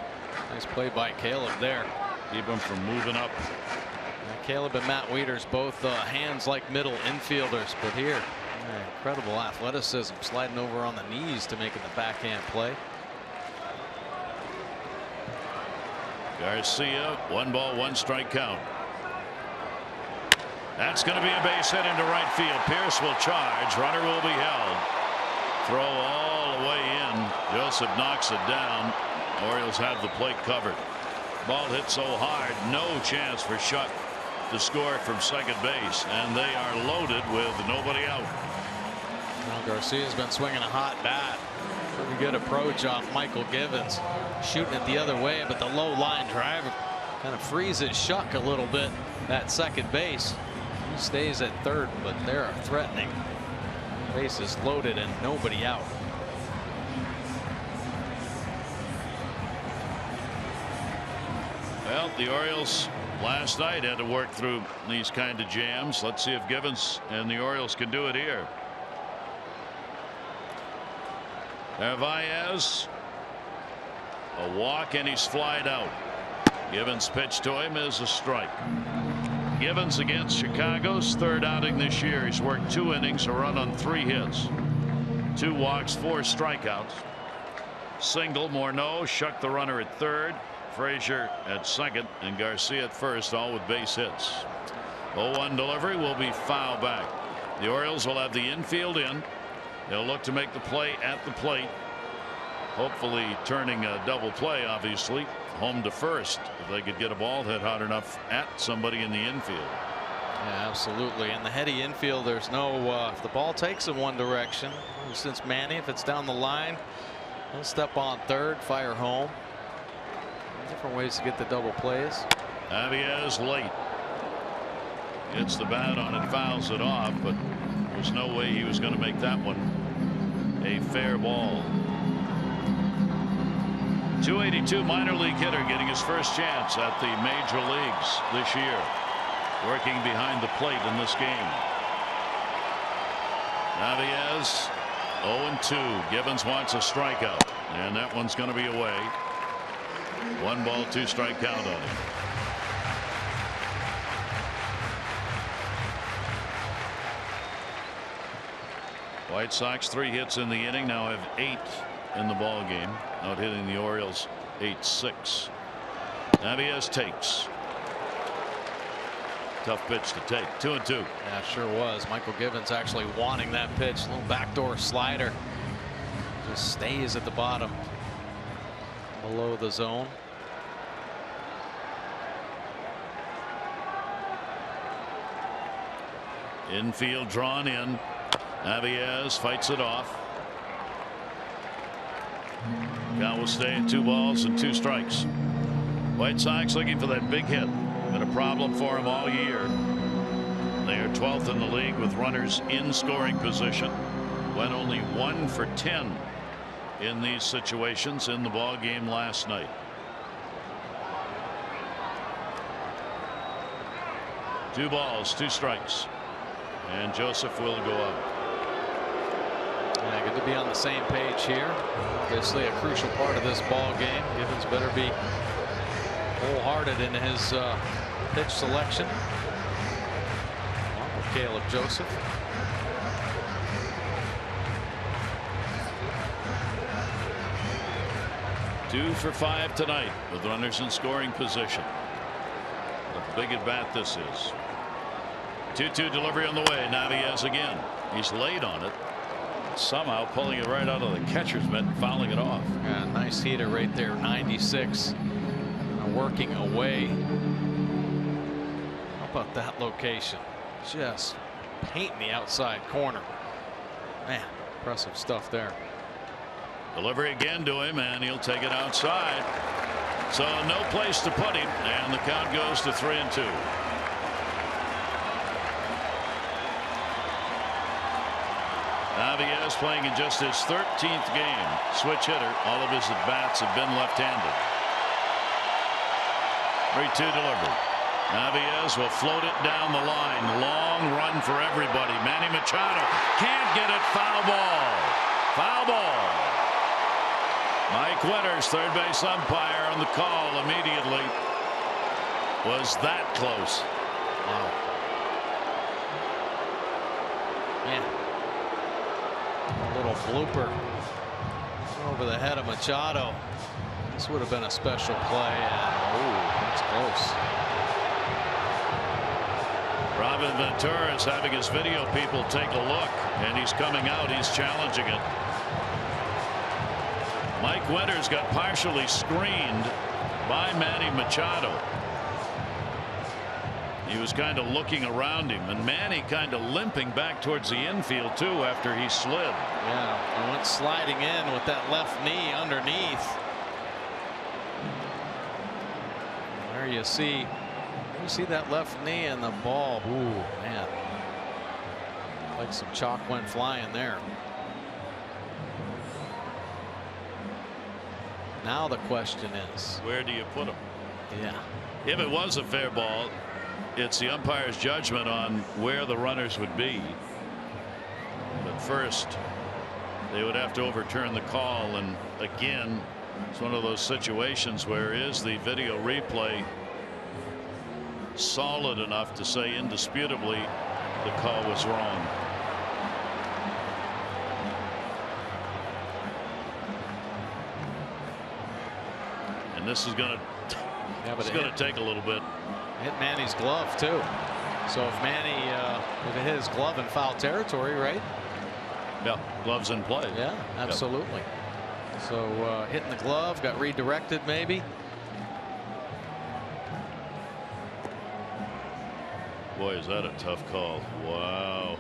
S2: Nice play by Caleb there.
S1: Keep him from moving up.
S2: Caleb and Matt Wieters both hands like middle infielders, but here incredible athleticism, sliding over on the knees to making the backhand play.
S1: Garcia, 1 ball, 1 strike count. That's going to be a base hit into right field. Pierce will charge. Runner will be held. Throw all the way in. Joseph knocks it down. Orioles have the plate covered. Ball hit so hard, no chance for Shuck to score from second base, and they are loaded with nobody out.
S2: Well, Garcia's been swinging a hot bat. Pretty good approach off Michael Givens, shooting it the other way, but the low line drive kind of freezes Shuck a little bit at second base. He stays at third, but they're threatening. Bases loaded and nobody out.
S1: Well, the Orioles last night had to work through these kind of jams. Let's see if Givens and the Orioles can do it here. Narvaez, a walk, and he's flied out. Givens' pitch to him is a strike. Givens against Chicago's 3rd outing this year. He's worked 2 innings, a run on 3 hits, 2 walks, 4 strikeouts. Single. Morneau, Shuck the runner at 3rd, Frazier at 2nd, and Garcia at 1st, all with base hits. 0-1 delivery will be foul back. The Orioles will have the infield in. They'll look to make the play at the plate. Hopefully turning a double play, obviously. Home to first if they could get a ball hit hard enough at somebody in the infield.
S2: Yeah, absolutely. And the heady infielders know if the ball takes in one direction, since Manny, if it's down the line, he'll step on third, fire home. Different ways to get the double plays.
S1: Narvaez late. Gets the bat on it, fouls it off, but there's no way he was going to make that one a fair ball. 282 minor league hitter getting his first chance at the major leagues this year. Working behind the plate in this game. Narvaez 0-2. Givens wants a strikeout, and that one's going to be away. 1 ball, 2 strike count on him. White Sox 3 hits in the inning, now have 8 in the ball game, out hitting the Orioles 8-6. Narvaez takes. Tough pitch to take. 2-2.
S2: Yeah, sure was. Michael Givens actually wanting that pitch. A little backdoor slider. Just stays at the bottom below the zone.
S1: Infield drawn in. Narvaez fights it off. Count will stay at 2 balls and 2 strikes. White Sox looking for that big hit. Been a problem for him all year. They are 12th in the league with runners in scoring position. Went only 1 for 10 in these situations in the ball game last night. Two balls, 2 strikes, and Joseph will go out.
S2: Yeah, good to be on the same page here. Obviously a crucial part of this ball game. Givens better be wholehearted in his pitch selection. Along with Caleb Joseph.
S1: Two for 5 tonight with runners in scoring position. What a big at bat this is. 2-2 delivery on the way. Naviez again. He's late on it. Somehow pulling it right out of the catcher's mitt and fouling it off.
S2: Yeah, nice heater right there. 96. Working away. How about that location? Just painting the outside corner. Man, impressive stuff there.
S1: Delivery again to him, and he'll take it outside. So no place to put him, and the count goes to 3-2. Naviez playing in just his 13th game. Switch hitter. All of his at-bats have been left-handed. 3-2 delivery. Naviez will float it down the line. Long run for everybody. Manny Machado can't get it. Foul ball. Foul ball. Mike Winters, third base umpire, on the call immediately. Was that close?
S2: Wow. Man. A little blooper over the head of Machado. This would have been a special play, and that's close.
S1: Robin Ventura is having his video people take a look, and he's coming out. He's challenging it. Mike Winters got partially screened by Manny Machado. He was kind of looking around him, and Manny kind of limping back towards the infield too after he slid.
S2: Yeah, he went sliding in with that left knee underneath. There you see that left knee and the ball. Ooh, man. Like some chalk went flying there. Now the question is,
S1: where do you put him?
S2: Yeah.
S1: If it was a fair ball, it's the umpire's judgment on where the runners would be. But first, they would have to overturn the call, and again, it's one of those situations where is the video replay solid enough to say indisputably the call was wrong. And this is going to take a little bit.
S2: Hit Manny's glove too. So if Manny if it hit his glove in foul territory, right?
S1: Yeah, gloves in play.
S2: Yeah, absolutely. Yep. So hitting the glove, got redirected maybe.
S1: Boy, is that a tough call. Wow.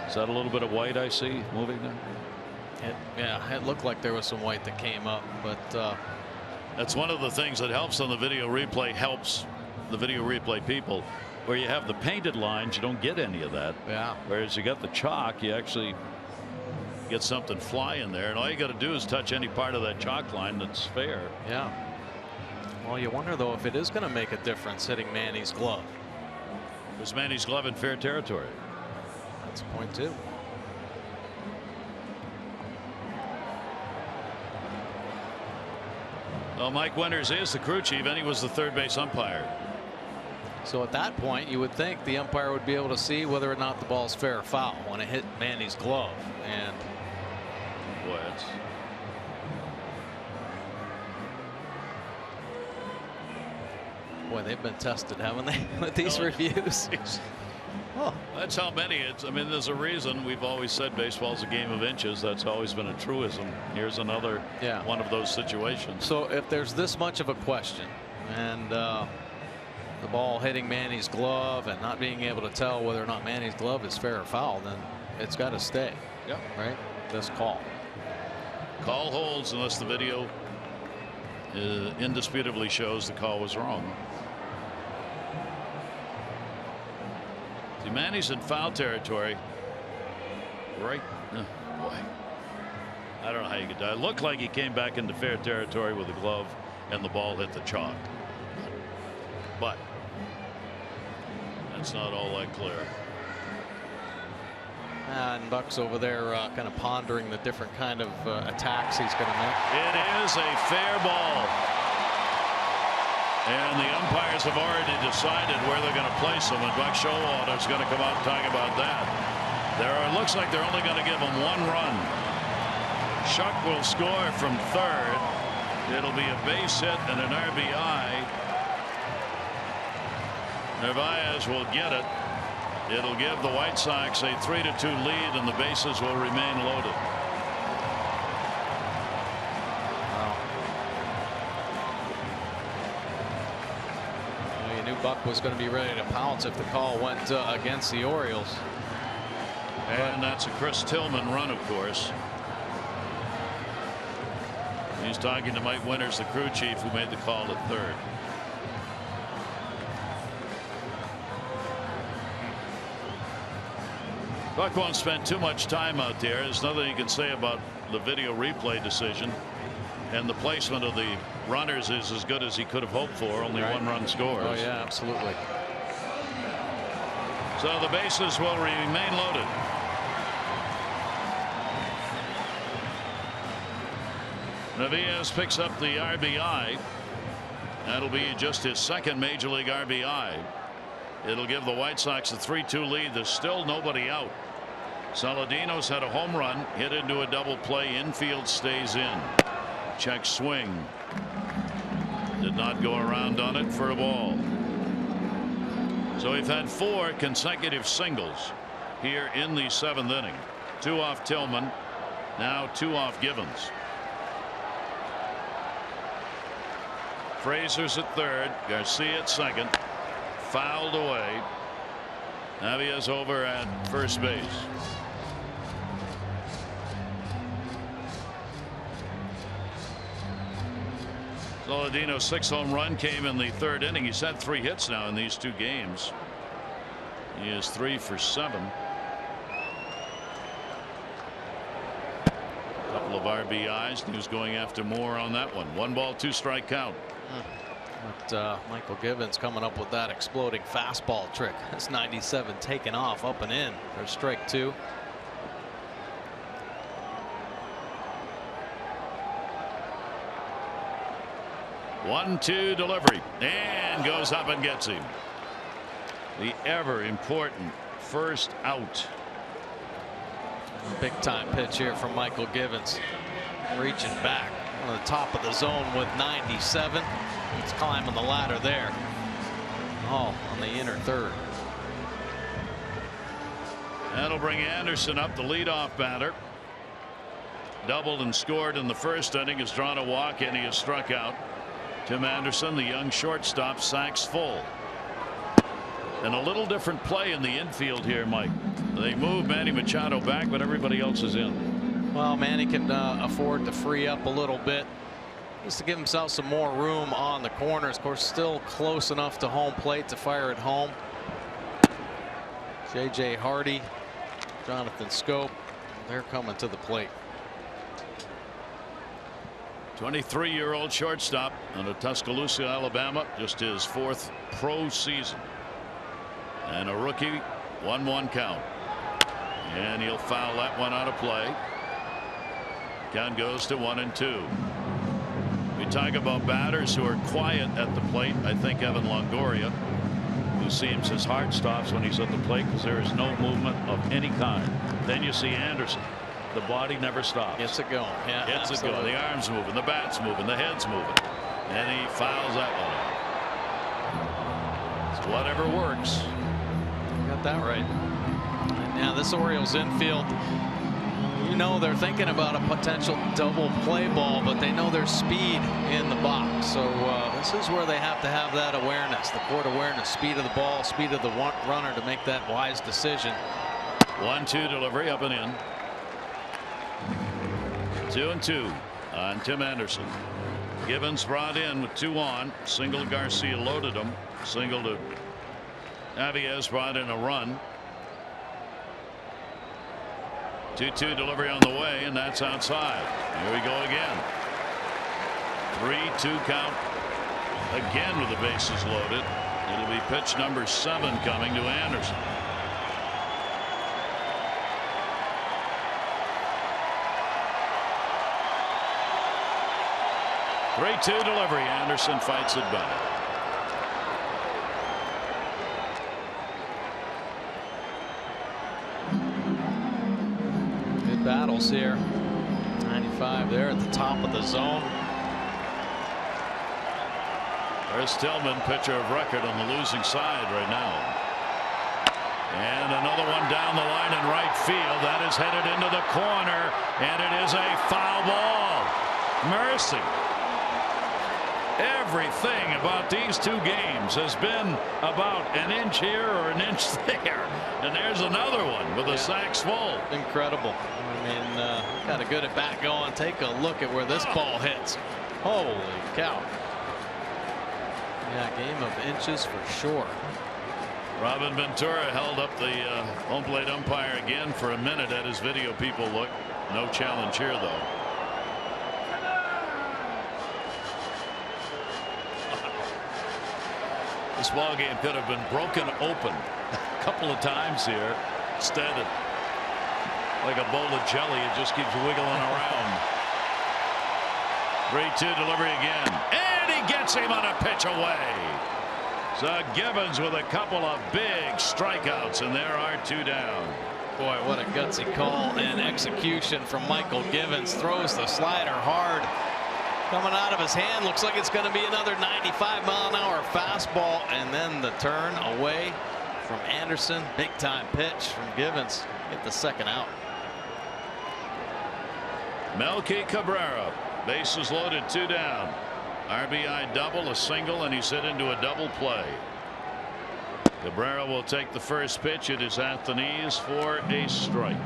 S1: Is that a little bit of white I see moving there?
S2: Yeah, it looked like there was some white that came up, but
S1: that's one of the things that helps on the video replay, helps the video replay people. Where you have the painted lines, you don't get any of that.
S2: Yeah.
S1: Whereas you got the chalk, you actually get something flying there, and all you got to do is touch any part of that chalk line that's fair.
S2: Yeah. Well, you wonder though if it is going to make a difference hitting Manny's glove.
S1: Was Manny's glove in fair territory?
S2: That's a point too.
S1: Well, Mike Winters is the crew chief, and he was the third base umpire.
S2: So at that point, you would think the umpire would be able to see whether or not the ball's fair or foul when it hit Manny's glove. And
S1: boy, it's
S2: they've been tested, haven't they, with these reviews?
S1: Oh, that's how many. I mean, there's a reason we've always said baseball's a game of inches. That's always been a truism. Here's another one of those situations.
S2: So if there's this much of a question, and the ball hitting Manny's glove and not being able to tell whether or not Manny's glove is fair or foul, then it's got to stay.
S1: Yep.
S2: Right. This call
S1: holds unless the video indisputably shows the call was wrong. See, Manny's in foul territory. Right. Boy. I don't know how you could die. It looked like he came back into fair territory with the glove and the ball hit the chalk. But that's not all that clear.
S2: And Buck's over there kind of pondering the different kind of attacks he's going to make.
S1: It is a fair ball. And the umpires have already decided where they're going to place him, and Buck Showalter is going to come out and talk about that. Looks like they're only going to give him 1 run. Shuck will score from third. It'll be a base hit and an RBI. Narvaez will get it. It'll give the White Sox a 3-2 lead, and the bases will remain loaded.
S2: Well, you knew Buck was going to be ready to pounce if the call went against the Orioles.
S1: And that's a Chris Tillman run, of course. He's talking to Mike Winters, the crew chief, who made the call at third. Buck won't spend too much time out there. There's nothing you can say about the video replay decision, and the placement of the runners is as good as he could have hoped for. Only 1 run scores.
S2: Oh yeah, absolutely.
S1: So the bases will remain loaded. Narvaez picks up the RBI. That'll be just his 2nd major league RBI. It'll give the White Sox a 3-2 lead. There's still nobody out. Saladino's had a home run, hit into a double play. Infield stays in. Check swing. Did not go around on it for a ball. So we've had 4 consecutive singles here in the 7th inning. 2 off Tillman. Now 2 off Givens. Frazier's at third. Garcia at second. Fouled away. Narvaez over at first base. Saladino's 6th home run came in the 3rd inning. He's had 3 hits now in these 2 games. He is 3 for 7. Couple of RBIs. He was going after more on that one. 1 ball, 2 strike count.
S2: But Michael Givens coming up with that exploding fastball trick. That's 97 taken off up and in for strike 2.
S1: One-two delivery, and goes up and gets him. The ever important first out.
S2: Big time pitch here from Michael Givens, reaching back on the top of the zone with 97. He's climbing the ladder there. Oh, on the inner third.
S1: That'll bring Anderson up, the leadoff batter. Doubled and scored in the 1st inning, has drawn a walk, and he has struck out. Tim Anderson, the young shortstop, sacks full. And a little different play in the infield here, Mike. They move Manny Machado back, but everybody else is in.
S2: Well, Manny can afford to free up a little bit just to give himself some more room on the corners. Of course, still close enough to home plate to fire at home. J.J. Hardy, Jonathan Scope, they're coming to the plate.
S1: 23-year-old shortstop out of Tuscaloosa, Alabama, just his 4th pro season. And a rookie, 1-1 count. And he'll foul that one out of play. Count goes to 1-2. We talk about batters who are quiet at the plate. I think Evan Longoria, who seems his heart stops when he's at the plate because there is no movement of any kind. Then you see Anderson. The body never stops.
S2: Gets it going. Yeah,
S1: gets it going. The arms moving, the bat's moving, the head's moving, and he fouls that one out. So whatever works.
S2: You got that right. And now this Orioles infield, you know, they're thinking about a potential double play ball, but they know there's speed in the box. So this is where they have to have that awareness, the court awareness, speed of the ball, speed of the runner to make that wise decision.
S1: 1-2 delivery up and in. 2-2 on Tim Anderson. Givens brought in with 2 on. Single to Garcia, loaded him. Single to Narvaez, brought in a run. 2-2 delivery on the way, and that's outside. Here we go again. 3-2 count again with the bases loaded. It'll be pitch number 7 coming to Anderson. 3-2 delivery. Anderson fights it back.
S2: Good battles here. 95 there at the top of the zone.
S1: There's Tillman, pitcher of record on the losing side right now. And another one down the line in right field. That is headed into the corner, and it is a foul ball. Mercy. Everything about these two games has been about an inch here or an inch there. And there's another one with the sacks full.
S2: Incredible. I mean, got a good at bat going. Take a look at where this ball hits. Holy cow. Yeah, game of inches for sure.
S1: Robin Ventura held up the home plate umpire again for a minute at his video people look. No challenge here, though. This ball game could have been broken open a couple of times here. Instead, like a bowl of jelly, it just keeps wiggling around. 3-2 delivery again, and he gets him on a pitch away. So Givens with a couple of big strikeouts, and there are 2 down.
S2: Boy, what a gutsy call and execution from Michael Givens. Throws the slider hard. Coming out of his hand, looks like it's going to be another 95-mile-an-hour fastball, and then the turn away from Anderson. Big time pitch from Givens. Get the second out.
S1: Melky Cabrera, bases loaded, 2 down. RBI double, a single, and he's hit into a double play. Cabrera will take the first pitch. It is at the knees for a strike.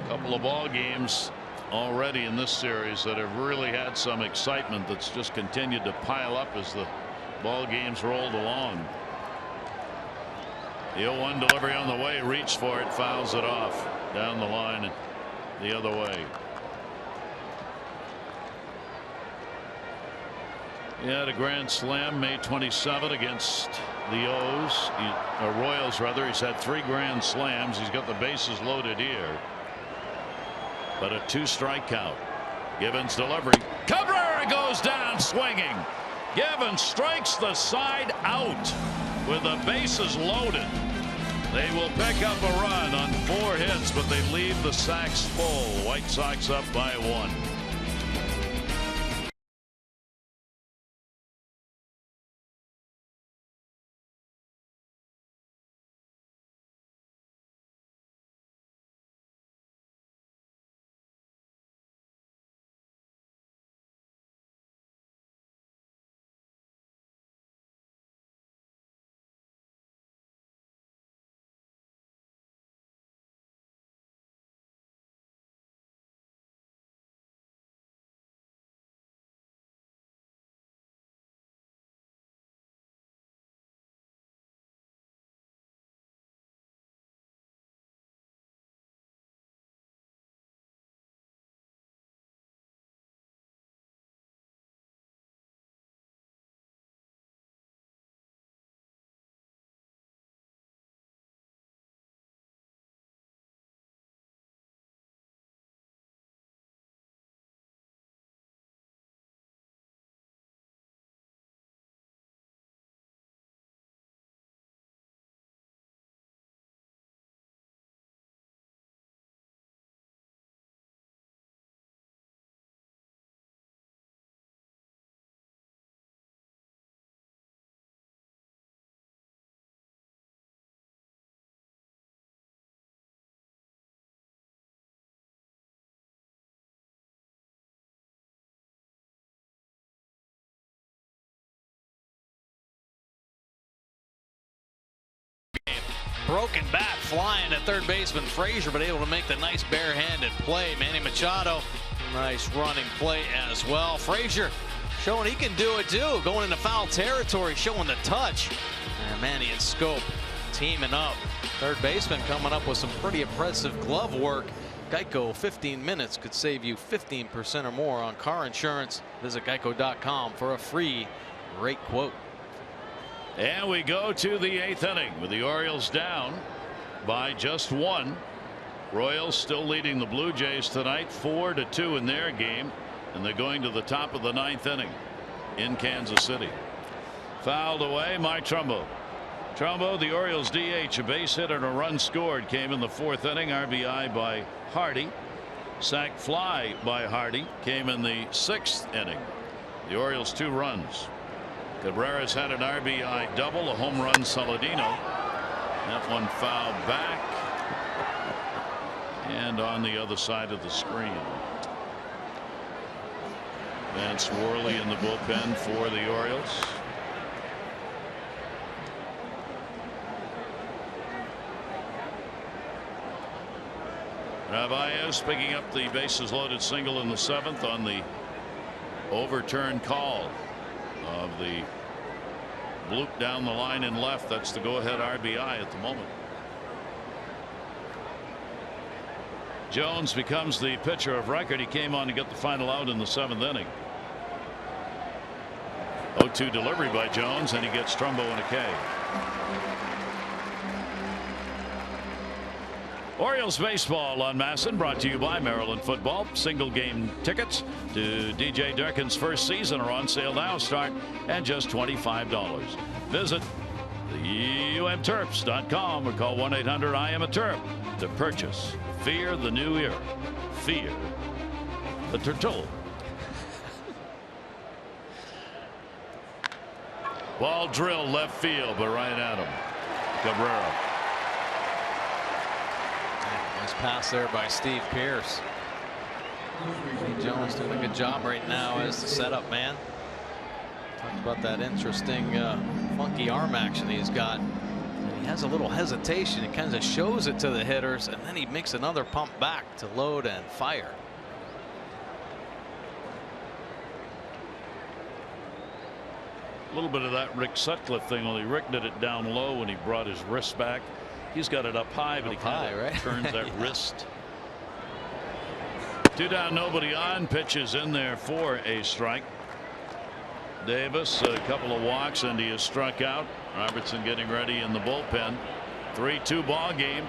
S1: Couple of ball games already in this series that have really had some excitement that's just continued to pile up as the ball games rolled along. The 0-1 delivery on the way, reached for it, fouls it off down the line the other way. He had a grand slam May 27 against the Royals rather. He's had 3 grand slams. He's got the bases loaded here. But a 2-strike count. Givens delivery. Cabrera goes down swinging. Givens strikes the side out with the bases loaded. They will pick up a run on 4 hits, but they leave the sacks full. White Sox up by 1.
S2: Broken bat flying at third baseman Frazier, but able to make the nice barehanded play. Manny Machado, nice running play as well. Frazier showing he can do it too, going into foul territory, showing the touch. And Manny and Scope teaming up. Third baseman coming up with some pretty impressive glove work. Geico, 15 minutes could save you 15% or more on car insurance. Visit geico.com for a free rate quote.
S1: And we go to the 8th inning with the Orioles down by just 1. Royals still leading the Blue Jays tonight 4-2 in their game, and they're going to the top of the 9th inning in Kansas City. Fouled away, Mike Trumbo. Trumbo, the Orioles DH, a base hit and a run scored, came in the 4th inning. RBI by Hardy. Sac fly by Hardy came in the 6th inning. The Orioles 2 runs. Cabrera's had an RBI double, a home run Saladino. That one fouled back and on the other side of the screen. Vance Worley in the bullpen for the Orioles. Narvaez picking up the bases loaded single in the 7th on the overturned call of the bloop down the line and left. That's the go-ahead RBI at the moment. Jones becomes the pitcher of record. He came on to get the final out in the 7th inning. 0-2 delivery by Jones, and he gets Trumbo and a K. Orioles baseball on MASN, brought to you by Maryland Football. Single game tickets to DJ Durkin's first season are on sale now. Start at just $25. Visit umterps.com or call 1-800-I-AM-A-TERP to purchase Fear the New Era. Fear the Turtle. Ball drilled left field, but right at him. Cabrera.
S2: Nice pass there by Steve Pearce. Jones doing a good job right now as the setup man. Talked about that interesting funky arm action he's got. And he has a little hesitation. He kind of shows it to the hitters, and then he makes another pump back to load and fire.
S1: A little bit of that Rick Sutcliffe thing, only Rick did it down low when he brought his wrist back. He's got it up high, but he kind of turns that
S2: yeah.
S1: wrist. 2 down, nobody on. Pitches in there for a strike. Davis, a couple of walks, and he is struck out. Robertson getting ready in the bullpen. 3-2 ball game.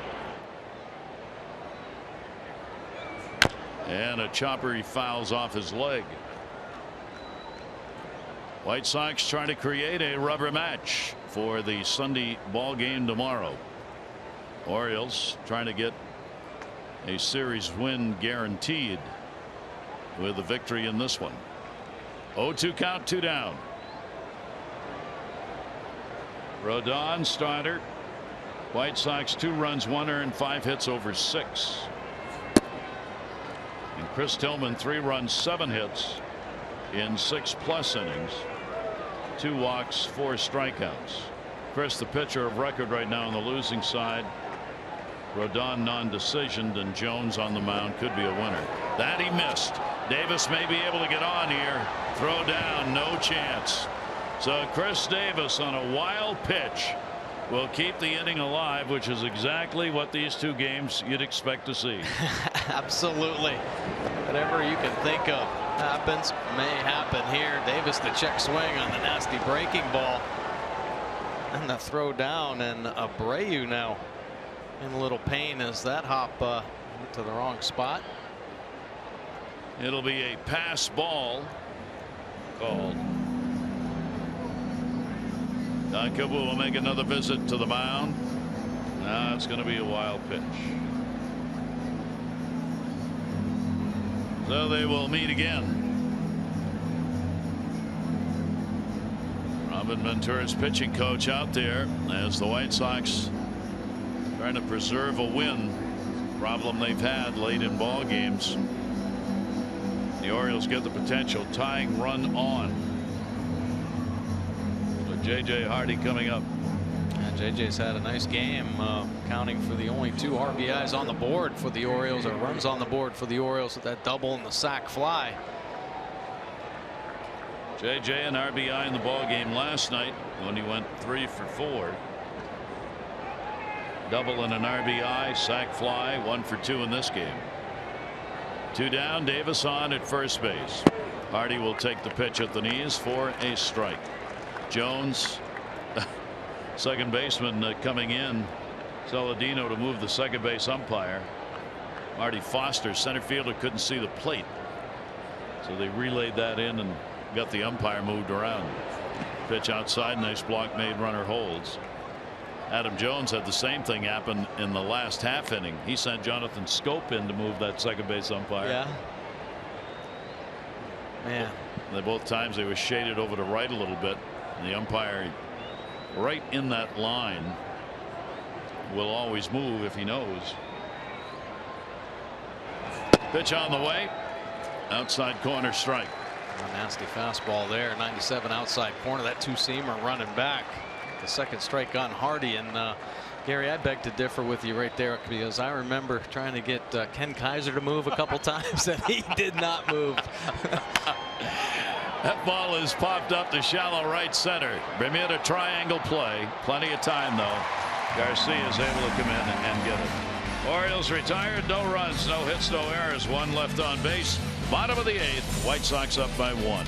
S1: And a chopper, he fouls off his leg. White Sox trying to create a rubber match for the Sunday ball game tomorrow. Orioles trying to get a series win guaranteed with a victory in this one. 0-2 count, 2 down. Rodon starter. White Sox 2 runs, 1 earned, 5 hits over 6. And Chris Tillman 3 runs, 7 hits in 6+ innings. 2 walks, 4 strikeouts. Chris, the pitcher of record right now on the losing side. Rodon non-decisioned, and Jones on the mound could be a winner. That he missed. Davis may be able to get on here. Throw down, no chance. So Chris Davis on a wild pitch will keep the inning alive, which is exactly what these 2 games you'd expect to see.
S2: Absolutely. Whatever you can think of happens, may happen here. Davis the check swing on the nasty breaking ball. And the throw down, and Abreu now in a little pain as that hop went to the wrong spot.
S1: It'll be a pass ball called. Don Kubel will make another visit to the mound. Now it's going to be a wild pitch. So they will meet again. Robin Ventura's pitching coach out there as the White Sox trying to preserve a win. Problem they've had late in ball games. The Orioles get the potential tying run on. So J.J. Hardy coming up.
S2: And J.J.'s had a nice game, counting for the only 2 RBIs on the board for the Orioles, or runs on the board for the Orioles, with that double and the sac fly.
S1: J.J. an RBI in the ball game last night when he went 3 for 4. Double and an RBI, sac fly, 1 for 2 in this game. 2 down, Davis on at first base. Hardy will take the pitch at the knees for a strike. Jones, second baseman, coming in. Saladino to move the second base umpire. Marty Foster, center fielder, couldn't see the plate, so they relayed that in and got the umpire moved around. Pitch outside, nice block made, runner holds. Adam Jones had the same thing happen in the last half inning. He sent Jonathan Schoop in to move that second base umpire.
S2: Yeah. Man.
S1: Both times they were shaded over to right a little bit. And the umpire right in that line will always move if he knows. Pitch on the way. Outside corner strike.
S2: A nasty fastball there. 97 outside corner. That two-seamer running back. The second strike on Hardy. And Gary, I beg to differ with you right there, because I remember trying to get Ken Kaiser to move a couple times and he did not move.
S1: That ball is popped up to shallow right center. Bermuda triangle play. Plenty of time though. Garcia is able to come in and get it. Orioles retired. No runs, no hits, no errors. One left on base. Bottom of the 8th. White Sox up by 1.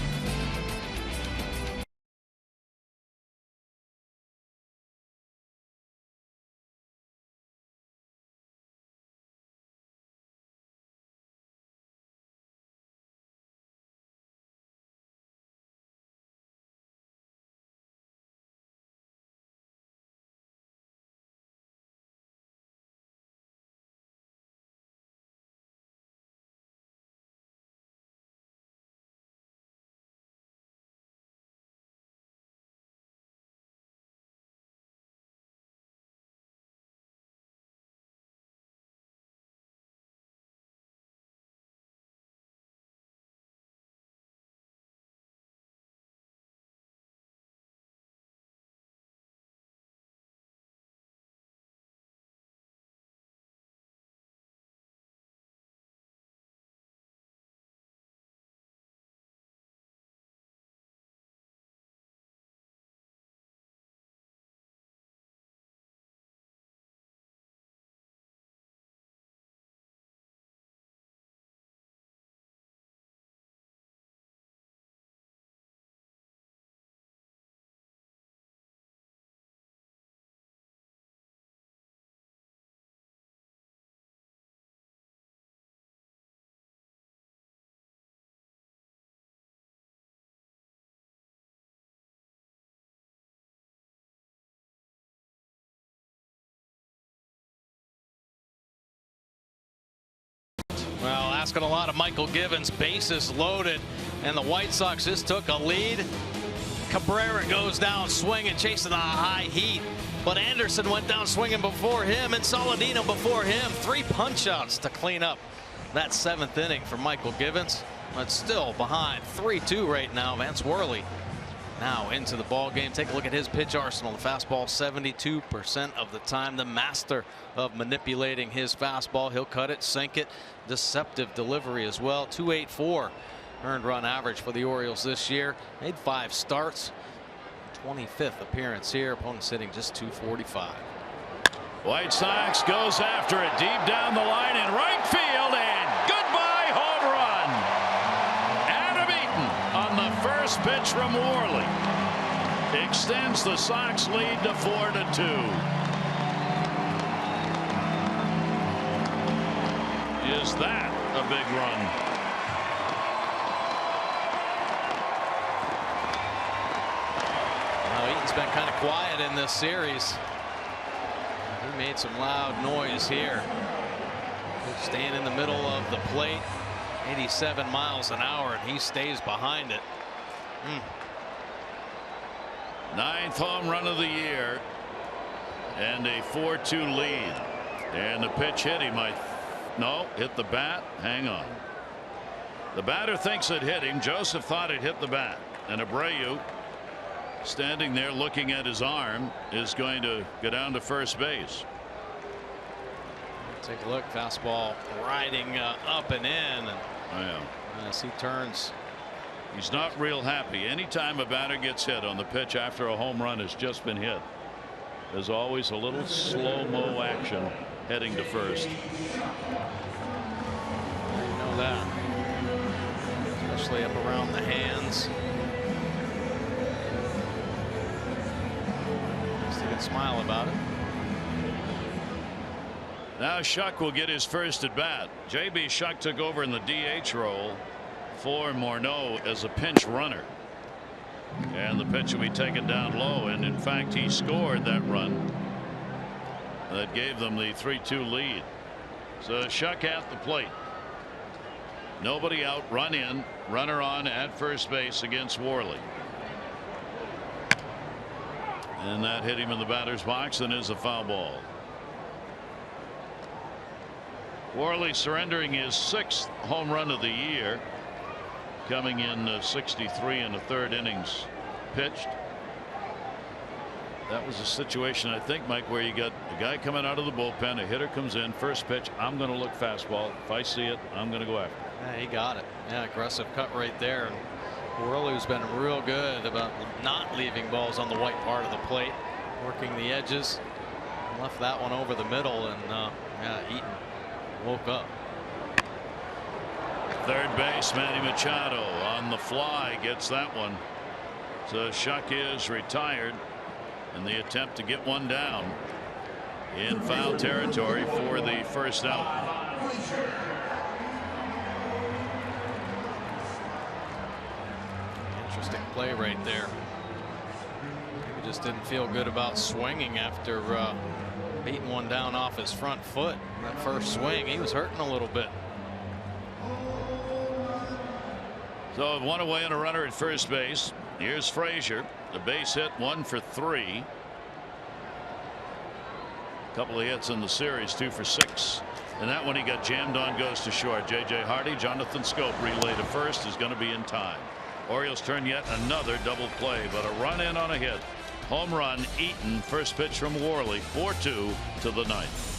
S2: Well, asking a lot of Michael Givens. Bases loaded, and the White Sox just took a lead. Cabrera goes down swinging, chasing the high heat, but Anderson went down swinging before him, and Saladino before him. 3 punch-outs to clean up that 7th inning for Michael Givens, but still behind 3-2 right now. Vance Worley now into the ball game. Take a look at his pitch arsenal. The fastball 72% of the time. The master of manipulating his fastball. He'll cut it, sink it. Deceptive delivery as well. 2.84 earned run average for the Orioles this year. Made 5 starts. 25th appearance here. Opponent sitting just 245.
S1: White Sox goes after it deep down the line in right field, and goodbye home run. Adam Eaton on the first pitch from Worley extends the Sox lead to 4-2. Is that a big run?
S2: Well, Eaton's been kind of quiet in this series. He made some loud noise here. Staying in the middle of the plate. 87 miles an hour, and he stays behind it.
S1: 9th home run of the year, and a 4-2 lead. And the pitch hit him. No, hit the bat. Hang on. The batter thinks it hit him. Joseph thought it hit the bat, and Abreu, standing there looking at his arm, is going to go down to first base.
S2: Take a look. Fastball riding up and in. And as he turns.
S1: He's not real happy. Anytime a batter gets hit on the pitch after a home run has just been hit, there's always a little slow-mo action heading to first.
S2: You know that. Especially up around the hands. Just a good smile about it.
S1: Now Shuck will get his first at bat. J.B. Shuck took over in the DH role for Morneau as a pinch runner. And the pitch will be taken down low, and in fact he scored that run that gave them the 3-2 lead. So Shuck at the plate. Nobody out, run in, runner on at first base against Worley. And that hit him in the batter's box and is a foul ball. Worley surrendering his 6th home run of the year, coming in 63 in the 3rd innings pitched. That was a situation, I think, Mike, where you got a guy coming out of the bullpen, a hitter comes in, first pitch, I'm going to look fastball. If I see it, I'm going to go after it.
S2: Yeah, he got it. Yeah, aggressive cut right there. And Worley's been real good about not leaving balls on the white part of the plate, working the edges. Left that one over the middle, and yeah, Eaton woke up.
S1: Third base, Manny Machado on the fly gets that one. So Shuck is retired in the attempt to get one down in foul territory for the first out.
S2: Interesting play right there. He just didn't feel good about swinging after beating one down off his front foot. That first swing, he was hurting a little bit.
S1: So one away and a runner at first base. Here's Frazier, the base hit, 1 for 3. Couple of hits in the series, 2 for 6. And that one he got jammed on, goes to short. J.J. Hardy, Jonathan Scope relay to first, is going to be in time. Orioles turn yet another double play, but a run in on a hit. Home run, Eaton, first pitch from Worley, 4-2 to the 9th.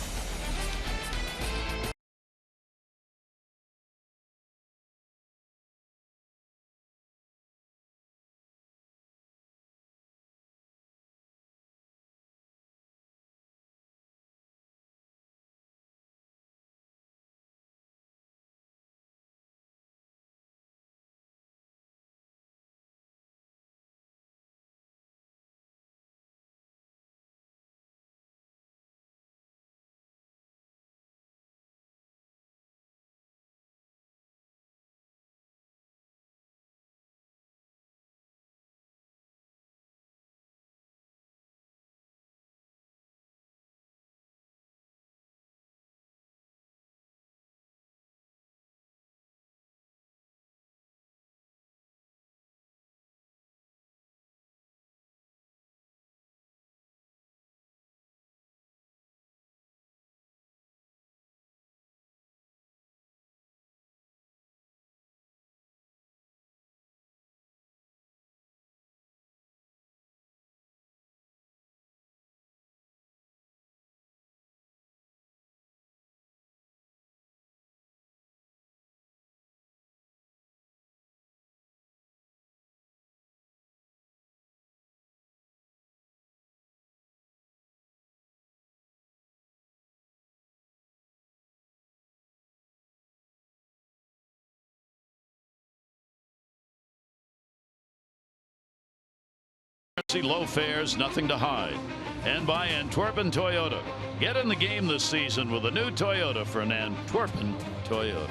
S1: Low fares, nothing to hide. And by Antwerpen Toyota. Get in the game this season with a new Toyota for an Antwerpen Toyota.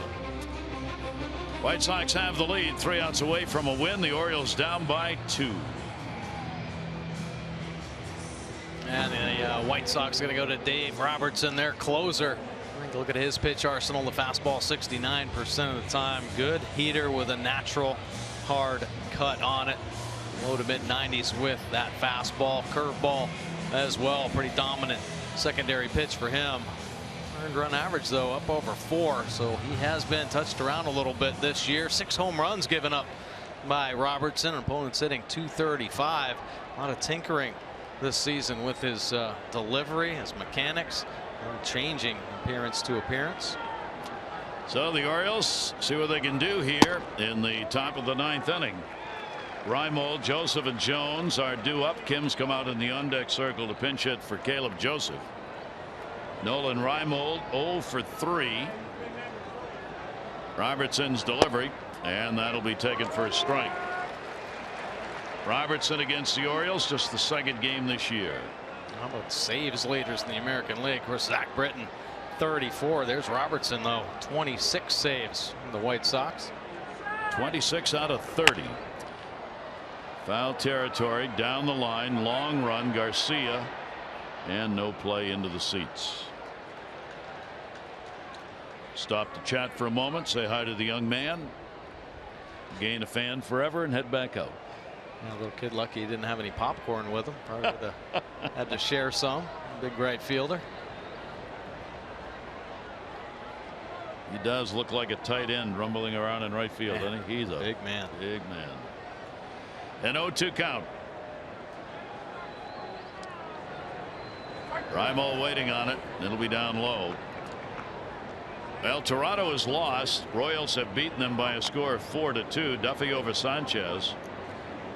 S1: White Sox have the lead, 3 outs away from a win. The Orioles down by 2.
S2: And the White Sox are going to go to Dave Robertson, their closer. Look at his pitch arsenal. The fastball 69% of the time. Good heater with a natural hard cut on it. Low to mid 90s with that fastball, curveball as well. Pretty dominant secondary pitch for him. Earned run average though up over 4, so he has been touched around a little bit this year. 6 home runs given up by Robertson. Opponents hitting .235. A lot of tinkering this season with his delivery, his mechanics, and changing appearance to appearance.
S1: So the Orioles see what they can do here in the top of the 9th inning. Reimold, Joseph, and Jones are due up. Kim's come out in the on-deck circle to pinch hit for Caleb Joseph. Nolan Reimold 0 for 3. Robertson's delivery, and that'll be taken for a strike. Robertson against the Orioles, just the 2nd game this year.
S2: How about saves leaders in the American League? Of course, Zach Britton 34. There's Robertson, though. 26 saves from the White Sox.
S1: 26 out of 30. Foul territory down the line. Long run. Garcia. And no play into the seats. Stop to chat for a moment. Say hi to the young man. Gain a fan forever and head back out.
S2: Yeah, little kid lucky he didn't have any popcorn with him. Probably would have had to share some. Big right fielder.
S1: He does look like a tight end rumbling around in right field, doesn't he? He's a
S2: big man.
S1: Big man. An 0-2 count. Rimo waiting on it. It'll be down low. Well, Toronto has lost. Royals have beaten them by a score of 4-2. Duffy over Sanchez.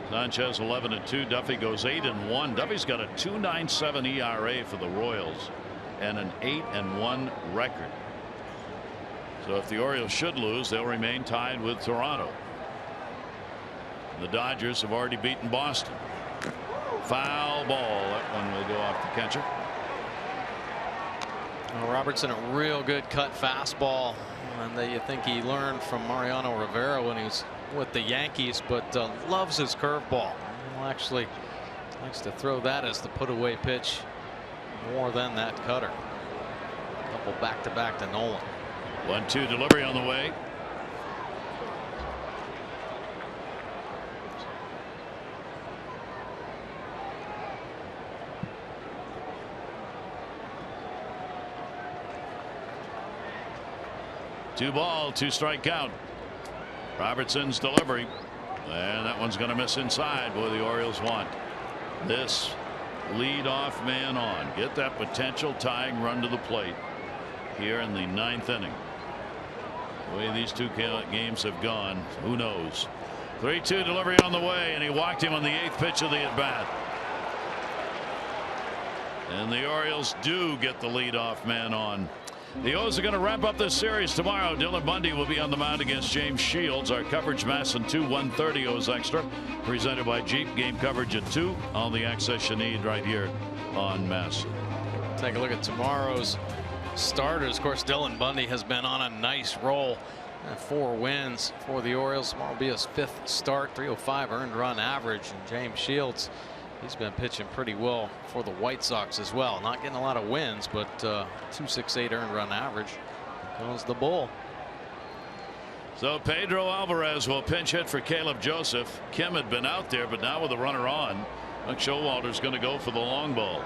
S1: Sanchez 11-2. Duffy goes 8-1. Duffy's got a 2.97 ERA for the Royals and an 8-1 record. So if the Orioles should lose, they'll remain tied with Toronto. The Dodgers have already beaten Boston. Foul ball. That one will go off the catcher.
S2: Well, Robertson, a real good cut fastball, and you think he learned from Mariano Rivera when he was with the Yankees, but loves his curveball. Well, actually likes to throw that as the put away pitch more than that cutter. A couple back-to-back to Nolan.
S1: 1-2 delivery on the way. Two ball, two strike count. Robertson's delivery, and that one's going to miss inside. Boy, the Orioles want this lead-off man on. Get that potential tying run to the plate here in the 9th inning. The way these two games have gone, who knows? 3-2 delivery on the way, and he walked him on the 8th pitch of the at-bat. And the Orioles do get the lead-off man on. The O's are going to wrap up this series tomorrow. Dylan Bundy will be on the mound against James Shields. Our coverage, MASN 2, 1:30 O's Extra, presented by Jeep. Game coverage at 2. All the access you need right here on MASN.
S2: Take a look at tomorrow's starters. Of course, Dylan Bundy has been on a nice roll. 4 wins for the Orioles. Tomorrow will be his 5th start. 305 earned run average. And James Shields, he's been pitching pretty well for the White Sox as well. Not getting a lot of wins, but 2.68 earned run average. Here goes the bull.
S1: So Pedro Alvarez will pinch hit for Caleb Joseph. Kim had been out there, but now with the runner on, Buck Showalter's going to go for the long ball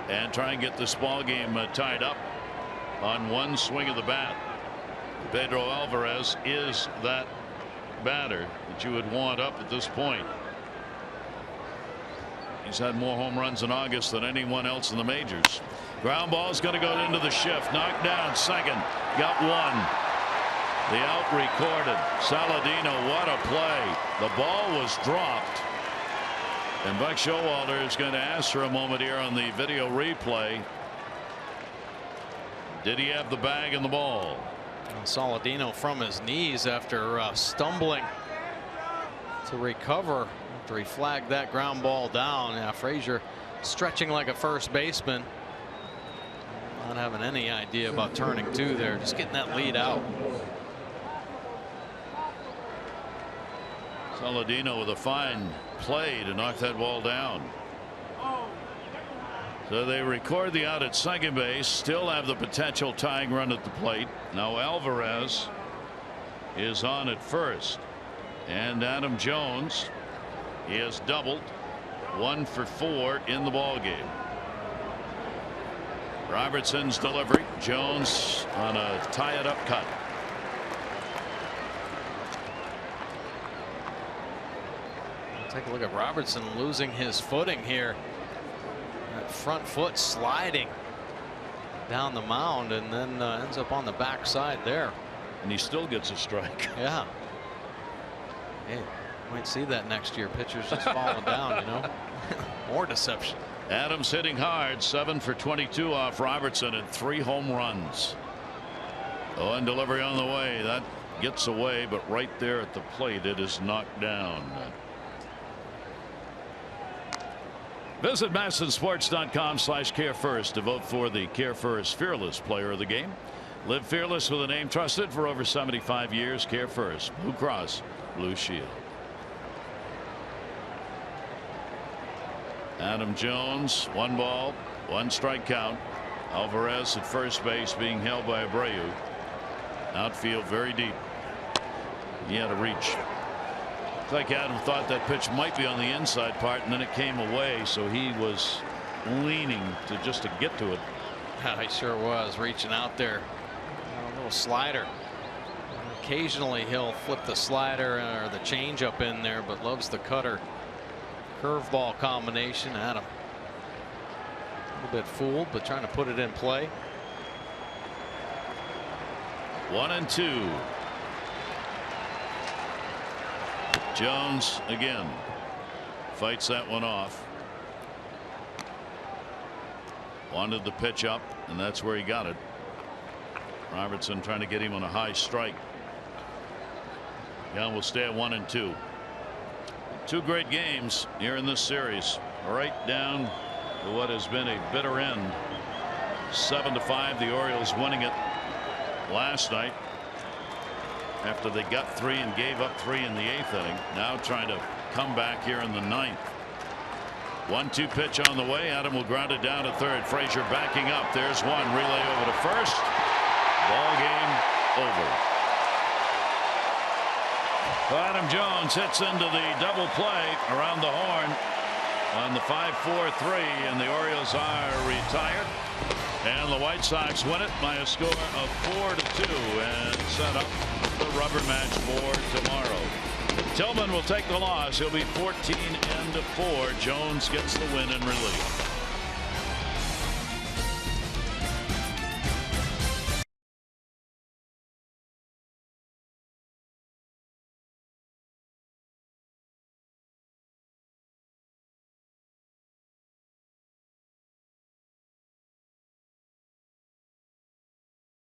S1: and try and get this ball game tied up on one swing of the bat. Pedro Alvarez is that batter that you would want up at this point. He's had more home runs in August than anyone else in the majors. Ground ball is going to go into the shift. Knocked down second. Got one. The out recorded. Saladino, what a play. The ball was dropped. And Buck Showalter is going to ask for a moment here on the video replay. Did he have the bag and the ball?
S2: Saladino from his knees after stumbling to recover after he flagged that ground ball down. Yeah, Frazier stretching like a first baseman, not having any idea about turning two there, just getting that lead out.
S1: Saladino with a fine play to knock that ball down. So they record the out at second base, still have the potential tying run at the plate. Now Alvarez is on at first, and Adam Jones, he has doubled, 1 for 4 in the ball game. Robertson's delivery, Jones on a tie it up cut.
S2: Take a look at Robertson losing his footing here. That front foot sliding down the mound, and then ends up on the backside there.
S1: And he still gets a strike.
S2: Yeah. Hey, might see that next year. Pitchers just falling down, you know. More deception.
S1: Adams hitting hard, 7 for 22 off Robertson and 3 home runs. Oh, and delivery on the way. That gets away, but right there at the plate, it is knocked down. Visit MASSONsports.com/CareFirst to vote for the CareFirst Fearless Player of the Game. Live fearless with a name trusted for over 75 years. CareFirst, Blue Cross Blue Shield. Adam Jones, 1 ball, 1 strike count. Alvarez at first base being held by Abreu. Outfield very deep. He had a reach. It's like Adam thought that pitch might be on the inside part, and then it came away, so he was leaning to get to it.
S2: He sure was reaching out there. A little slider. Occasionally he'll flip the slider or the changeup in there, but loves the cutter. Curveball combination. Adam a little bit fooled, but trying to put it in play.
S1: 1-2. Jones again fights that one off. Wanted the pitch up, and that's where he got it. Robertson trying to get him on a high strike. Young will stay at 1-2. 2 great games here in this series, right down to what has been a bitter end. 7-5, the Orioles winning it last night after they got 3 and gave up 3 in the 8th inning. Now trying to come back here in the 9th. 1-2 pitch on the way. Adam will ground it down to third. Frazier backing up. There's one. Relay over to first. Ball game over. Adam Jones hits into the double play around the horn on the 5-4-3, and the Orioles are retired. And the White Sox win it by a score of 4-2 and set up the rubber match for tomorrow. Tillman will take the loss. He'll be 14-4. Jones gets the win in relief.